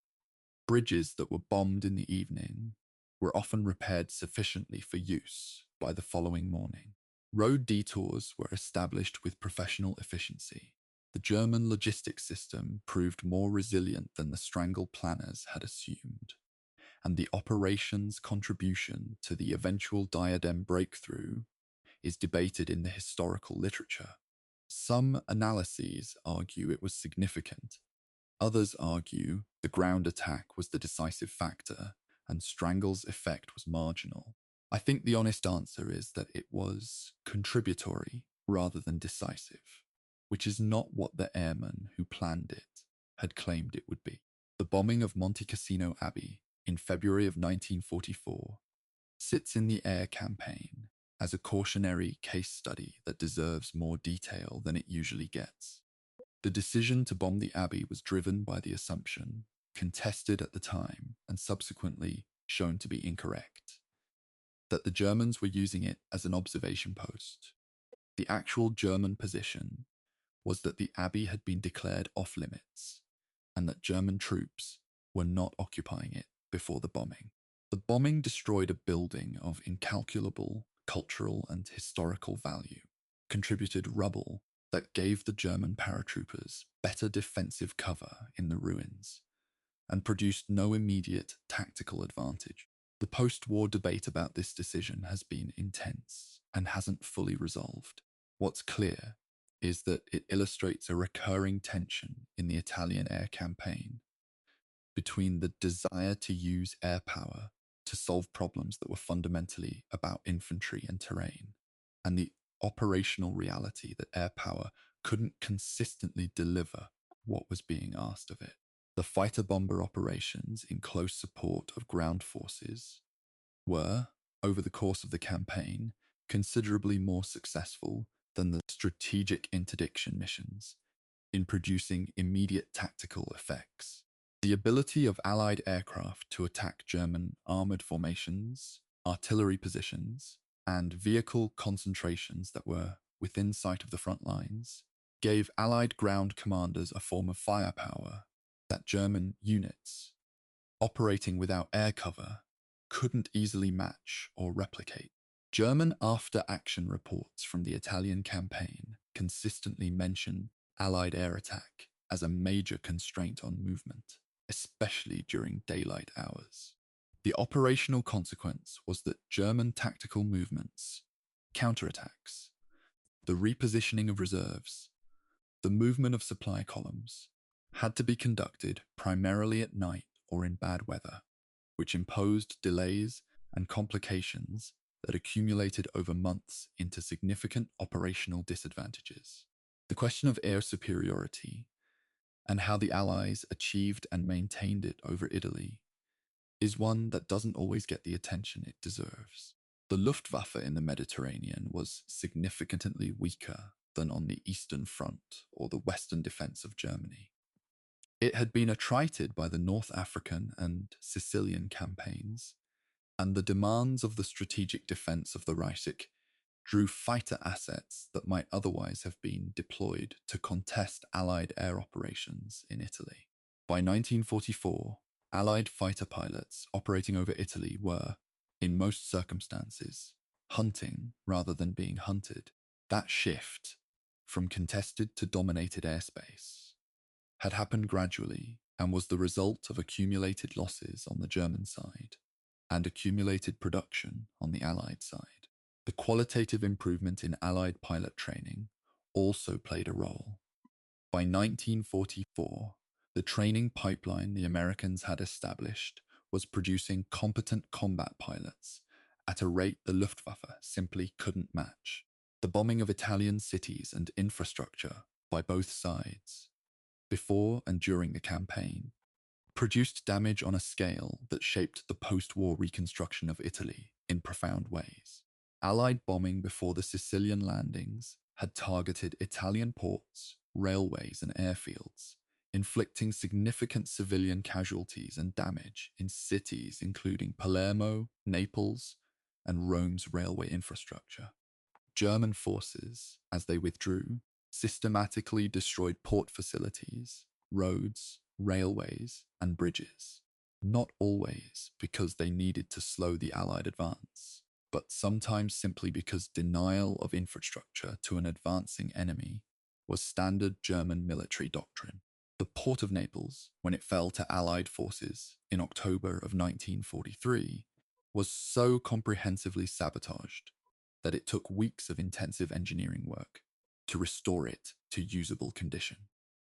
Speaker 1: Bridges that were bombed in the evening were often repaired sufficiently for use by the following morning. Road detours were established with professional efficiency. The German logistics system proved more resilient than the Strangle planners had assumed, and the operation's contribution to the eventual diadem breakthrough is debated in the historical literature. Some analyses argue it was significant. Others argue the ground attack was the decisive factor and Strangle's effect was marginal. I think the honest answer is that it was contributory rather than decisive, which is not what the airmen who planned it had claimed it would be. The bombing of Monte Cassino Abbey in February of 1944 sits in the air campaign as a cautionary case study that deserves more detail than it usually gets. The decision to bomb the Abbey was driven by the assumption, contested at the time and subsequently shown to be incorrect, that the Germans were using it as an observation post. The actual German position was that the Abbey had been declared off limits and that German troops were not occupying it before the bombing. The bombing destroyed a building of incalculable cultural and historical value, contributed rubble that gave the German paratroopers better defensive cover in the ruins, and produced no immediate tactical advantage. The post-war debate about this decision has been intense and hasn't fully resolved. What's clear is that it illustrates a recurring tension in the Italian air campaign between the desire to use air power to solve problems that were fundamentally about infantry and terrain, and the operational reality that air power couldn't consistently deliver what was being asked of it. The fighter bomber operations in close support of ground forces were, over the course of the campaign, considerably more successful than the strategic interdiction missions in producing immediate tactical effects. The ability of Allied aircraft to attack German armoured formations, artillery positions, and vehicle concentrations that were within sight of the front lines gave Allied ground commanders a form of firepower that German units, operating without air cover, couldn't easily match or replicate. German after-action reports from the Italian campaign consistently mention Allied air attack as a major constraint on movement, especially during daylight hours. The operational consequence was that German tactical movements, counterattacks, the repositioning of reserves, the movement of supply columns, had to be conducted primarily at night or in bad weather, which imposed delays and complications that accumulated over months into significant operational disadvantages. The question of air superiority and how the Allies achieved and maintained it over Italy is one that doesn't always get the attention it deserves. The Luftwaffe in the Mediterranean was significantly weaker than on the Eastern Front or the Western defense of Germany. It had been attrited by the North African and Sicilian campaigns, and the demands of the strategic defense of the Reich drew fighter assets that might otherwise have been deployed to contest Allied air operations in Italy. By 1944, Allied fighter pilots operating over Italy were, in most circumstances, hunting rather than being hunted. That shift from contested to dominated airspace had happened gradually and was the result of accumulated losses on the German side and accumulated production on the Allied side. The qualitative improvement in Allied pilot training also played a role. By 1944, the training pipeline the Americans had established was producing competent combat pilots at a rate the Luftwaffe simply couldn't match. The bombing of Italian cities and infrastructure by both sides, before and during the campaign, produced damage on a scale that shaped the post-war reconstruction of Italy in profound ways. Allied bombing before the Sicilian landings had targeted Italian ports, railways, and airfields, inflicting significant civilian casualties and damage in cities including Palermo, Naples, and Rome's railway infrastructure. German forces, as they withdrew, systematically destroyed port facilities, roads, railways, and bridges, not always because they needed to slow the Allied advance, but sometimes simply because denial of infrastructure to an advancing enemy was standard German military doctrine. The port of Naples, when it fell to Allied forces in October of 1943, was so comprehensively sabotaged that it took weeks of intensive engineering work to restore it to usable condition.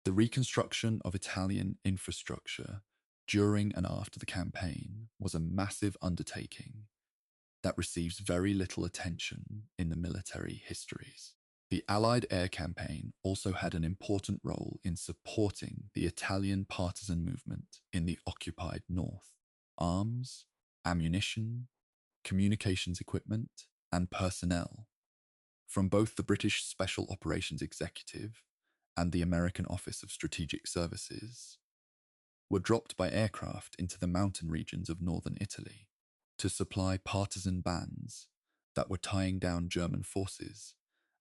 Speaker 1: The reconstruction of Italian infrastructure during and after the campaign was a massive undertaking that receives very little attention in the military histories. The Allied air campaign also had an important role in supporting the Italian partisan movement in the occupied north. Arms, ammunition, communications equipment, and personnel from both the British Special Operations Executive and the American Office of Strategic Services were dropped by aircraft into the mountain regions of northern Italy to supply partisan bands that were tying down German forces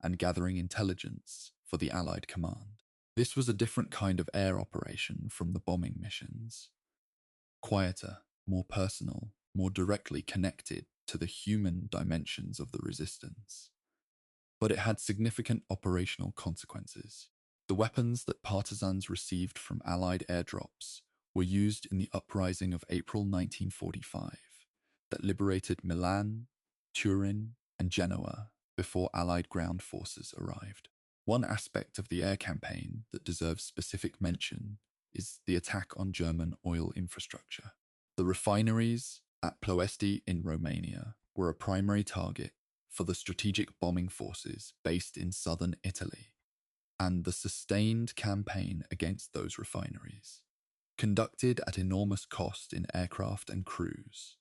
Speaker 1: and gathering intelligence for the Allied command. This was a different kind of air operation from the bombing missions. Quieter, more personal, more directly connected to the human dimensions of the resistance. But it had significant operational consequences. The weapons that partisans received from Allied airdrops were used in the uprising of April 1945 that liberated Milan, Turin, and Genoa before Allied ground forces arrived. One aspect of the air campaign that deserves specific mention is the attack on German oil infrastructure. The refineries at Ploesti in Romania were a primary target for the strategic bombing forces based in southern Italy, and the sustained campaign against those refineries, conducted at enormous cost in aircraft and crews,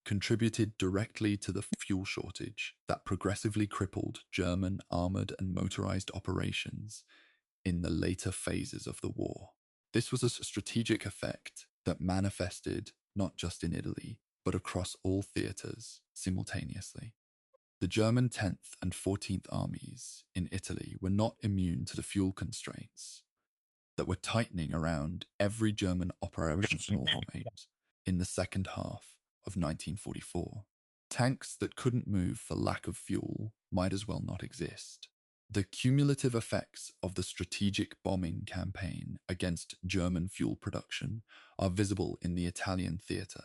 Speaker 1: contributed directly to the fuel shortage that progressively crippled German armoured and motorised operations in the later phases of the war. This was a strategic effect that manifested not just in Italy, but across all theatres simultaneously. The German 10th and 14th armies in Italy were not immune to the fuel constraints that were tightening around every German operational point in the second half of 1944. Tanks that couldn't move for lack of fuel might as well not exist. The cumulative effects of the strategic bombing campaign against German fuel production are visible in the Italian theatre,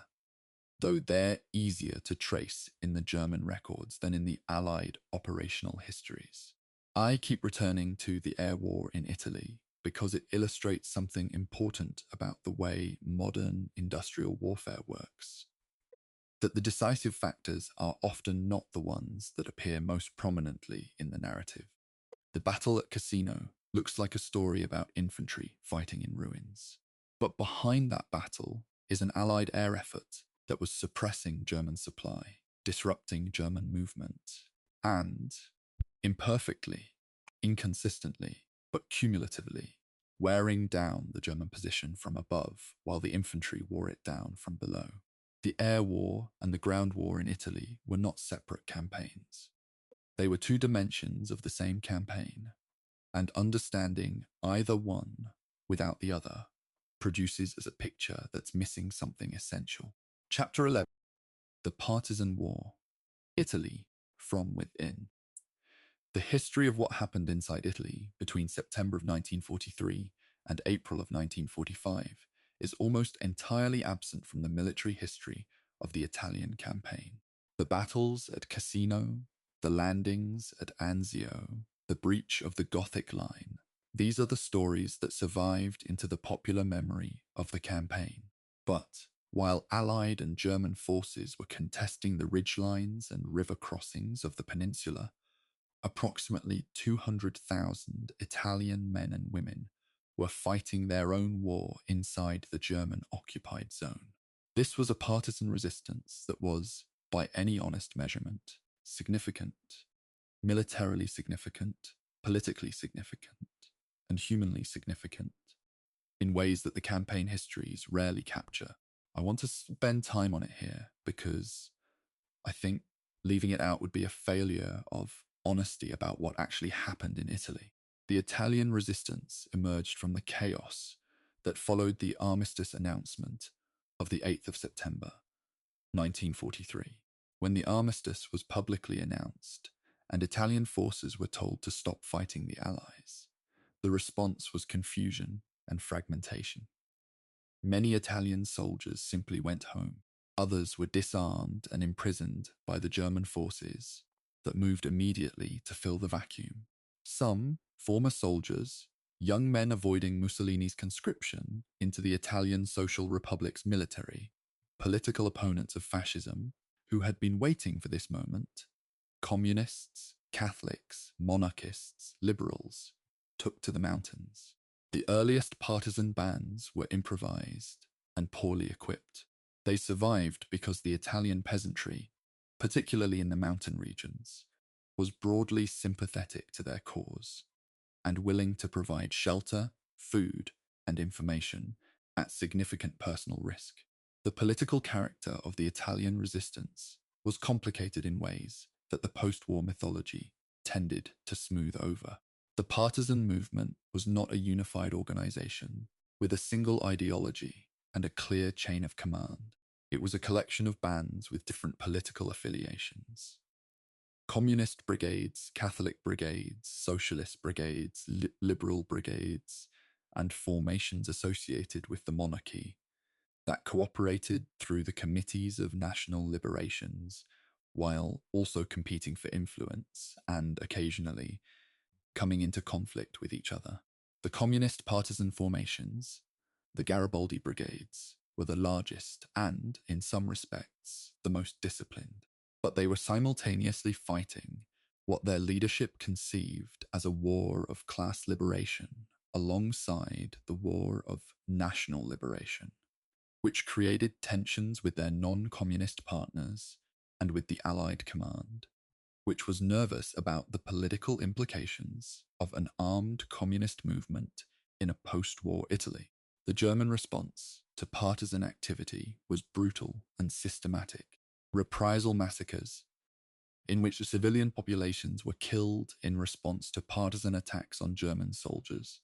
Speaker 1: though they're easier to trace in the German records than in the Allied operational histories. I keep returning to the air war in Italy because it illustrates something important about the way modern industrial warfare works. That the decisive factors are often not the ones that appear most prominently in the narrative. The battle at Cassino looks like a story about infantry fighting in ruins. But behind that battle is an Allied air effort that was suppressing German supply, disrupting German movement, and, imperfectly, inconsistently, but cumulatively, wearing down the German position from above while the infantry wore it down from below. The air war and the ground war in Italy were not separate campaigns. They were two dimensions of the same campaign, and understanding either one without the other produces as a picture that's missing something essential. Chapter 11. The Partisan War. Italy from within. The history of what happened inside Italy between September of 1943 and April of 1945 is almost entirely absent from the military history of the Italian campaign. The battles at Cassino, the landings at Anzio, the breach of the Gothic Line, these are the stories that survived into the popular memory of the campaign. But while Allied and German forces were contesting the ridgelines and river crossings of the peninsula, approximately 200,000 Italian men and women were fighting their own war inside the German-occupied zone. This was a partisan resistance that was, by any honest measurement, significant, militarily significant, politically significant, and humanly significant, in ways that the campaign histories rarely capture. I want to spend time on it here because I think leaving it out would be a failure of honesty about what actually happened in Italy. The Italian resistance emerged from the chaos that followed the armistice announcement of the 8th of September, 1943. When the armistice was publicly announced and Italian forces were told to stop fighting the Allies, the response was confusion and fragmentation. Many Italian soldiers simply went home. Others were disarmed and imprisoned by the German forces that moved immediately to fill the vacuum. Some, former soldiers, young men avoiding Mussolini's conscription into the Italian Social Republic's military, political opponents of fascism who had been waiting for this moment, communists, Catholics, monarchists, liberals, took to the mountains. The earliest partisan bands were improvised and poorly equipped. They survived because the Italian peasantry, particularly in the mountain regions, was broadly sympathetic to their cause and willing to provide shelter, food, and information at significant personal risk. The political character of the Italian resistance was complicated in ways that the post-war mythology tended to smooth over. The partisan movement was not a unified organization with a single ideology and a clear chain of command. It was a collection of bands with different political affiliations. Communist brigades, Catholic brigades, socialist brigades, liberal brigades, and formations associated with the monarchy that cooperated through the committees of national liberations while also competing for influence and, occasionally, coming into conflict with each other. The communist partisan formations, the Garibaldi brigades, were the largest and, in some respects, the most disciplined, but they were simultaneously fighting what their leadership conceived as a war of class liberation alongside the war of national liberation, which created tensions with their non-communist partners and with the Allied command, which was nervous about the political implications of an armed communist movement in a post-war Italy. The German response to partisan activity was brutal and systematic. Reprisal massacres, in which the civilian populations were killed in response to partisan attacks on German soldiers,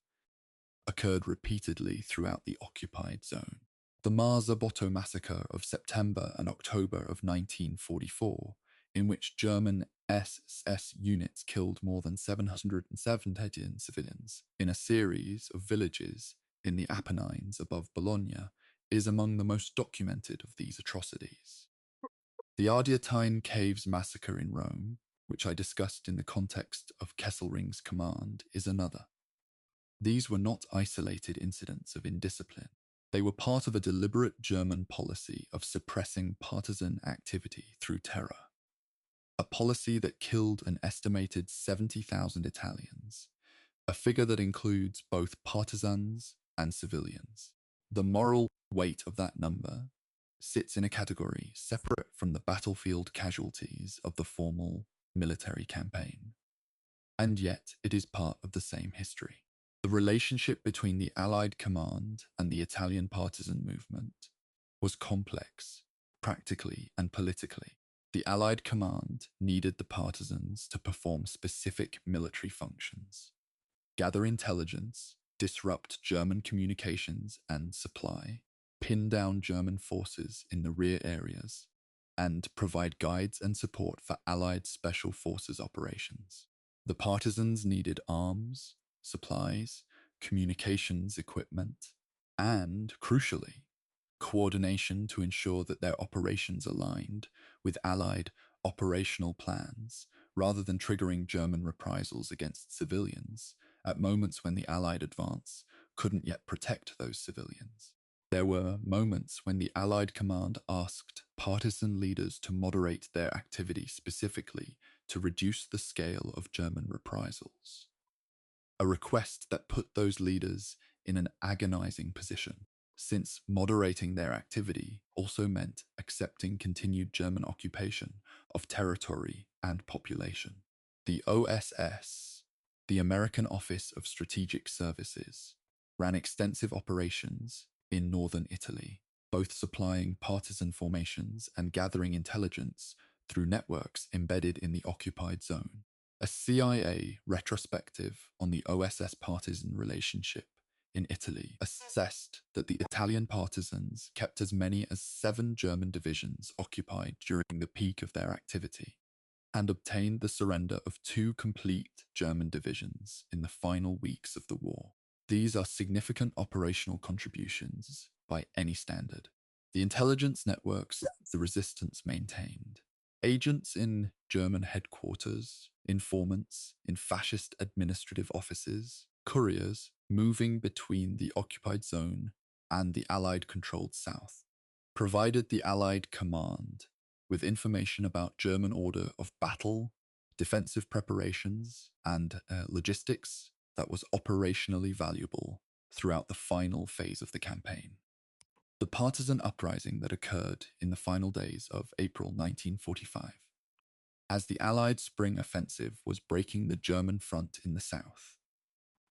Speaker 1: occurred repeatedly throughout the occupied zone. The Marzabotto massacre of September and October of 1944, in which German SS units killed more than 770 civilians in a series of villages in the Apennines above Bologna, is among the most documented of these atrocities. The Ardeatine Caves massacre in Rome, which I discussed in the context of Kesselring's command, is another. These were not isolated incidents of indiscipline. They were part of a deliberate German policy of suppressing partisan activity through terror, a policy that killed an estimated 70,000 Italians, a figure that includes both partisans and civilians. The moral weight of that number sits in a category separate from the battlefield casualties of the formal military campaign, and yet it is part of the same history. The relationship between the Allied command and the Italian partisan movement was complex, practically and politically. The Allied command needed the partisans to perform specific military functions: gather intelligence, disrupt German communications and supply, pin down German forces in the rear areas, and provide guides and support for Allied special forces operations. The partisans needed arms, supplies, communications equipment, and, crucially, coordination to ensure that their operations aligned with Allied operational plans rather than triggering German reprisals against civilians at moments when the Allied advance couldn't yet protect those civilians. There were moments when the Allied command asked partisan leaders to moderate their activity specifically to reduce the scale of German reprisals, a request that put those leaders in an agonizing position, since moderating their activity also meant accepting continued German occupation of territory and population. The OSS, the American Office of Strategic Services, ran extensive operations in northern Italy, both supplying partisan formations and gathering intelligence through networks embedded in the occupied zone. A CIA retrospective on the OSS partisan relationship in Italy assessed that the Italian partisans kept as many as 7 German divisions occupied during the peak of their activity, and obtained the surrender of 2 complete German divisions in the final weeks of the war. These are significant operational contributions by any standard. The intelligence networks the resistance maintained, agents in German headquarters, informants in fascist administrative offices, couriers moving between the occupied zone and the Allied-controlled south, provided the Allied command with information about German order of battle, defensive preparations, and logistics that was operationally valuable throughout the final phase of the campaign. The partisan uprising that occurred in the final days of April 1945, as the Allied spring offensive was breaking the German front in the south,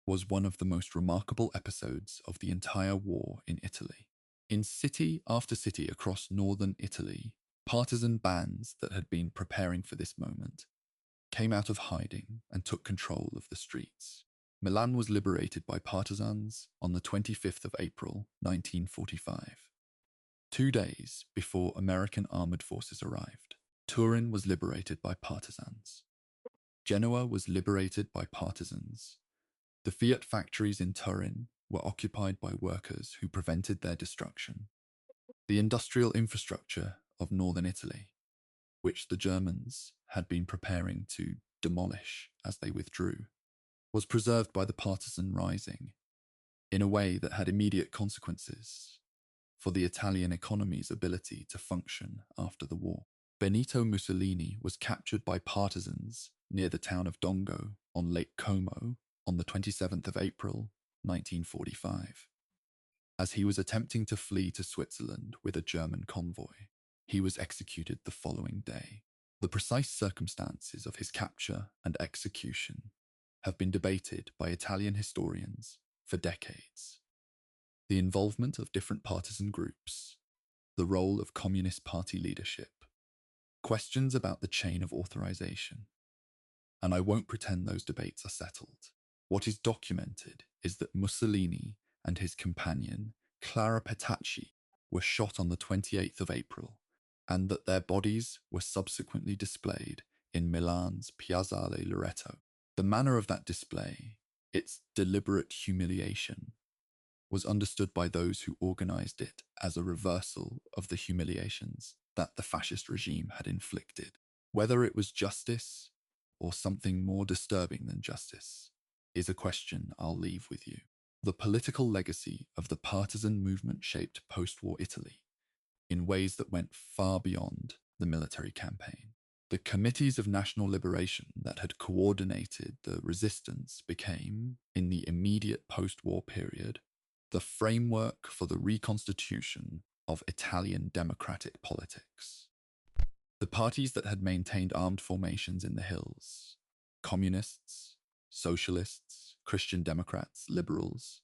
Speaker 1: was one of the most remarkable episodes of the entire war in Italy. In city after city across northern Italy, partisan bands that had been preparing for this moment came out of hiding and took control of the streets. Milan was liberated by partisans on the 25th of April, 1945. 2 days before American armored forces arrived, Turin was liberated by partisans. Genoa was liberated by partisans. The Fiat factories in Turin were occupied by workers who prevented their destruction. The industrial infrastructure of northern Italy, which the Germans had been preparing to demolish as they withdrew, was preserved by the partisan rising in a way that had immediate consequences for the Italian economy's ability to function after the war. Benito Mussolini was captured by partisans near the town of Dongo on Lake Como on the 27th of April, 1945. As he was attempting to flee to Switzerland with a German convoy, he was executed the following day. The precise circumstances of his capture and execution have been debated by Italian historians for decades. The involvement of different partisan groups, the role of Communist Party leadership, questions about the chain of authorization, and I won't pretend those debates are settled. What is documented is that Mussolini and his companion, Clara Petacci, were shot on the 28th of April, and that their bodies were subsequently displayed in Milan's Piazzale Loreto. The manner of that display, its deliberate humiliation, was understood by those who organized it as a reversal of the humiliations that the fascist regime had inflicted. Whether it was justice or something more disturbing than justice is a question I'll leave with you. The political legacy of the partisan movement shaped post-war Italy in ways that went far beyond the military campaign. The committees of national liberation that had coordinated the resistance became, in the immediate post-war period, the framework for the reconstitution of Italian democratic politics. The parties that had maintained armed formations in the hills, communists, socialists, Christian Democrats, liberals,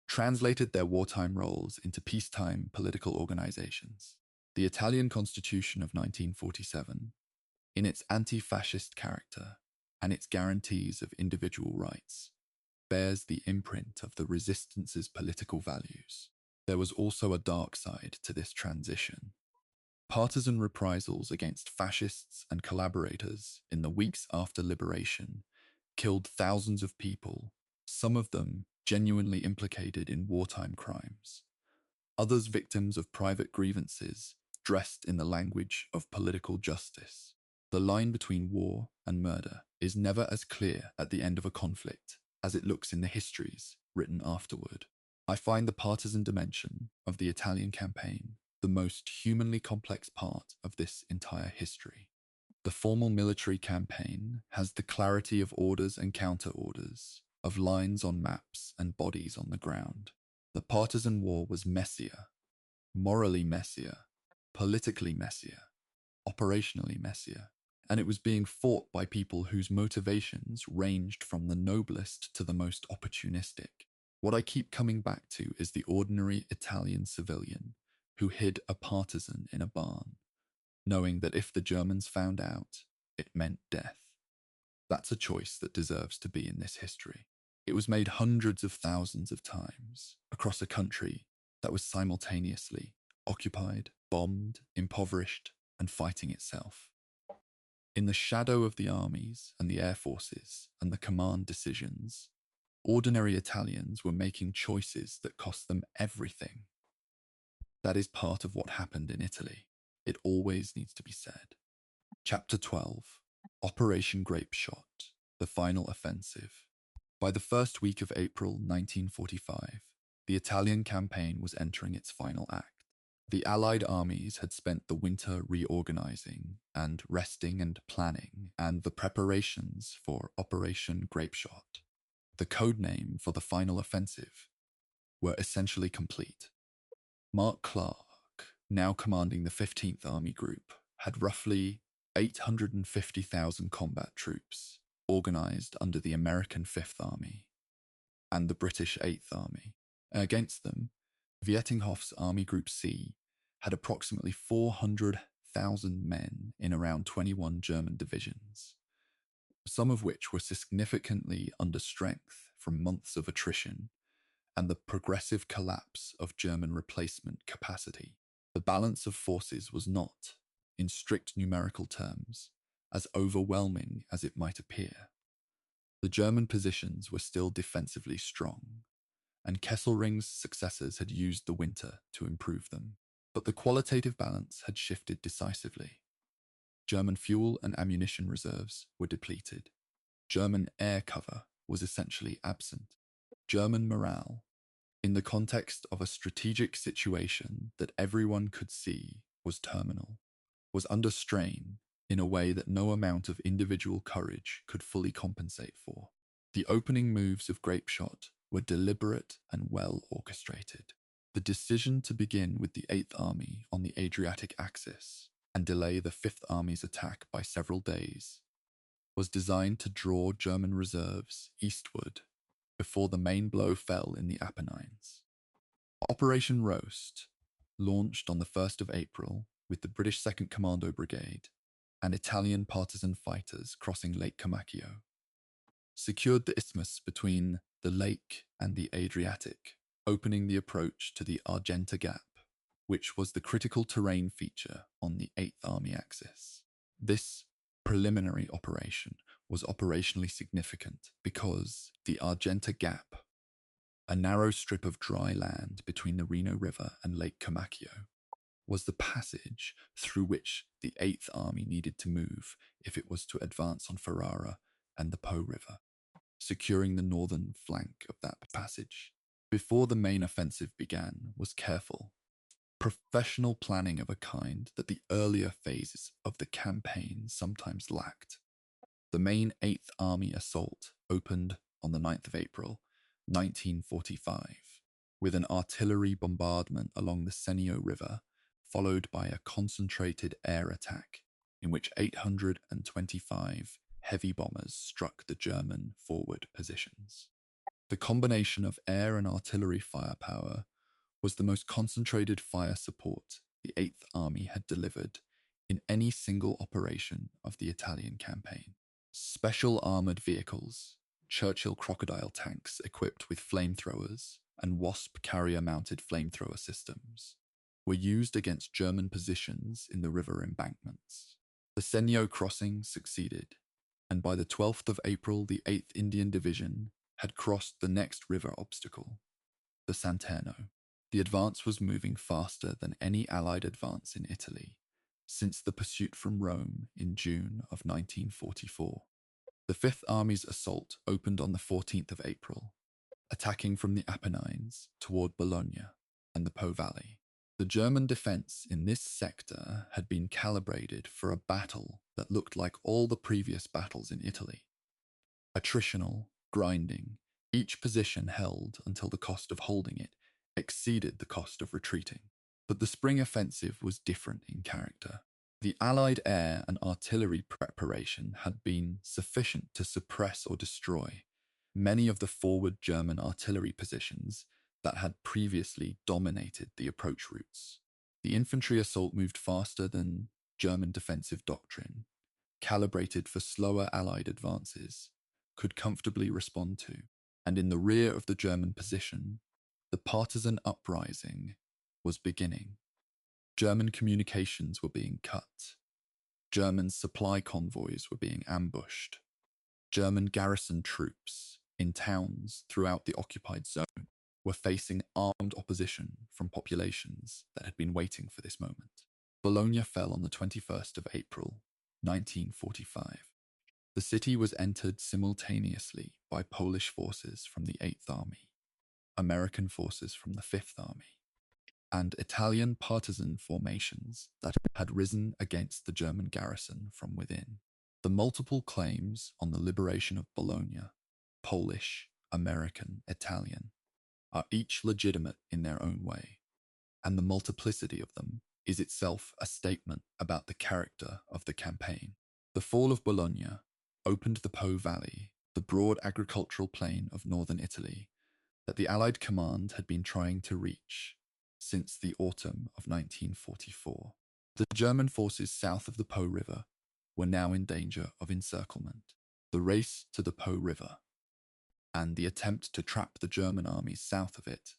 Speaker 1: translated their wartime roles into peacetime political organizations. The Italian Constitution of 1947, in its anti-fascist character and its guarantees of individual rights, bears the imprint of the resistance's political values. There was also a dark side to this transition. Partisan reprisals against fascists and collaborators in the weeks after liberation killed thousands of people, some of them genuinely implicated in wartime crimes, others victims of private grievances dressed in the language of political justice. The line between war and murder is never as clear at the end of a conflict as it looks in the histories written afterward. I find the partisan dimension of the Italian campaign the most humanly complex part of this entire history. The formal military campaign has the clarity of orders and counter-orders, of lines on maps and bodies on the ground. The partisan war was messier, morally messier, politically messier, operationally messier, and it was being fought by people whose motivations ranged from the noblest to the most opportunistic. What I keep coming back to is the ordinary Italian civilian who hid a partisan in a barn, knowing that if the Germans found out, it meant death. That's a choice that deserves to be in this history. It was made hundreds of thousands of times across a country that was simultaneously occupied, bombed, impoverished, and fighting itself. In the shadow of the armies and the air forces and the command decisions, ordinary Italians were making choices that cost them everything. That is part of what happened in Italy. It always needs to be said. Chapter 12, Operation Grapeshot, the Final Offensive. By the first week of April 1945, the Italian campaign was entering its final act. The Allied armies had spent the winter reorganizing and resting and planning, and the preparations for Operation Grapeshot, the code name for the final offensive, were essentially complete. Mark Clark, now commanding the 15th Army Group, had roughly 850,000 combat troops organized under the American 5th Army and the British 8th Army. Against them, Vietinghoff's Army Group C had approximately 400,000 men in around 21 German divisions, some of which were significantly under strength from months of attrition and the progressive collapse of German replacement capacity. The balance of forces was not, in strict numerical terms, as overwhelming as it might appear. The German positions were still defensively strong, and Kesselring's successors had used the winter to improve them. But the qualitative balance had shifted decisively. German fuel and ammunition reserves were depleted. German air cover was essentially absent. German morale, in the context of a strategic situation that everyone could see was terminal, was under strain in a way that no amount of individual courage could fully compensate for. The opening moves of Grapeshot were deliberate and well orchestrated. The decision to begin with the Eighth Army on the Adriatic axis and delay the Fifth Army's attack by several days was designed to draw German reserves eastward before the main blow fell in the Apennines. Operation Roast, launched on the 1st of April with the British 2nd Commando Brigade and Italian partisan fighters crossing Lake Comacchio, secured the isthmus between the lake and the Adriatic, opening the approach to the Argenta Gap, which was the critical terrain feature on the 8th Army axis. This preliminary operation was operationally significant because the Argenta Gap, a narrow strip of dry land between the Reno River and Lake Comacchio, was the passage through which the 8th Army needed to move if it was to advance on Ferrara and the Po River, securing the northern flank of that passage. Before the main offensive began was careful, professional planning of a kind that the earlier phases of the campaign sometimes lacked. The main 8th Army assault opened on the 9th of April, 1945, with an artillery bombardment along the Senio River, followed by a concentrated air attack in which 825 heavy bombers struck the German forward positions. The combination of air and artillery firepower was the most concentrated fire support the 8th Army had delivered in any single operation of the Italian campaign. Special armoured vehicles, Churchill crocodile tanks equipped with flamethrowers, and Wasp carrier-mounted flamethrower systems were used against German positions in the river embankments. The Senio crossing succeeded, and by the 12th of April the 8th Indian Division had crossed the next river obstacle, the Santerno. The advance was moving faster than any Allied advance in Italy since the pursuit from Rome in June of 1944. The Fifth Army's assault opened on the 14th of April, attacking from the Apennines toward Bologna and the Po Valley. The German defense in this sector had been calibrated for a battle that looked like all the previous battles in Italy. Attritional, grinding, each position held until the cost of holding it exceeded the cost of retreating. But the spring offensive was different in character. The Allied air and artillery preparation had been sufficient to suppress or destroy many of the forward German artillery positions that had previously dominated the approach routes. The infantry assault moved faster than German defensive doctrine, calibrated for slower Allied advances, could comfortably respond to, and in the rear of the German position, the partisan uprising was beginning. German communications were being cut. German supply convoys were being ambushed. German garrison troops in towns throughout the occupied zone were facing armed opposition from populations that had been waiting for this moment. Bologna fell on the 21st of April, 1945. The city was entered simultaneously by Polish forces from the 8th Army, American forces from the 5th Army, and Italian partisan formations that had risen against the German garrison from within. The multiple claims on the liberation of Bologna, Polish, American, Italian, are each legitimate in their own way, and the multiplicity of them is itself a statement about the character of the campaign. The fall of Bologna opened the Po Valley, the broad agricultural plain of northern Italy that the Allied command had been trying to reach since the autumn of 1944. The German forces south of the Po River were now in danger of encirclement. The race to the Po River and the attempt to trap the German armies south of it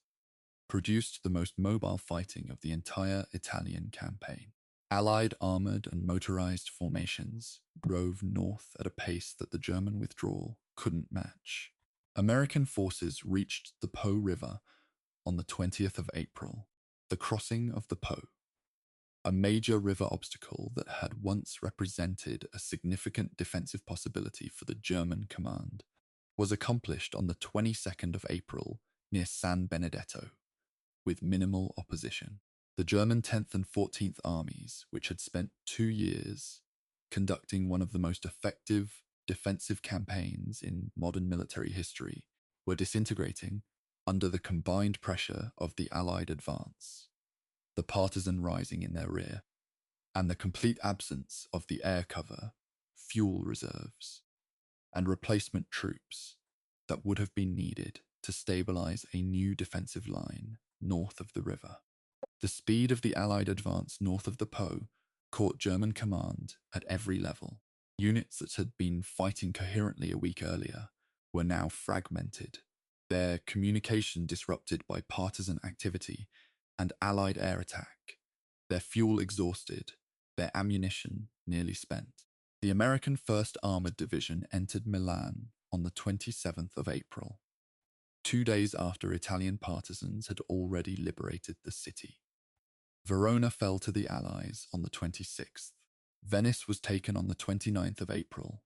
Speaker 1: produced the most mobile fighting of the entire Italian campaign. Allied armoured and motorized formations drove north at a pace that the German withdrawal couldn't match. American forces reached the Po River on the 20th of April, the crossing of the Po, a major river obstacle that had once represented a significant defensive possibility for the German command. was accomplished on the 22nd of April near San Benedetto, with minimal opposition. The German 10th and 14th Armies, which had spent 2 years conducting one of the most effective defensive campaigns in modern military history, were disintegrating under the combined pressure of the Allied advance, the partisan rising in their rear, and the complete absence of the air cover, fuel reserves, and replacement troops that would have been needed to stabilize a new defensive line north of the river. The speed of the Allied advance north of the Po caught German command at every level. Units that had been fighting coherently a week earlier were now fragmented, their communication disrupted by partisan activity and Allied air attack, their fuel exhausted, their ammunition nearly spent. The American 1st Armored Division entered Milan on the 27th of April, 2 days after Italian partisans had already liberated the city. Verona fell to the Allies on the 26th. Venice was taken on the 29th of April,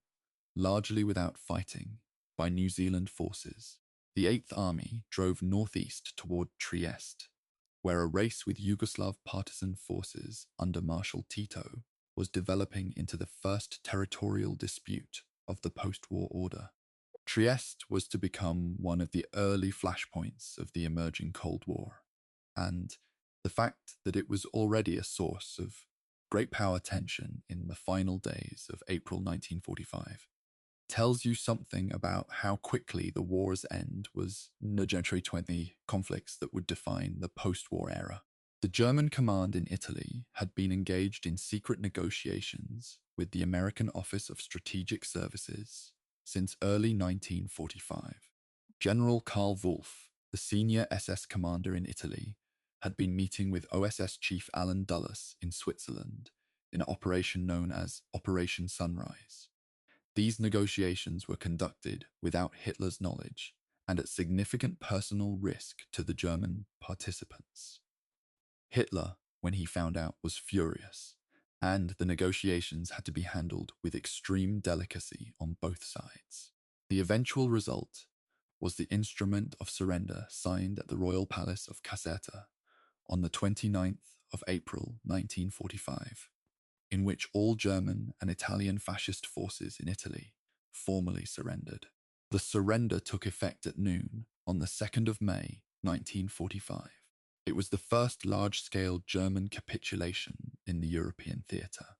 Speaker 1: largely without fighting, by New Zealand forces. The 8th Army drove northeast toward Trieste, where a race with Yugoslav partisan forces under Marshal Tito was developing into the first territorial dispute of the post-war order. Trieste was to become one of the early flashpoints of the emerging Cold War, and the fact that it was already a source of great power tension in the final days of April 1945 tells you something about how quickly the war's end was negentry 20 conflicts that would define the post-war era. The German command in Italy had been engaged in secret negotiations with the American Office of Strategic Services since early 1945. General Karl Wolff, the senior SS commander in Italy, had been meeting with OSS Chief Alan Dulles in Switzerland in an operation known as Operation Sunrise. These negotiations were conducted without Hitler's knowledge and at significant personal risk to the German participants. Hitler, when he found out, was furious, and the negotiations had to be handled with extreme delicacy on both sides. The eventual result was the instrument of surrender signed at the Royal Palace of Caserta on the 29th of April 1945, in which all German and Italian fascist forces in Italy formally surrendered. The surrender took effect at noon on the 2nd of May 1945. It was the first large-scale German capitulation in the European theatre.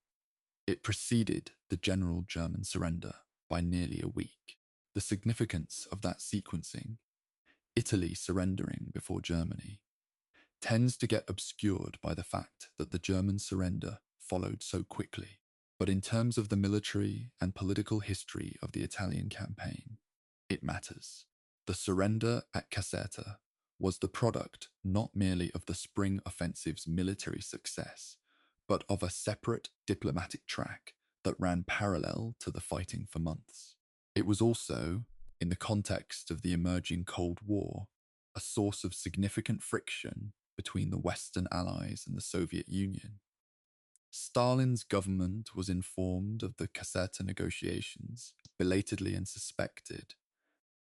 Speaker 1: It preceded the general German surrender by nearly a week. The significance of that sequencing, Italy surrendering before Germany, tends to get obscured by the fact that the German surrender followed so quickly. But in terms of the military and political history of the Italian campaign, it matters. The surrender at Caserta was the product not merely of the Spring Offensive's military success, but of a separate diplomatic track that ran parallel to the fighting for months. It was also, in the context of the emerging Cold War, a source of significant friction between the Western Allies and the Soviet Union. Stalin's government was informed of the Caserta negotiations belatedly and suspected,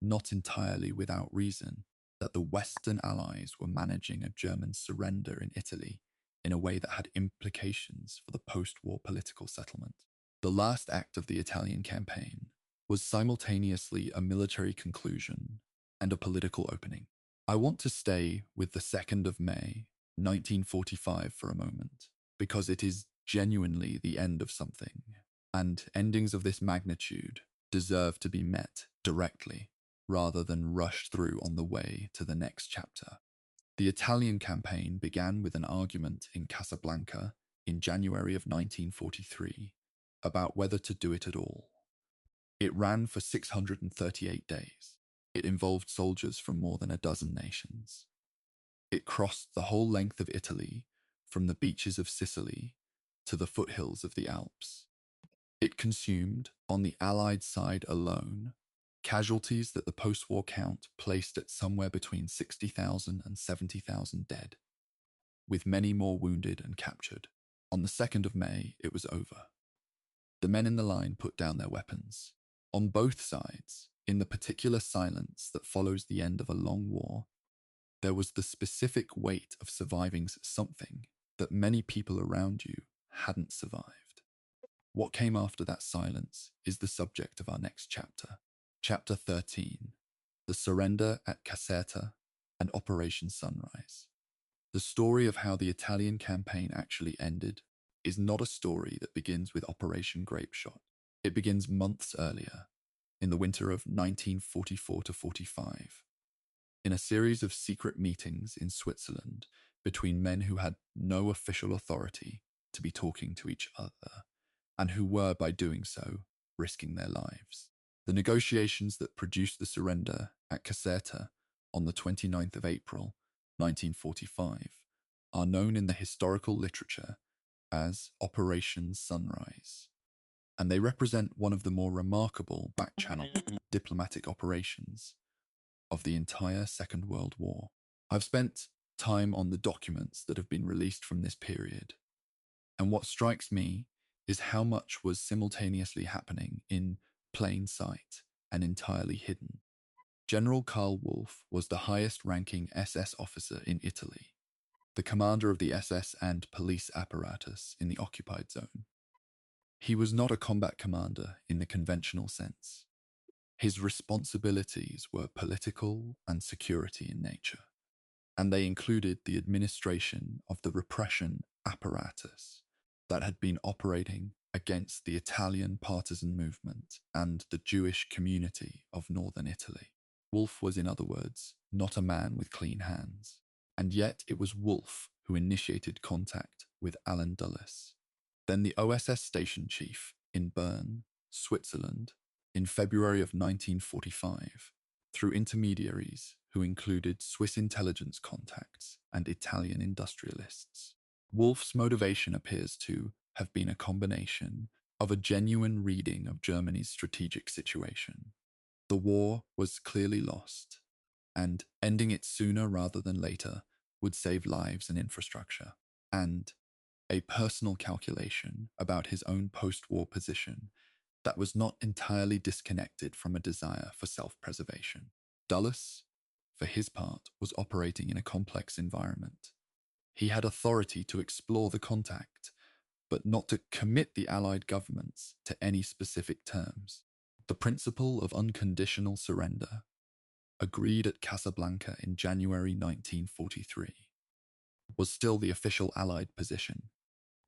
Speaker 1: not entirely without reason, that the Western Allies were managing a German surrender in Italy in a way that had implications for the post-war political settlement. The last act of the Italian campaign was simultaneously a military conclusion and a political opening. I want to stay with the 2nd of May, 1945 for a moment, because it is genuinely the end of something, and endings of this magnitude deserve to be met directly, rather than rushed through on the way to the next chapter. The Italian campaign began with an argument in Casablanca in January of 1943 about whether to do it at all. It ran for 638 days. It involved soldiers from more than a dozen nations. It crossed the whole length of Italy, from the beaches of Sicily to the foothills of the Alps. It consumed, on the Allied side alone, casualties that the post-war count placed at somewhere between 60,000 and 70,000 dead, with many more wounded and captured. On the 2nd of May, it was over. The men in the line put down their weapons. On both sides, In the particular silence that follows the end of a long war, there was the specific weight of surviving something that many people around you hadn't survived. What came after that silence is the subject of our next chapter. Chapter 13, The Surrender at Caserta and Operation Sunrise. The story of how the Italian campaign actually ended is not a story that begins with Operation Grapeshot. It begins months earlier, in the winter of 1944 to 45, in a series of secret meetings in Switzerland between men who had no official authority to be talking to each other, and who were, by doing so, risking their lives. The negotiations that produced the surrender at Caserta on the 29th of April, 1945, are known in the historical literature as Operation Sunrise, and they represent one of the more remarkable back-channel diplomatic operations of the entire Second World War. I've spent time on the documents that have been released from this period, and what strikes me is how much was simultaneously happening in plain sight and entirely hidden. General Karl Wolff was the highest-ranking SS officer in Italy, the commander of the SS and police apparatus in the occupied zone. He was not a combat commander in the conventional sense. His responsibilities were political and security in nature, and they included the administration of the repression apparatus that had been operating against the Italian partisan movement and the Jewish community of northern Italy. Wolff was, in other words, not a man with clean hands, and yet it was Wolff who initiated contact with Alan Dulles, then the OSS station chief in Bern, Switzerland, in February of 1945, through intermediaries who included Swiss intelligence contacts and Italian industrialists. Wolff's motivation appears to have been a combination of a genuine reading of Germany's strategic situation. The war was clearly lost, and ending it sooner rather than later would save lives and infrastructure, and a personal calculation about his own post-war position that was not entirely disconnected from a desire for self-preservation. Dulles, for his part, was operating in a complex environment. He had authority to explore the contact, but not to commit the Allied governments to any specific terms. The principle of unconditional surrender, agreed at Casablanca in January 1943, was still the official Allied position,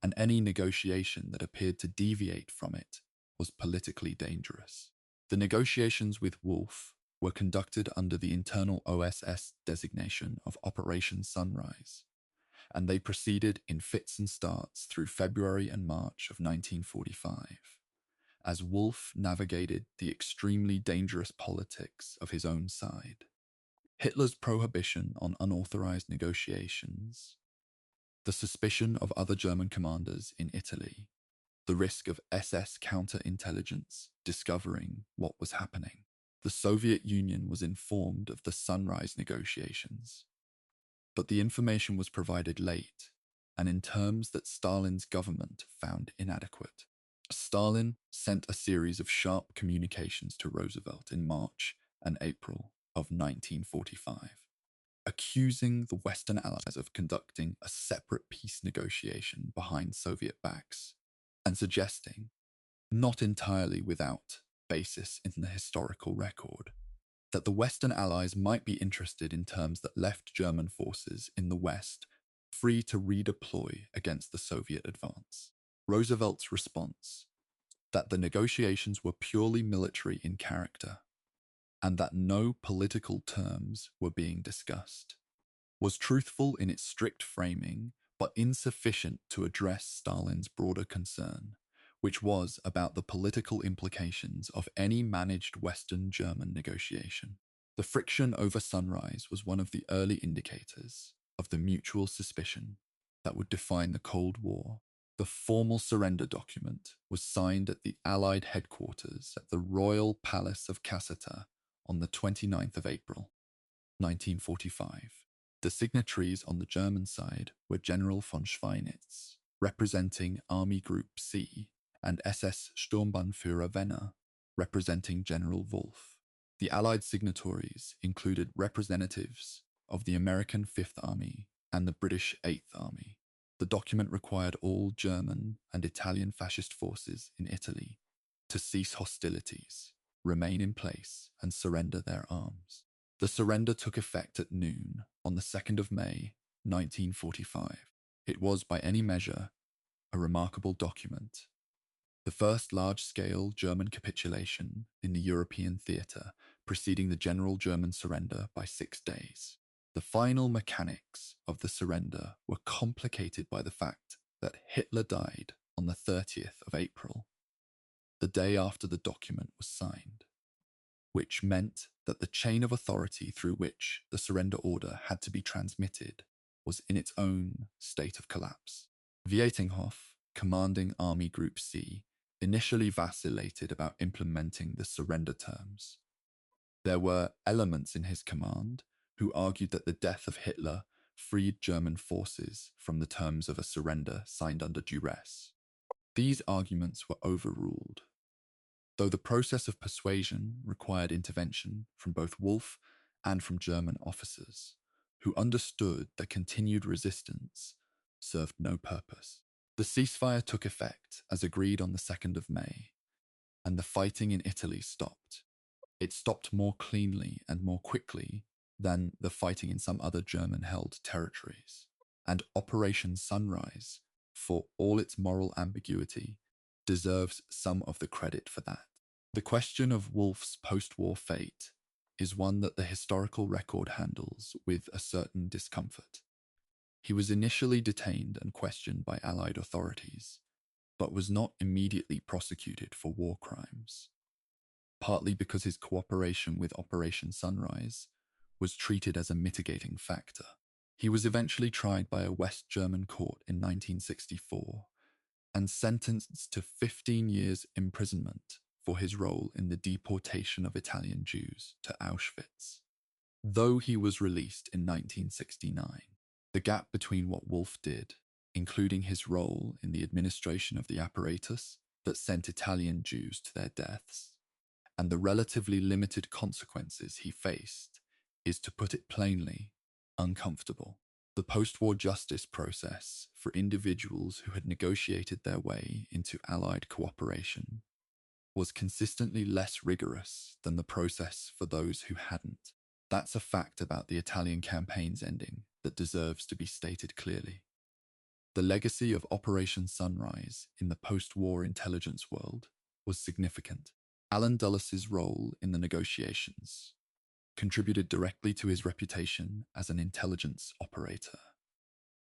Speaker 1: and any negotiation that appeared to deviate from it was politically dangerous. The negotiations with Wolff were conducted under the internal OSS designation of Operation Sunrise, and they proceeded in fits and starts through February and March of 1945, as Wolff navigated the extremely dangerous politics of his own side. Hitler's prohibition on unauthorized negotiations, the suspicion of other German commanders in Italy, the risk of SS counterintelligence discovering what was happening. The Soviet Union was informed of the Sunrise negotiations, but the information was provided late and in terms that Stalin's government found inadequate. Stalin sent a series of sharp communications to Roosevelt in March and April of 1945, accusing the Western Allies of conducting a separate peace negotiation behind Soviet backs, and suggesting, not entirely without basis in the historical record, that the Western Allies might be interested in terms that left German forces in the West free to redeploy against the Soviet advance. Roosevelt's response, that the negotiations were purely military in character, and that no political terms were being discussed, was truthful in its strict framing, but insufficient to address Stalin's broader concern, which was about the political implications of any managed Western German negotiation. The friction over Sunrise was one of the early indicators of the mutual suspicion that would define the Cold War. The formal surrender document was signed at the Allied headquarters at the Royal Palace of Caserta on the 29th of April, 1945. The signatories on the German side were General von Schweinitz, representing Army Group C, and SS Sturmbannführer Wenner, representing General Wolff. The Allied signatories included representatives of the American Fifth Army and the British Eighth Army. The document required all German and Italian fascist forces in Italy to cease hostilities, remain in place, and surrender their arms. The surrender took effect at noon on the 2nd of May, 1945. It was, by any measure, a remarkable document. The first large-scale German capitulation in the European theatre, preceding the general German surrender by 6 days. The final mechanics of the surrender were complicated by the fact that Hitler died on the 30th of April, the day after the document was signed, which meant that the chain of authority through which the surrender order had to be transmitted was in its own state of collapse. Vietinghoff, commanding Army Group C, initially vacillated about implementing the surrender terms. There were elements in his command who argued that the death of Hitler freed German forces from the terms of a surrender signed under duress. These arguments were overruled, though the process of persuasion required intervention from both Wolf and from German officers, who understood that continued resistance served no purpose. The ceasefire took effect as agreed on the 2nd of May, and the fighting in Italy stopped. It stopped more cleanly and more quickly than the fighting in some other German-held territories. And Operation Sunrise, for all its moral ambiguity, deserves some of the credit for that. The question of Wolf's post-war fate is one that the historical record handles with a certain discomfort. He was initially detained and questioned by Allied authorities, but was not immediately prosecuted for war crimes, partly because his cooperation with Operation Sunrise was treated as a mitigating factor. He was eventually tried by a West German court in 1964 and sentenced to 15 years imprisonment for his role in the deportation of Italian Jews to Auschwitz. Though he was released in 1969, the gap between what Wolf did, including his role in the administration of the apparatus that sent Italian Jews to their deaths, and the relatively limited consequences he faced, is, to put it plainly, uncomfortable. The post-war justice process for individuals who had negotiated their way into Allied cooperation was consistently less rigorous than the process for those who hadn't. That's a fact about the Italian campaign's ending that deserves to be stated clearly. The legacy of Operation Sunrise in the post-war intelligence world was significant. Alan Dulles' role in the negotiations contributed directly to his reputation as an intelligence operator,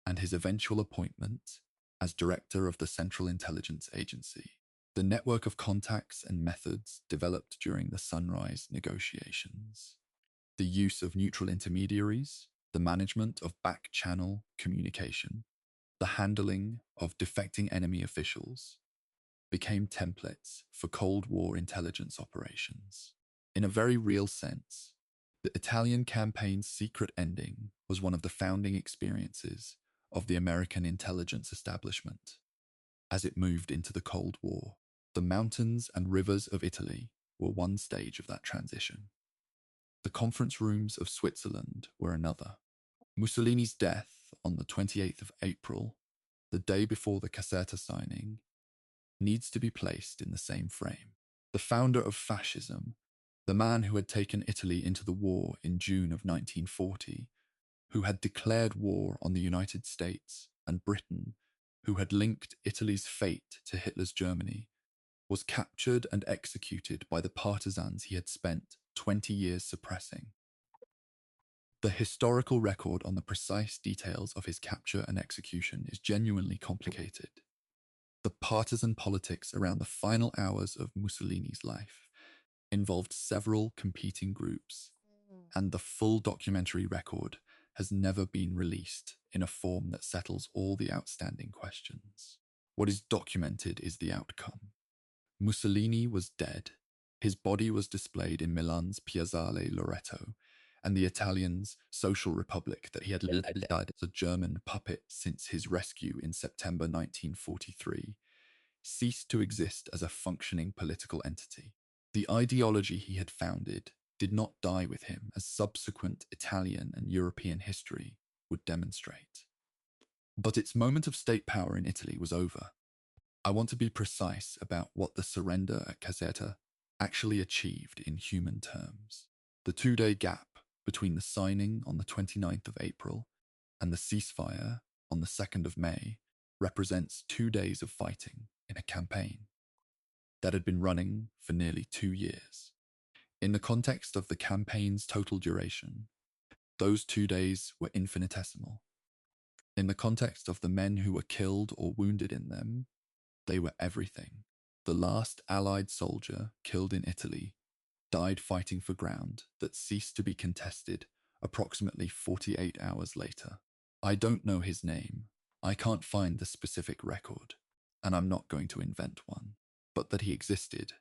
Speaker 1: and his eventual appointment as director of the Central Intelligence Agency. The network of contacts and methods developed during the Sunrise negotiations, the use of neutral intermediaries, the management of back-channel communication, the handling of defecting enemy officials, became templates for Cold War intelligence operations. In a very real sense, the Italian campaign's secret ending was one of the founding experiences of the American intelligence establishment. As it moved into the Cold War, the mountains and rivers of Italy were one stage of that transition. The conference rooms of Switzerland were another. Mussolini's death on the 28th of April, the day before the Caserta signing, needs to be placed in the same frame. The founder of fascism, the man who had taken Italy into the war in June of 1940, who had declared war on the United States and Britain, who had linked Italy's fate to Hitler's Germany, was captured and executed by the partisans he had spent 20 years suppressing. The historical record on the precise details of his capture and execution is genuinely complicated. The partisan politics around the final hours of Mussolini's life involved several competing groups, and the full documentary record has never been released in a form that settles all the outstanding questions. What is documented is the outcome. Mussolini was dead. His body was displayed in Milan's Piazzale Loreto, and the Italian's social republic that he had led as a German puppet since his rescue in September 1943 ceased to exist as a functioning political entity. The ideology he had founded did not die with him, as subsequent Italian and European history would demonstrate. But its moment of state power in Italy was over. I want to be precise about what the surrender at Caserta actually achieved in human terms. The 2-day gap between the signing on the 29th of April and the ceasefire on the 2nd of May represents 2 days of fighting in a campaign that had been running for nearly 2 years. In the context of the campaign's total duration, those 2 days were infinitesimal. In the context of the men who were killed or wounded in them, they were everything. The last Allied soldier killed in Italy died fighting for ground that ceased to be contested approximately 48 hours later. I don't know his name. I can't find the specific record, and I'm not going to invent one, but that he existed,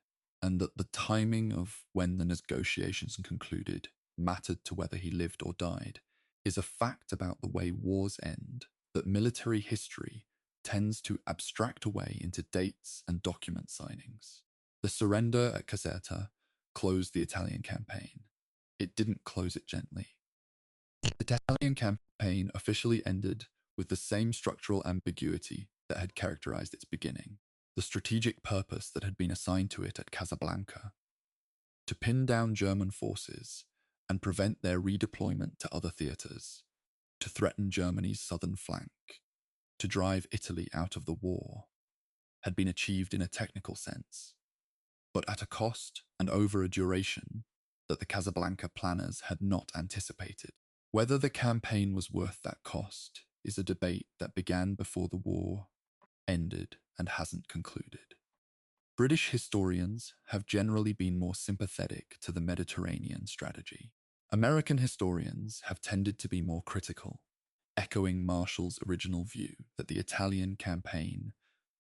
Speaker 1: and that the timing of when the negotiations concluded mattered to whether he lived or died, is a fact about the way wars end that military history tends to abstract away into dates and document signings. The surrender at Caserta closed the Italian campaign. It didn't close it gently. The Italian campaign officially ended with the same structural ambiguity that had characterized its beginning, the strategic purpose that had been assigned to it at Casablanca: to pin down German forces and prevent their redeployment to other theatres, to threaten Germany's southern flank, to drive Italy out of the war, had been achieved in a technical sense, but at a cost and over a duration that the Casablanca planners had not anticipated. Whether the campaign was worth that cost is a debate that began before the war ended and hasn't concluded. British historians have generally been more sympathetic to the Mediterranean strategy. American historians have tended to be more critical, echoing Marshall's original view that the Italian campaign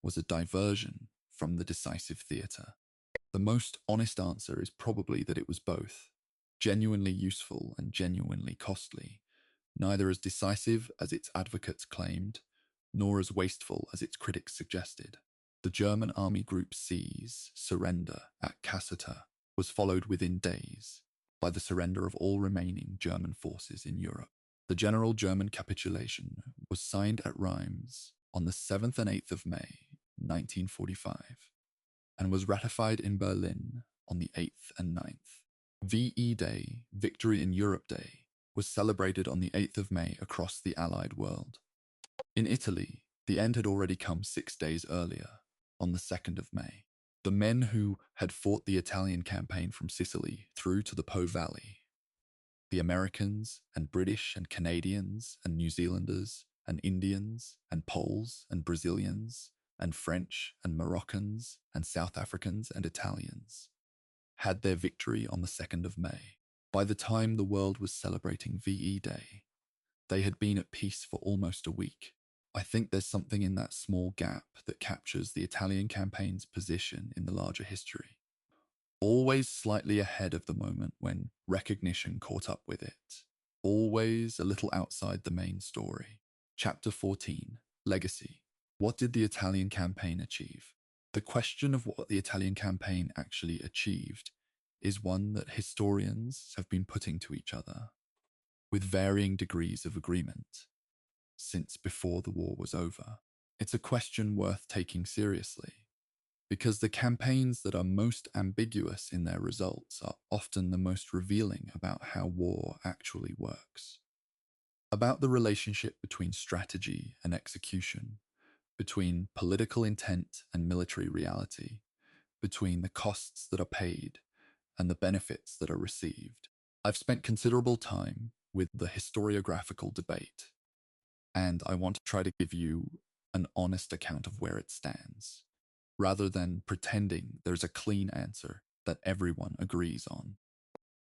Speaker 1: was a diversion from the decisive theatre. The most honest answer is probably that it was both, genuinely useful and genuinely costly, neither as decisive as its advocates claimed, nor as wasteful as its critics suggested. The German Army Group C's surrender at Caserta was followed within days by the surrender of all remaining German forces in Europe. The general German capitulation was signed at Reims on the 7th and 8th of May, 1945, and was ratified in Berlin on the 8th and 9th. VE Day, Victory in Europe Day, was celebrated on the 8th of May across the Allied world. In Italy, the end had already come 6 days earlier, on the 2nd of May. The men who had fought the Italian campaign from Sicily through to the Po Valley, the Americans and British and Canadians and New Zealanders and Indians and Poles and Brazilians and French and Moroccans and South Africans and Italians, had their victory on the 2nd of May. By the time the world was celebrating VE Day, they had been at peace for almost a week. I think there's something in that small gap that captures the Italian campaign's position in the larger history. Always slightly ahead of the moment when recognition caught up with it. Always a little outside the main story. Chapter 14, Legacy. What did the Italian campaign achieve? The question of what the Italian campaign actually achieved is one that historians have been putting to each other, with varying degrees of agreement, since before the war was over. It's a question worth taking seriously, because the campaigns that are most ambiguous in their results are often the most revealing about how war actually works. About the relationship between strategy and execution, between political intent and military reality, between the costs that are paid and the benefits that are received. I've spent considerable time with the historiographical debate, and I want to try to give you an honest account of where it stands, rather than pretending there's a clean answer that everyone agrees on.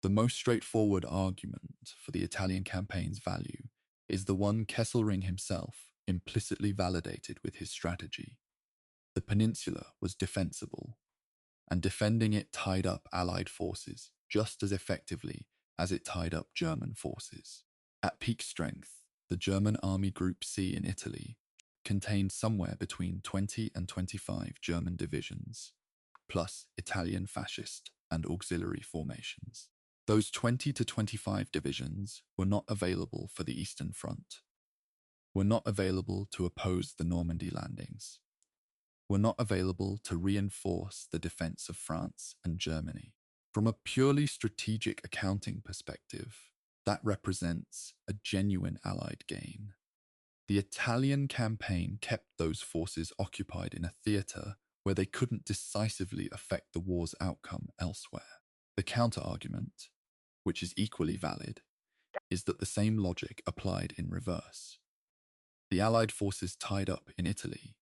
Speaker 1: The most straightforward argument for the Italian campaign's value is the one Kesselring himself implicitly validated with his strategy. The peninsula was defensible, and defending it tied up Allied forces just as effectively as it tied up German forces. At peak strength, the German Army Group C in Italy contained somewhere between 20 and 25 German divisions, plus Italian fascist and auxiliary formations. Those 20 to 25 divisions were not available for the Eastern Front, were not available to oppose the Normandy landings, were not available to reinforce the defense of France and Germany. From a purely strategic accounting perspective, that represents a genuine Allied gain. The Italian campaign kept those forces occupied in a theatre where they couldn't decisively affect the war's outcome elsewhere. The counter-argument, which is equally valid, is that the same logic applied in reverse. The Allied forces tied up in Italy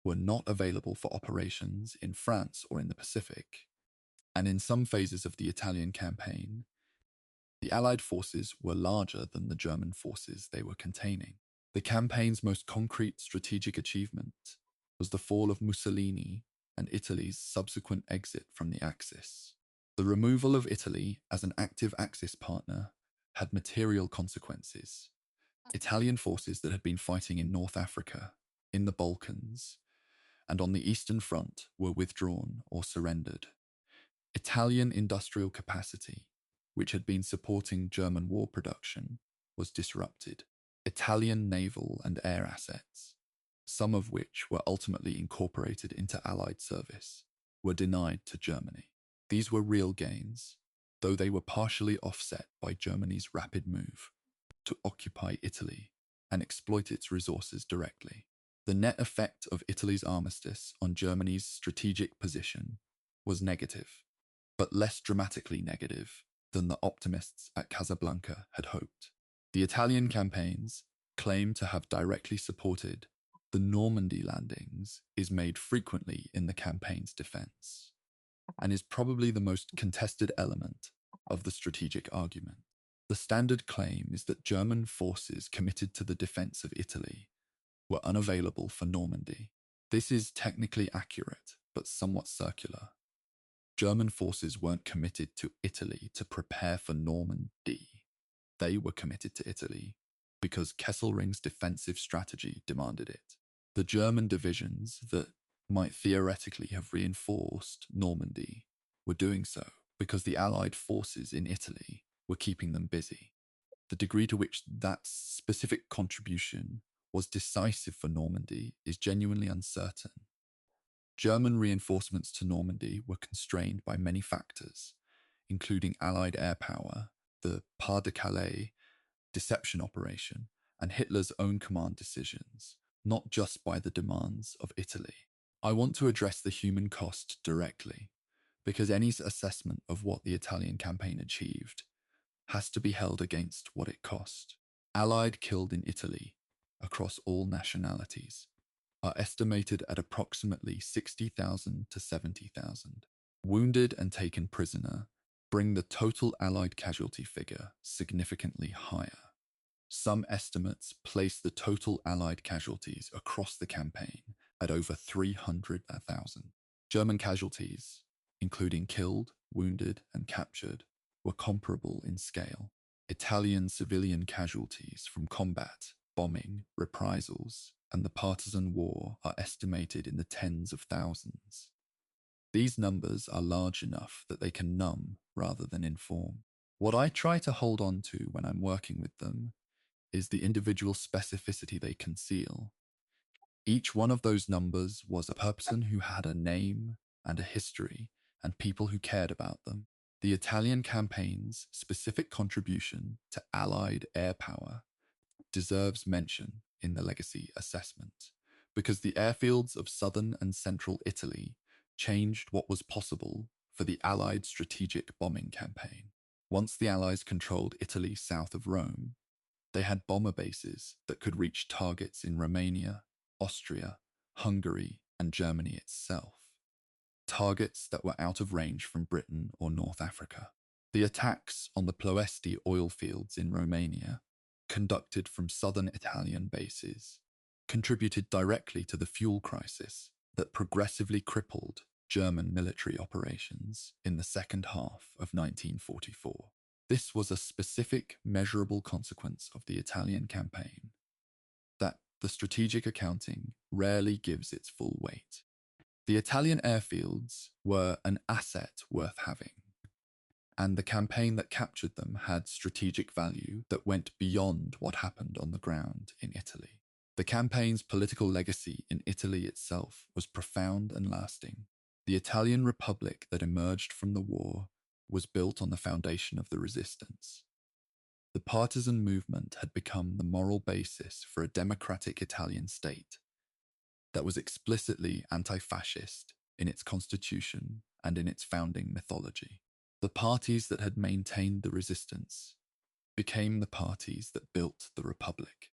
Speaker 1: were not available for operations in France or in the Pacific, and in some phases of the Italian campaign, the Allied forces were larger than the German forces they were containing. The campaign's most concrete strategic achievement was the fall of Mussolini and Italy's subsequent exit from the Axis. The removal of Italy as an active Axis partner had material consequences. Italian forces that had been fighting in North Africa, in the Balkans, and on the Eastern Front were withdrawn or surrendered. Italian industrial capacity, which had been supporting German war production, was disrupted. Italian naval and air assets, some of which were ultimately incorporated into Allied service, were denied to Germany. These were real gains, though they were partially offset by Germany's rapid move to occupy Italy and exploit its resources directly. The net effect of Italy's armistice on Germany's strategic position was negative, but less dramatically negative than the optimists at Casablanca had hoped. The Italian campaigns claim to have directly supported the Normandy landings is made frequently in the campaign's defense, and is probably the most contested element of the strategic argument. The standard claim is that German forces committed to the defense of Italy were unavailable for Normandy. This is technically accurate, but somewhat circular. German forces weren't committed to Italy to prepare for Normandy. They were committed to Italy because Kesselring's defensive strategy demanded it. The German divisions that might theoretically have reinforced Normandy were doing so because the Allied forces in Italy were keeping them busy. The degree to which that specific contribution was decisive for Normandy is genuinely uncertain. German reinforcements to Normandy were constrained by many factors, including Allied air power, the Pas-de-Calais deception operation, and Hitler's own command decisions, not just by the demands of Italy. I want to address the human cost directly, because any assessment of what the Italian campaign achieved has to be held against what it cost. Allied killed in Italy, across all nationalities, are estimated at approximately 60,000 to 70,000. Wounded and taken prisoner bring the total Allied casualty figure significantly higher. Some estimates place the total Allied casualties across the campaign at over 300,000. German casualties, including killed, wounded, and captured, were comparable in scale. Italian civilian casualties from combat, bombing, reprisals, and the partisan war are estimated in the tens of thousands. These numbers are large enough that they can numb rather than inform. What I try to hold on to when I'm working with them is the individual specificity they conceal. Each one of those numbers was a person who had a name and a history and people who cared about them. The Italian campaign's specific contribution to Allied air power deserves mention in the legacy assessment, because the airfields of southern and central Italy changed what was possible for the Allied strategic bombing campaign. Once the Allies controlled Italy south of Rome, they had bomber bases that could reach targets in Romania, Austria, Hungary, and Germany itself. Targets that were out of range from Britain or North Africa. The attacks on the Ploesti oil fields in Romania, conducted from southern Italian bases, contributed directly to the fuel crisis that progressively crippled German military operations in the second half of 1944. This was a specific, measurable consequence of the Italian campaign that the strategic accounting rarely gives its full weight. The Italian airfields were an asset worth having. and the campaign that captured them had strategic value that went beyond what happened on the ground in Italy. The campaign's political legacy in Italy itself was profound and lasting. The Italian Republic that emerged from the war was built on the foundation of the resistance. The partisan movement had become the moral basis for a democratic Italian state that was explicitly anti-fascist in its constitution and in its founding mythology. The parties that had maintained the resistance became the parties that built the republic.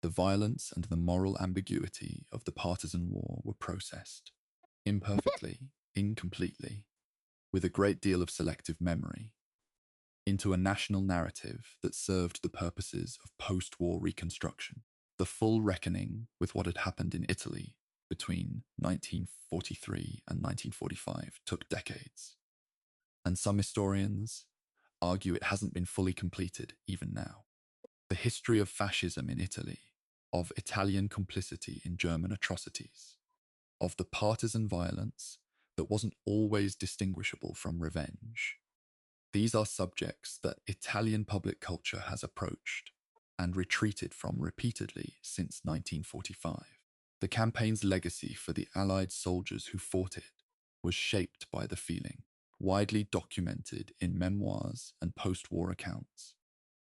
Speaker 1: The violence and the moral ambiguity of the partisan war were processed, imperfectly, incompletely, with a great deal of selective memory, into a national narrative that served the purposes of post-war reconstruction. The full reckoning with what had happened in Italy between 1943 and 1945 took decades, and some historians argue it hasn't been fully completed even now. The history of fascism in Italy, of Italian complicity in German atrocities, of the partisan violence that wasn't always distinguishable from revenge. These are subjects that Italian public culture has approached and retreated from repeatedly since 1945. The campaign's legacy for the Allied soldiers who fought it was shaped by the feeling, widely documented in memoirs and post-war accounts,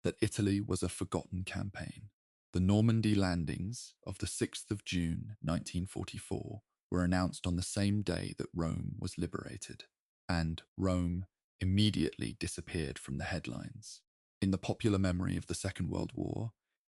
Speaker 1: that Italy was a forgotten campaign. The Normandy landings of the 6th of June 1944 were announced on the same day that Rome was liberated, and Rome immediately disappeared from the headlines. In the popular memory of the Second World War,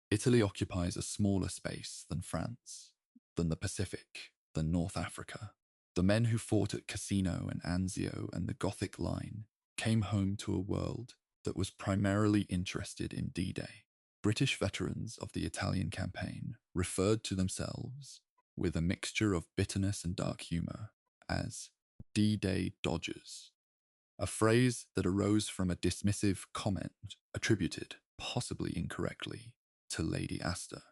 Speaker 1: Italy occupies a smaller space than France, than the Pacific, than North Africa. The men who fought at Cassino and Anzio and the Gothic Line came home to a world that was primarily interested in D-Day. British veterans of the Italian campaign referred to themselves, with a mixture of bitterness and dark humour, as D-Day Dodgers, a phrase that arose from a dismissive comment attributed, possibly incorrectly, to Lady Astor,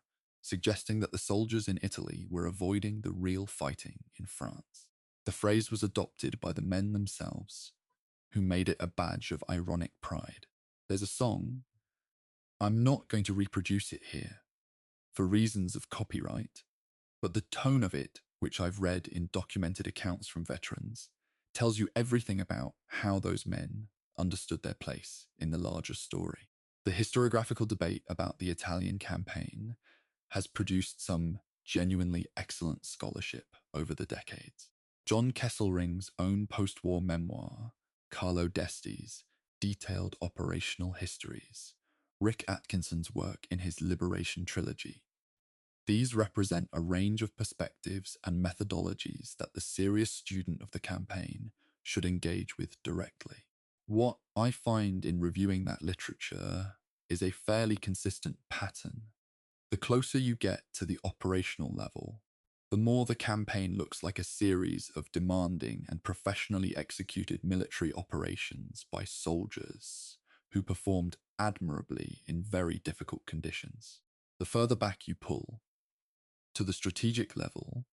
Speaker 1: suggesting that the soldiers in Italy were avoiding the real fighting in France. The phrase was adopted by the men themselves, who made it a badge of ironic pride. There's a song, I'm not going to reproduce it here, for reasons of copyright, but the tone of it, which I've read in documented accounts from veterans, tells you everything about how those men understood their place in the larger story. The historiographical debate about the Italian campaign has produced some genuinely excellent scholarship over the decades. John Kesselring's own post-war memoir, Carlo D'Esti's detailed operational histories, Rick Atkinson's work in his Liberation trilogy. These represent a range of perspectives and methodologies that the serious student of the campaign should engage with directly. What I find in reviewing that literature is a fairly consistent pattern. The closer you get to the operational level, the more the campaign looks like a series of demanding and professionally executed military operations by soldiers who performed admirably in very difficult conditions. The further back you pull, to the strategic level,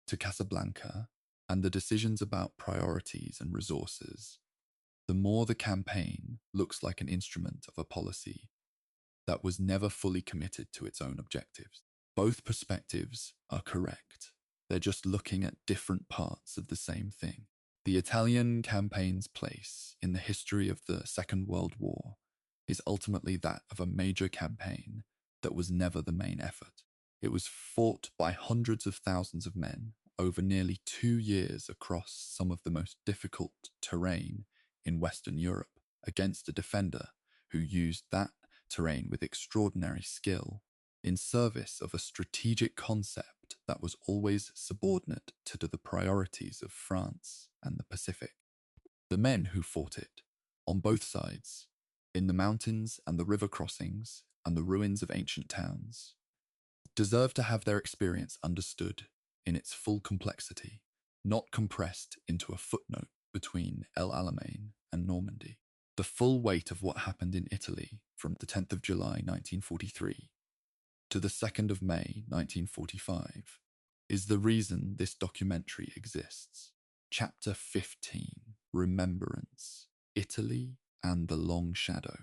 Speaker 1: to Casablanca, and the decisions about priorities and resources, the more the campaign looks like an instrument of a policy that was never fully committed to its own objectives. Both perspectives are correct. They're just looking at different parts of the same thing. The Italian campaign's place in the history of the Second World War is ultimately that of a major campaign that was never the main effort. It was fought by hundreds of thousands of men over nearly 2 years across some of the most difficult terrain in Western Europe against a defender who used that terrain with extraordinary skill in service of a strategic concept that was always subordinate to the priorities of France and the Pacific. The men who fought it, on both sides, in the mountains and the river crossings and the ruins of ancient towns, deserve to have their experience understood in its full complexity, not compressed into a footnote between El Alamein and Normandy. The full weight of what happened in Italy from the 10th of July 1943 to the 2nd of May 1945 is the reason this documentary exists. Chapter 15, Remembrance, Italy and the Long Shadow.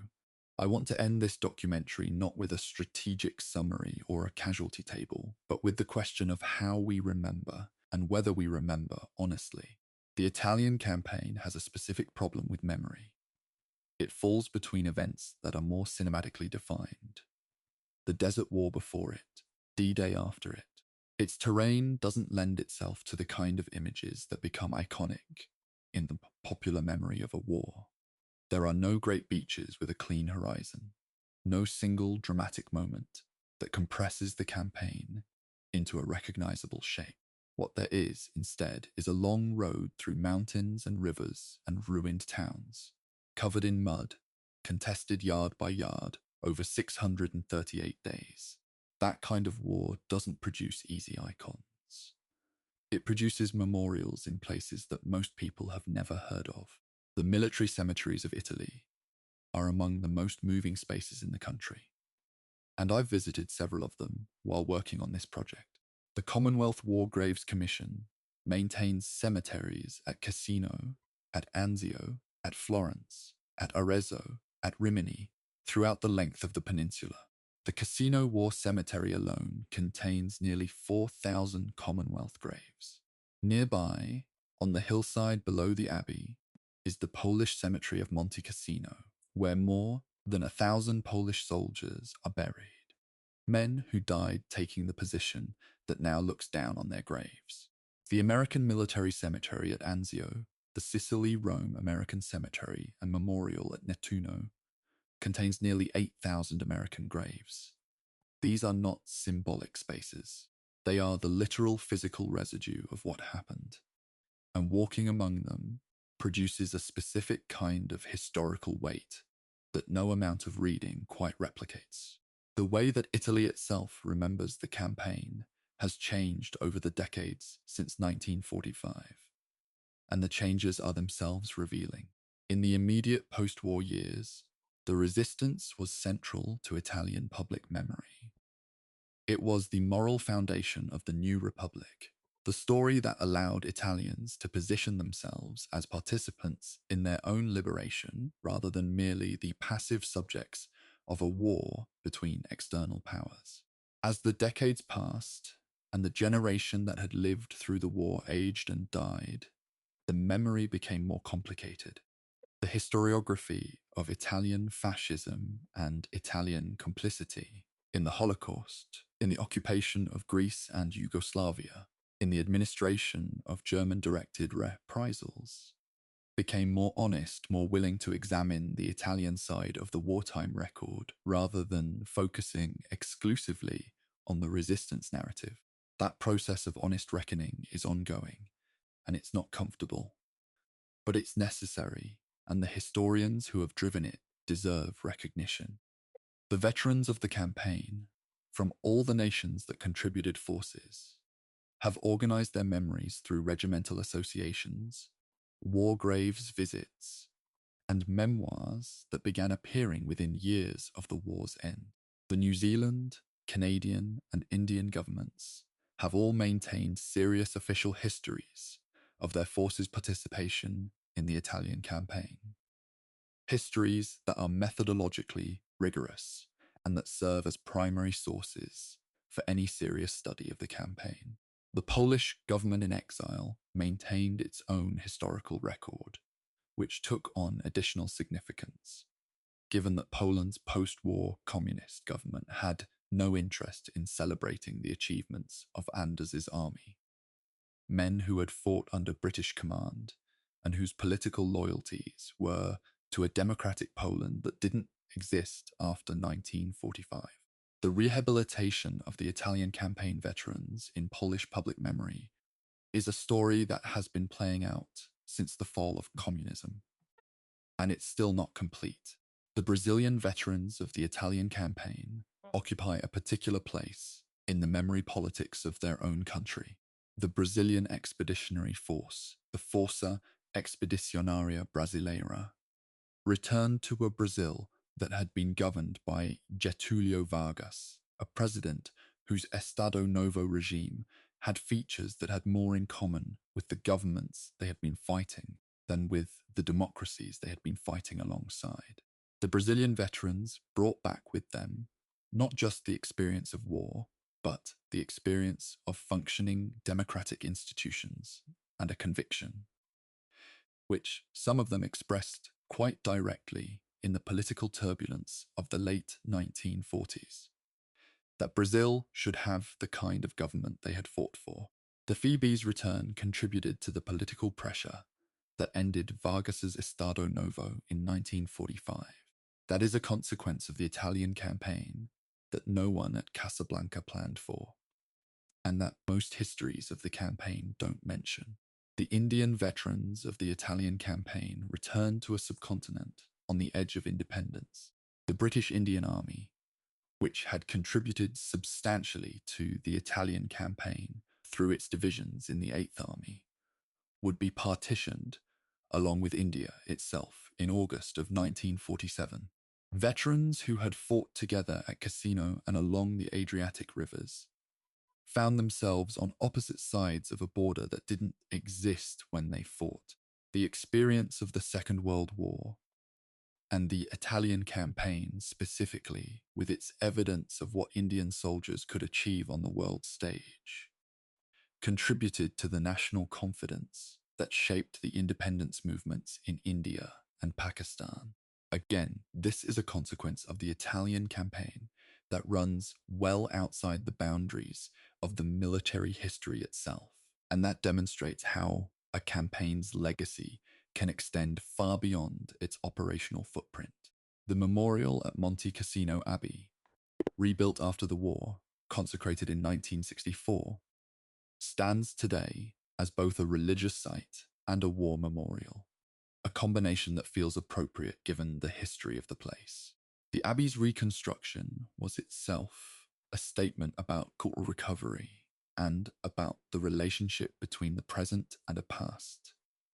Speaker 1: I want to end this documentary not with a strategic summary or a casualty table, but with the question of how we remember and whether we remember honestly. The Italian campaign has a specific problem with memory. It falls between events that are more cinematically defined. The Desert War before it, D-Day after it. Its terrain doesn't lend itself to the kind of images that become iconic in the popular memory of a war. There are no great beaches with a clean horizon, no single dramatic moment that compresses the campaign into a recognizable shape. What there is, instead, is a long road through mountains and rivers and ruined towns, covered in mud, contested yard by yard over 638 days. That kind of war doesn't produce easy icons. It produces memorials in places that most people have never heard of. The military cemeteries of Italy are among the most moving spaces in the country, and I've visited several of them while working on this project. The Commonwealth War Graves Commission maintains cemeteries at Cassino, at Anzio, at Florence, at Arezzo, at Rimini, throughout the length of the peninsula. The Cassino War Cemetery alone contains nearly 4,000 Commonwealth graves. Nearby, on the hillside below the abbey, is the Polish cemetery of Monte Cassino, where more than 1,000 Polish soldiers are buried. Men who died taking the position that now looks down on their graves. The American Military Cemetery at Anzio, the Sicily-Rome American Cemetery and Memorial at Nettuno, contains nearly 8,000 American graves. These are not symbolic spaces. They are the literal physical residue of what happened, and walking among them produces a specific kind of historical weight that no amount of reading quite replicates. The way that Italy itself remembers the campaign has changed over the decades since 1945, and the changes are themselves revealing. In the immediate post-war years, the resistance was central to Italian public memory. It was the moral foundation of the new republic, the story that allowed Italians to position themselves as participants in their own liberation rather than merely the passive subjects of a war between external powers. As the decades passed, and the generation that had lived through the war aged and died, the memory became more complicated. The historiography of Italian fascism and Italian complicity in the Holocaust, in the occupation of Greece and Yugoslavia, in the administration of German-directed reprisals, became more honest, more willing to examine the Italian side of the wartime record rather than focusing exclusively on the resistance narrative. That process of honest reckoning is ongoing, and it's not comfortable, but it's necessary, and the historians who have driven it deserve recognition. The veterans of the campaign, from all the nations that contributed forces, have organized their memories through regimental associations, war graves visits, and memoirs that began appearing within years of the war's end. The New Zealand, Canadian, and Indian governments have all maintained serious official histories of their forces' participation in the Italian campaign. Histories that are methodologically rigorous and that serve as primary sources for any serious study of the campaign. The Polish government in exile maintained its own historical record, which took on additional significance, given that Poland's post-war communist government had no interest in celebrating the achievements of Anders's army. Men who had fought under British command and whose political loyalties were to a democratic Poland that didn't exist after 1945. The rehabilitation of the Italian campaign veterans in Polish public memory is a story that has been playing out since the fall of communism, and it's still not complete. The Brazilian veterans of the Italian campaign occupy a particular place in the memory politics of their own country. The Brazilian Expeditionary Force, the Força Expedicionária Brasileira, returned to a Brazil that had been governed by Getúlio Vargas, a president whose Estado Novo regime had features that had more in common with the governments they had been fighting than with the democracies they had been fighting alongside. The Brazilian veterans brought back with them not just the experience of war, but the experience of functioning democratic institutions and a conviction, which some of them expressed quite directly in the political turbulence of the late 1940s, that Brazil should have the kind of government they had fought for. The Phoebe's return contributed to the political pressure that ended Vargas's Estado Novo in 1945. That is a consequence of the Italian campaign that no one at Casablanca planned for, and that most histories of the campaign don't mention. The Indian veterans of the Italian campaign returned to a subcontinent on the edge of independence. The British Indian Army, which had contributed substantially to the Italian campaign through its divisions in the Eighth Army, would be partitioned along with India itself in August of 1947. Veterans who had fought together at Cassino and along the Adriatic rivers found themselves on opposite sides of a border that didn't exist when they fought. The experience of the Second World War and the Italian campaign specifically, with its evidence of what Indian soldiers could achieve on the world stage, contributed to the national confidence that shaped the independence movements in India and Pakistan. Again, this is a consequence of the Italian campaign that runs well outside the boundaries of the military history itself, and that demonstrates how a campaign's legacy can extend far beyond its operational footprint. The memorial at Monte Cassino Abbey, rebuilt after the war, consecrated in 1964, stands today as both a religious site and a war memorial, a combination that feels appropriate given the history of the place. The Abbey's reconstruction was itself a statement about cultural recovery and about the relationship between the present and a past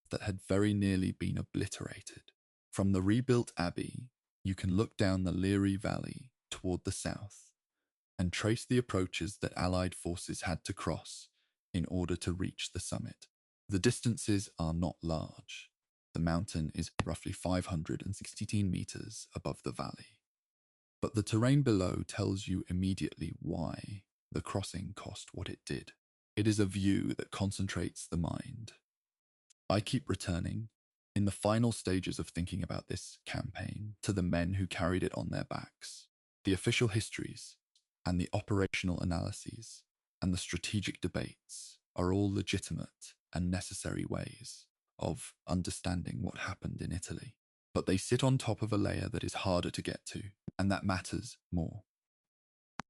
Speaker 1: that had very nearly been obliterated. From the rebuilt Abbey, you can look down the Leary Valley toward the south and trace the approaches that Allied forces had to cross in order to reach the summit. The distances are not large. The mountain is roughly 516 meters above the valley. But the terrain below tells you immediately why the crossing cost what it did. It is a view that concentrates the mind. I keep returning, in the final stages of thinking about this campaign, to the men who carried it on their backs. The official histories and the operational analyses and the strategic debates are all legitimate and necessary ways of understanding what happened in Italy. But they sit on top of a layer that is harder to get to, and that matters more.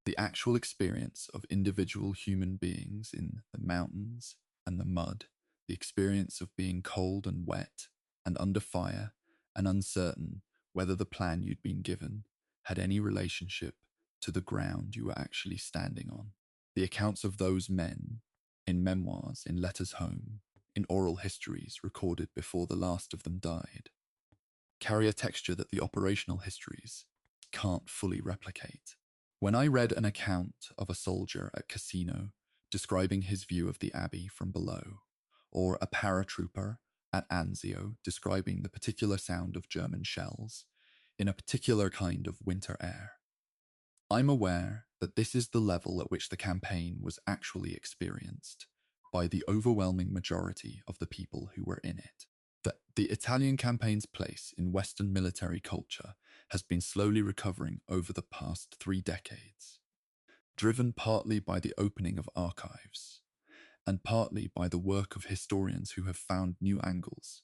Speaker 1: The actual experience of individual human beings in the mountains and the mud, the experience of being cold and wet and under fire and uncertain whether the plan you'd been given had any relationship to the ground you were actually standing on. The accounts of those men, in memoirs, in letters home, in oral histories recorded before the last of them died, carry a texture that the operational histories can't fully replicate. When I read an account of a soldier at Cassino describing his view of the abbey from below, or a paratrooper at Anzio describing the particular sound of German shells in a particular kind of winter air, I'm aware that this is the level at which the campaign was actually experienced by the overwhelming majority of the people who were in it. That the Italian campaign's place in Western military culture has been slowly recovering over the past 3 decades, driven partly by the opening of archives, and partly by the work of historians who have found new angles,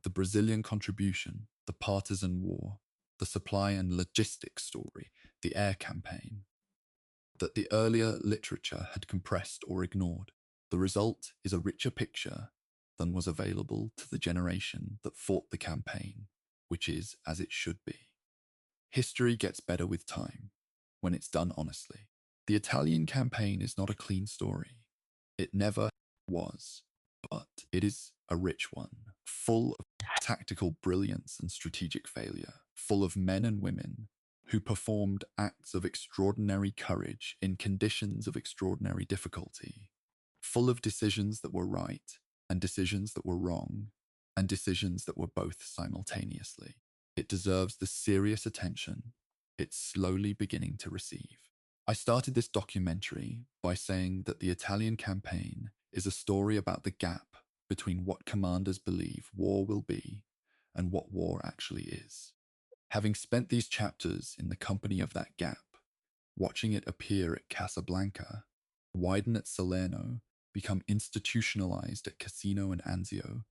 Speaker 1: the Brazilian contribution, the partisan war, the supply and logistics story, the air campaign, that the earlier literature had compressed or ignored. The result is a richer picture than was available to the generation that fought the campaign, which is as it should be. History gets better with time, when it's done honestly. The Italian campaign is not a clean story. It never was, but it is a rich one, full of tactical brilliance and strategic failure, full of men and women who performed acts of extraordinary courage in conditions of extraordinary difficulty, full of decisions that were right and decisions that were wrong, and decisions that were both simultaneously. It deserves the serious attention it's slowly beginning to receive. I started this documentary by saying that the Italian campaign is a story about the gap between what commanders believe war will be and what war actually is. Having spent these chapters in the company of that gap, watching it appear at Casablanca, widen at Salerno, become institutionalized at Cassino and Anzio,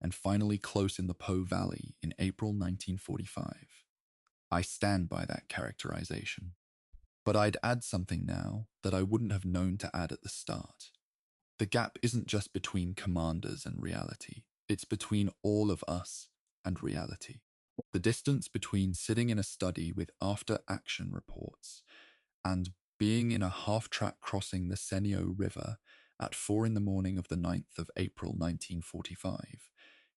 Speaker 1: and finally close in the Po Valley in April 1945. I stand by that characterization. But I'd add something now that I wouldn't have known to add at the start. The gap isn't just between commanders and reality, it's between all of us and reality. The distance between sitting in a study with after action reports and being in a half-track crossing the Senio River at 4 in the morning of the 9th of April 1945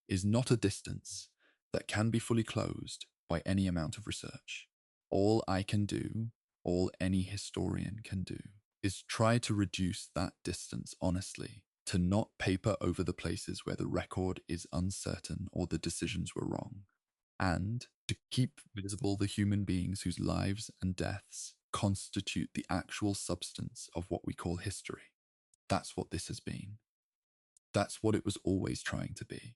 Speaker 1: is not a distance that can be fully closed by any amount of research. All I can do, all any historian can do, is try to reduce that distance honestly, to not paper over the places where the record is uncertain or the decisions were wrong, and to keep visible the human beings whose lives and deaths constitute the actual substance of what we call history. That's what this has been. That's what it was always trying to be.